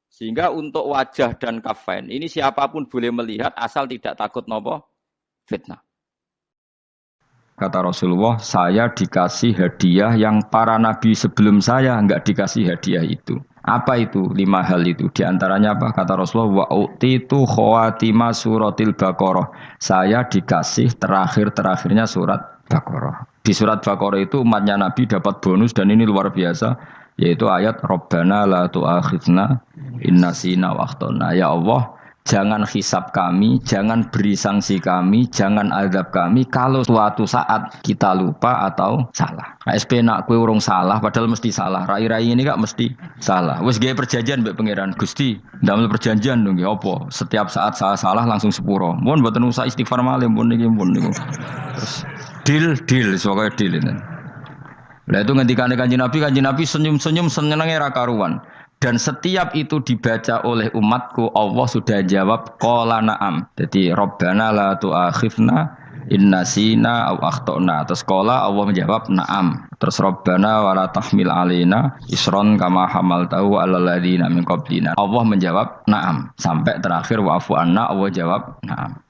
Sehingga untuk wajah dan kafain ini siapapun boleh melihat asal tidak takut nopo fitnah. Kata Rasulullah, saya dikasih hadiah yang para nabi sebelum saya enggak dikasih hadiah itu. Apa itu? 5 hal itu. Di antaranya apa? Kata Rasulullah, wa utitu khawatima suratil Baqarah. Saya dikasih terakhirnya surat Baqarah. Di surat Baqarah itu umatnya Nabi dapat bonus dan ini luar biasa, yaitu ayat Rabbana la tu'akhidna innasina wa akhtana. Ya Allah, jangan hisab kami, jangan beri sanksi kami, jangan azab kami kalau suatu saat kita lupa atau salah. SP nak kue urung salah, padahal mesti salah. Rai-rai ini gak mesti salah. Wes gawe perjanjian mbek pangeran Gusti, ndamel perjanjian dong nggih apa? Setiap saat salah langsung sepuro. Mun mboten usah istighfar malih pun niku. Terus deal soalnya deal ini. Lah itu ngendikane Kanjeng Nabi senyum-senyum senenge ra karuan. Dan setiap itu dibaca oleh umatku, Allah sudah jawab qala na'am. Jadi Rabbana la tu'akhifna innasina aw akhtana. Terus qala Allah menjawab na'am. Terus Rabbana wa la tahmil alaina isron kama hamaltahu 'alal ladzina min qablina. Allah menjawab na'am sampai terakhir wa'fu anna Allah jawab na'am.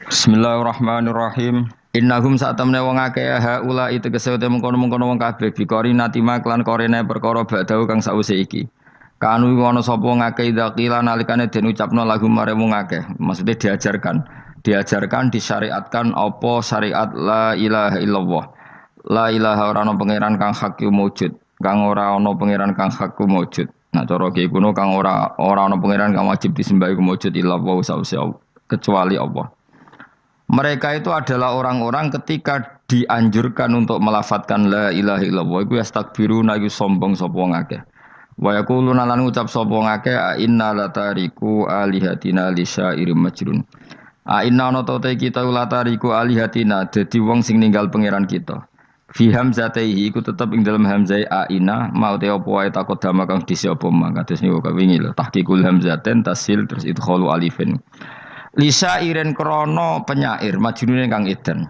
Bismillahirrahmanirrahim. Innahum sa'tamne wong akeh haula itu kesete mengkono-mengkono wong kabeh bikori natima klan korene perkara badau kang sause iki. Kanu ana sapa ngakeh dakila nalikane den ucapno lagu mare wong akeh. Maksudnya diajarkan. diajarkan disyariatkan apa syariat la ilaha illallah. La ilaha ora ana pangeran kang hak wujud, kang ora ana pangeran kang hak wujud. Nah cara ki kuno kang ora ana pangeran kang wajib disembah iku wujud illallah kecuali Allah. Mereka itu adalah orang-orang ketika dianjurkan untuk melafatkan la ilaha illallah iku yastakbiruna iku sombong sapa ngakeh. Wa yaquluna lan ngucap sapa ngakeh inna latariku alihatina lisairim majrun. Inna ana ta kita latariku alihatina dadi wong sing ninggal pangeran kita. Fi hamzataihi iku tetep ing dalam hamzai aina mau te apa wae takut dama kang disi apa mah kados niku kawingi lho tahqiqul hamzaten tasil terus idkhalu alifin. Lisa iren krono penyair majnune kang edan.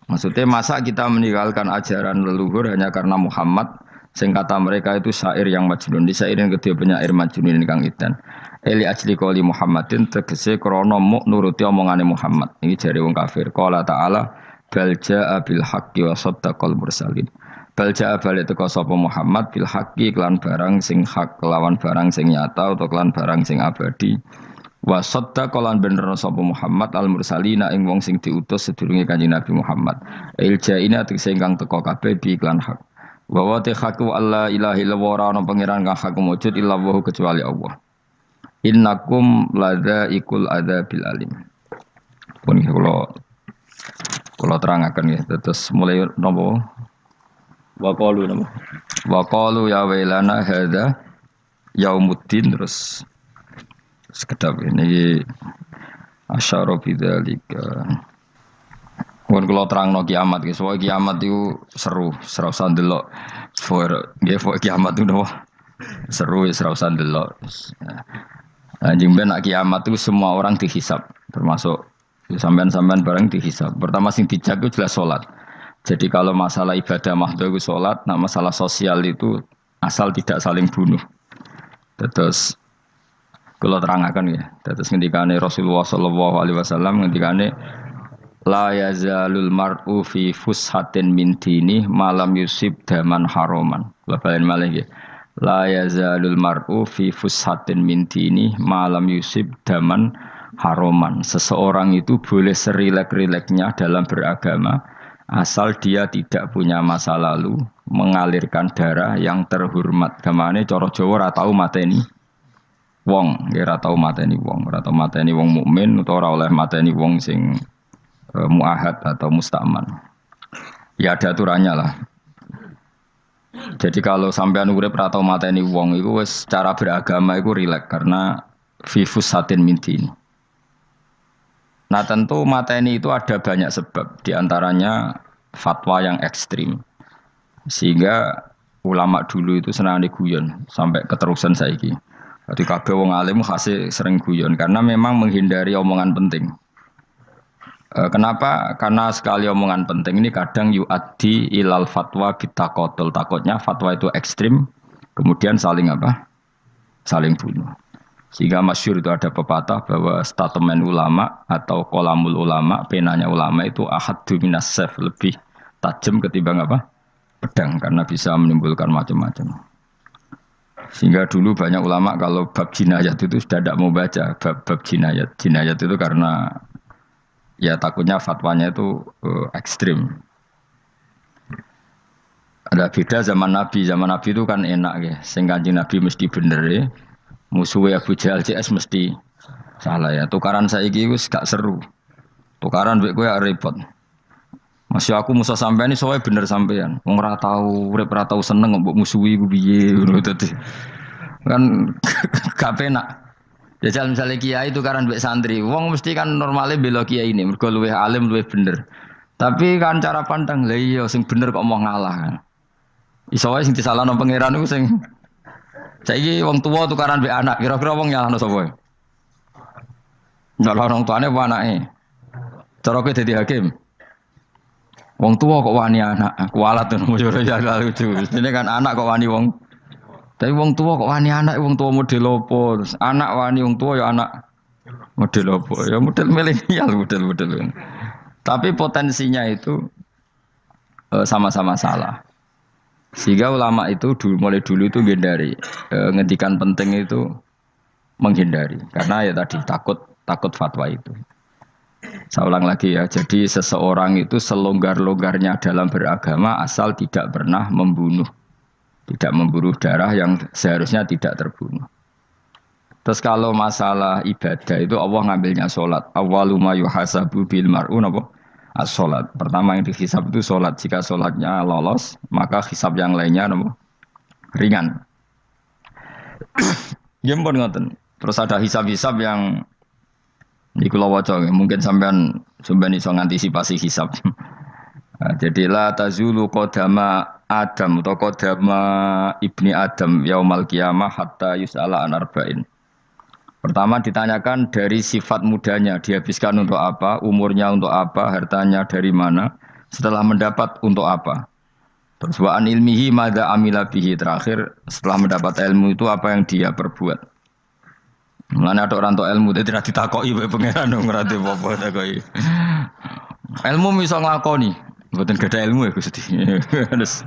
Maksudnya masa kita meninggalkan ajaran leluhur hanya karena Muhammad sing kata mereka itu syair yang majnun. Lisa iren kedua penyair majnune kang edan. Eli ajli qoli Muhammadin tegese krono muk nuruti omongane Muhammad. Ini jare wong kafir. Qala ta'ala bal jaa bil haqqi wa saddaqal mursalin. Bal jaa balik teko sapa Muhammad bil haqqi kelan barang sing hak kelawan barang sing nyata utawa kelan barang sing abadi. Wa saddaqalan bener sapa Muhammad al mursalina ing wong sing diutus sedurunge Kanjeng Nabi Muhammad. Il jaina tegese ingkang teko kabeh bi iklan hak. Wa wa haqqu alla ilaha illallah ora ana pangeran kang hak wujud illallah kecuali Allah. Innakum ladzaikul adzabil alim. Pun kalau terangaken ya, terus mulai nopo waqalu nopo waqalu ya wailana hadza yaumuddin terus sekedap ini asyara bidzalika. Mun kula terangno kiamat guys, wae kiamat itu seru, ora usah ndelok. Nggih, kiamat itu nopo seru wis ora usah ndelok. Anjing ben kiamat itu semua orang dihisab, termasuk sampean-sampean bareng dihisab. Pertama sing dijak itu jelas salat. Jadi kalau masalah ibadah mahdhu itu salat, nah masalah sosial itu asal tidak saling bunuh. Terus kalau terangkan ya, terus ngendikane Rasulullah sallallahu alaihi wasallam ngendikane la yazalul mar'u fi fushatin min dini malam yusib daman haroman. Bapak malih ya. La yazalul mar'u fi fushatin min dini malam yusib daman haroman. Seseorang itu boleh serilek-rileknya dalam beragama asal dia tidak punya masa lalu mengalirkan darah yang terhormat. Gamane cara Jawa ora tau mateni wong, ora tau mateni wong, ora tau mateni wong mukmin utawa ora oleh mateni wong sing muahad atau musta'man. Ya ada aturannya lah. Jadi kalau sampean urip ora tau mateni wong iku wis cara beragama iku rilek karena fifus satin mintin. Nah tentu mateni itu ada banyak sebab, diantaranya fatwa yang ekstrim. Sehingga ulama dulu itu senang diguyon sampai keterusan saiki. Jadi kabeh wong alim khase sering guyon karena memang menghindari omongan penting. Kenapa? Karena sekali omongan penting ini kadang yu'addi ilal fatwa bitaqatul. Takutnya fatwa itu ekstrim, kemudian saling apa? Saling bunuh. Sehingga masyhur itu ada pepatah bahwa statement ulama atau kolamul ulama, penanya ulama itu ahaddu minas sayf, lebih tajam ketimbang apa? Pedang, karena bisa menimbulkan macam-macam. Sehingga dulu banyak ulama kalau bab jinayat itu sudah tidak mau baca bab jinayat. Jinayat itu karena ya takutnya fatwanya itu ekstrim. Ada beda zaman Nabi itu kan enak ya. Sing Kanjeng Nabi mesti bener ya. Musuhnya Abu Jahal CS mesti salah ya. Tukaran saiki wis gak seru. Tukaran mbek kowe repot. Masih aku musuh sampean iki sowe bener sampean. Wong ora tau urip ora tau seneng mbok musuhi ku piye ngono dadi. Kan gak penak. Jajal misalnya kiai tukaran mbek santri, wong mesti kan normalnya bela kiai ini, mergo luwih alim luwih bener. Tapi kan cara pandang, lha iya sing bener kok mau ngalah kan. Iso wae sing disalahno pangeran iku sing saiki wong tuwa tukaran mbek anak, kira-kira wong nyalahno sapa? Nyalahno wong tuane apa anake? Cara kowe dadi hakim. Wong tuwa kok wani anak, kualat to ya lucu. Dene kan anak kok wani wong. Tapi wong tua kok wani anak, wong tua model opo? Anak wani wong tua ya anak model opo? Ya model milenial model. Tapi potensinya itu sama-sama salah. Sehingga ulama itu mulai dulu itu menghindari ngendikan penting itu menghindari karena ya tadi takut fatwa itu. Saya ulang lagi ya. Jadi seseorang itu selonggar-longgarnya dalam beragama asal tidak pernah membunuh. Tidak membunuh darah yang seharusnya tidak terbunuh. Terus kalau masalah ibadah itu Allah ngambilnya sholat. Awwalu ma yuhasabu bil mar'u napa? As-sholat. Pertama yang dihisab itu sholat. Jika sholatnya lolos, maka hisab yang lainnya napa? Ringan. Ya pun ngoten. Terus ada hisab-hisab yang di kula waca mungkin sampean iso ngantisipasi hisab. Nah, jadi la tazulu qadama Adam atau qadama ibni Adam yaumal qiyamah hatta yus'ala an arba'in. Pertama ditanyakan dari sifat mudanya, dihabiskan untuk apa, umurnya untuk apa, hartanya dari mana, setelah mendapat untuk apa. Terus wa an ilmihi madza amila bihi, terakhir setelah mendapat ilmu itu apa yang dia perbuat. Mulane ada orang tok ilmu dadi ra ditakoki wae pangeran ora apa-apa takoki. Ilmu iso nglakoni, mboten gadah ilmu ya Gusti. Terus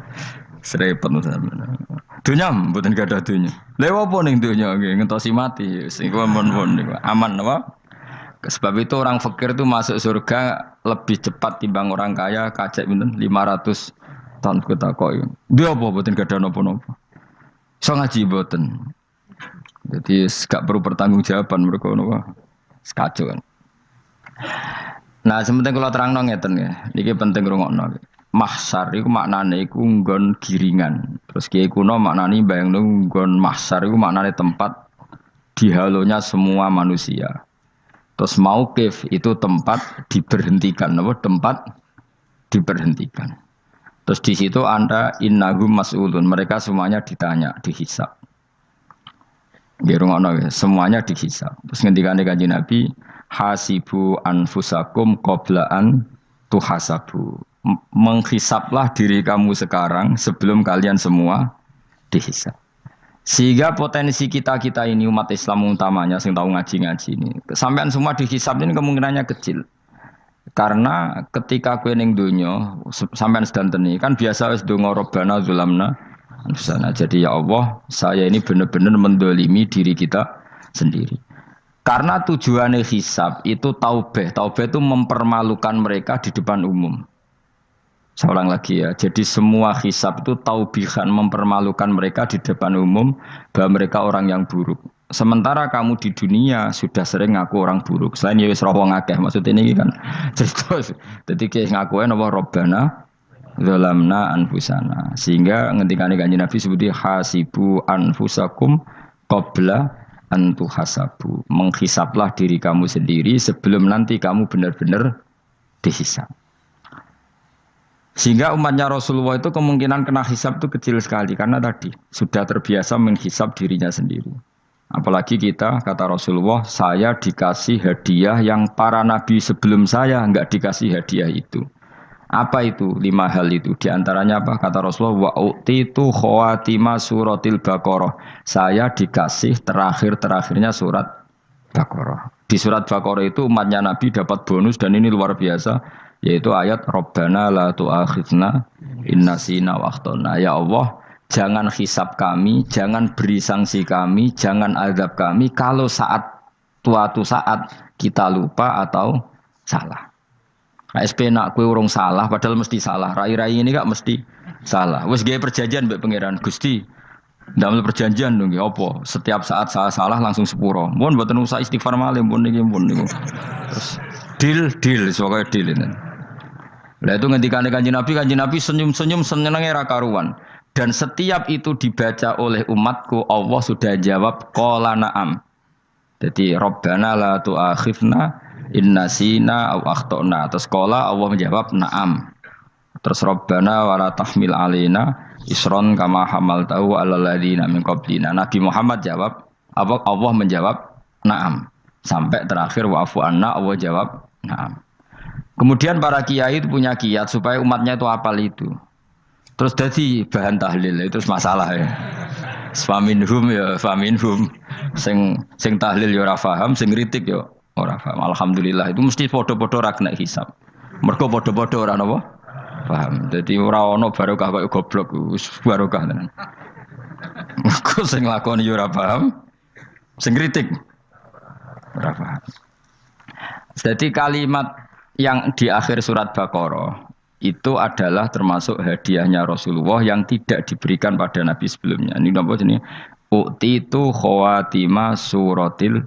serepet sampeyan. Dunya mboten gadah dunya. Lha opo ning dunya nggih ngentosi mati sing mon-mon niku aman apa? Sebab itu orang fakir itu masuk surga lebih cepat timbang orang kaya kacek pinten 500 tahun ketakoki. Dia apa mboten gadah napa-napa. Iso ngaji mboten. Jadi gak perlu pertanggungjawaban mereka napa. Sekacau kan. Nah, sementing kalau terangno ngeten ya. Niki penting rungokno. Mahsyar iku maknane iku nggon giringan. Terus kiai kuno maknane bayangno nggon mahsyar iku maknane tempat dihalonya semua manusia. Terus mauqif itu tempat diberhentikan, apa? Tempat diberhentikan. Terus di situ Anda innahum mas'ulun, mereka semuanya ditanya, dihisab. Nggih semuanya dihisab. Terus ngendikane Kanjeng Nabi, hasibu anfusakum qabla an tuhasabu. Menghisaplah diri kamu sekarang sebelum kalian semua dihisab. Sehingga potensi kita ini umat Islam utamanya sing tahu ngaji-ngaji ini, sampean semua dihisab ini kemungkinannya kecil. Karena ketika kowe ning donya sampean sedanteni kan biasa wis donga Rabbana zulamna anfusana. Jadi ya Allah, saya ini benar-benar mendolimi diri kita sendiri. Karena tujuannya hisab itu taubah. Taubah itu mempermalukan mereka di depan umum. Saya ulang lagi ya. Jadi semua hisab itu taubihan, mempermalukan mereka di depan umum bahwa mereka orang yang buruk. Sementara kamu di dunia sudah sering ngaku orang buruk. Selain ya wis roh wong akeh. Maksud ini kan cerita. Jadi kayak ngakuin apa Rabbana zalamna anfusana. Sehingga ngendikane Kanjeng Nabi sebuti hasibu anfusakum qabla an tuhasabu. Menghisaplah diri kamu sendiri sebelum nanti kamu benar-benar dihisab. Sehingga umatnya Rasulullah itu kemungkinan kena hisab itu kecil sekali karena tadi sudah terbiasa menghisab dirinya sendiri. Apalagi kita kata Rasulullah, saya dikasih hadiah yang para nabi sebelum saya enggak dikasih hadiah itu. Apa itu? 5 hal itu. Di antaranya apa? Kata Rasulullah, wa utitu khawatima suratil Baqarah. Saya dikasih terakhir-terakhirnya surat Baqarah. Di surat Baqarah itu umatnya Nabi dapat bonus dan ini luar biasa. Yaitu ayat Rabbana la tu'akhidna innasina wa akhtana. Ya Allah, jangan hisab kami, jangan beri sanksi kami, jangan azab kami kalau suatu saat kita lupa atau salah. SP nak kue urung salah padahal mesti salah. Rai-rai ini gak mesti salah. Wes gawe perjanjian mbek pangeran Gusti. Ndamel perjanjian dong nggih apa? Setiap saat salah langsung sepuro. Mun mboten usah istighfar malih mun niki niku. Terus deal pokoke deal ini. Lah itu ngendikane Kanjeng Nabi senyum-senyum senenge ra karuan. Dan setiap itu dibaca oleh umatku, Allah sudah jawab qala na'am. Jadi Rabbana la tu'akhifna innasina aw akhtana. Terus qala Allah menjawab na'am. Terus Rabbana wa la tahmil alaina isron kama hamaltahu 'alal ladzina min qablina. Nabi Muhammad jawab, Allah menjawab na'am. Sampai terakhir wa'fu anna, Allah jawab na'am. Kemudian para kiai itu punya kiat supaya umatnya itu hafal itu. Terus jadi bahan tahlil itu masalah ya. Faminhum ya faminhum. Sing tahlil ya ora paham, sing kritik ya ora paham. Alhamdulillah itu mesti padha-padha ra kena hisab. Mergo padha-padha ora napa? Paham. Dadi ora ana barokah kaya goblok wis barokah tenan. Mergo sing lakoni ya ora paham, sing kritik ora paham. Jadi kalimat yang di akhir surat Baqarah itu adalah termasuk hadiahnya Rasulullah yang tidak diberikan pada Nabi sebelumnya. Ini apa ini? Ukti itu khawatima suratil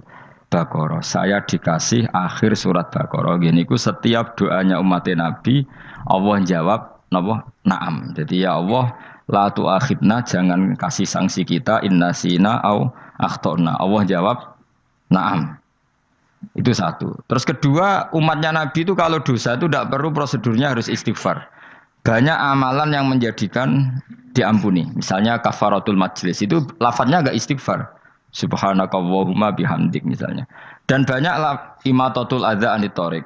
Baqarah. Saya dikasih akhir surat Baqarah. Gini ku setiap doanya umat Nabi Allah jawab napa? Naam. Jadi ya Allah la tu'akhidna, jangan kasih sanksi kita innasina au akhtona. Allah jawab naam. Itu satu. Terus kedua, umatnya Nabi itu kalau dosa itu tidak perlu prosedurnya harus istighfar. Banyak amalan yang menjadikan diampuni. Misalnya kafaratul majlis itu lafadznya agak istighfar. Subhanakallahumma bihamdik misalnya. Dan banyak imatatul adza anit thoriq.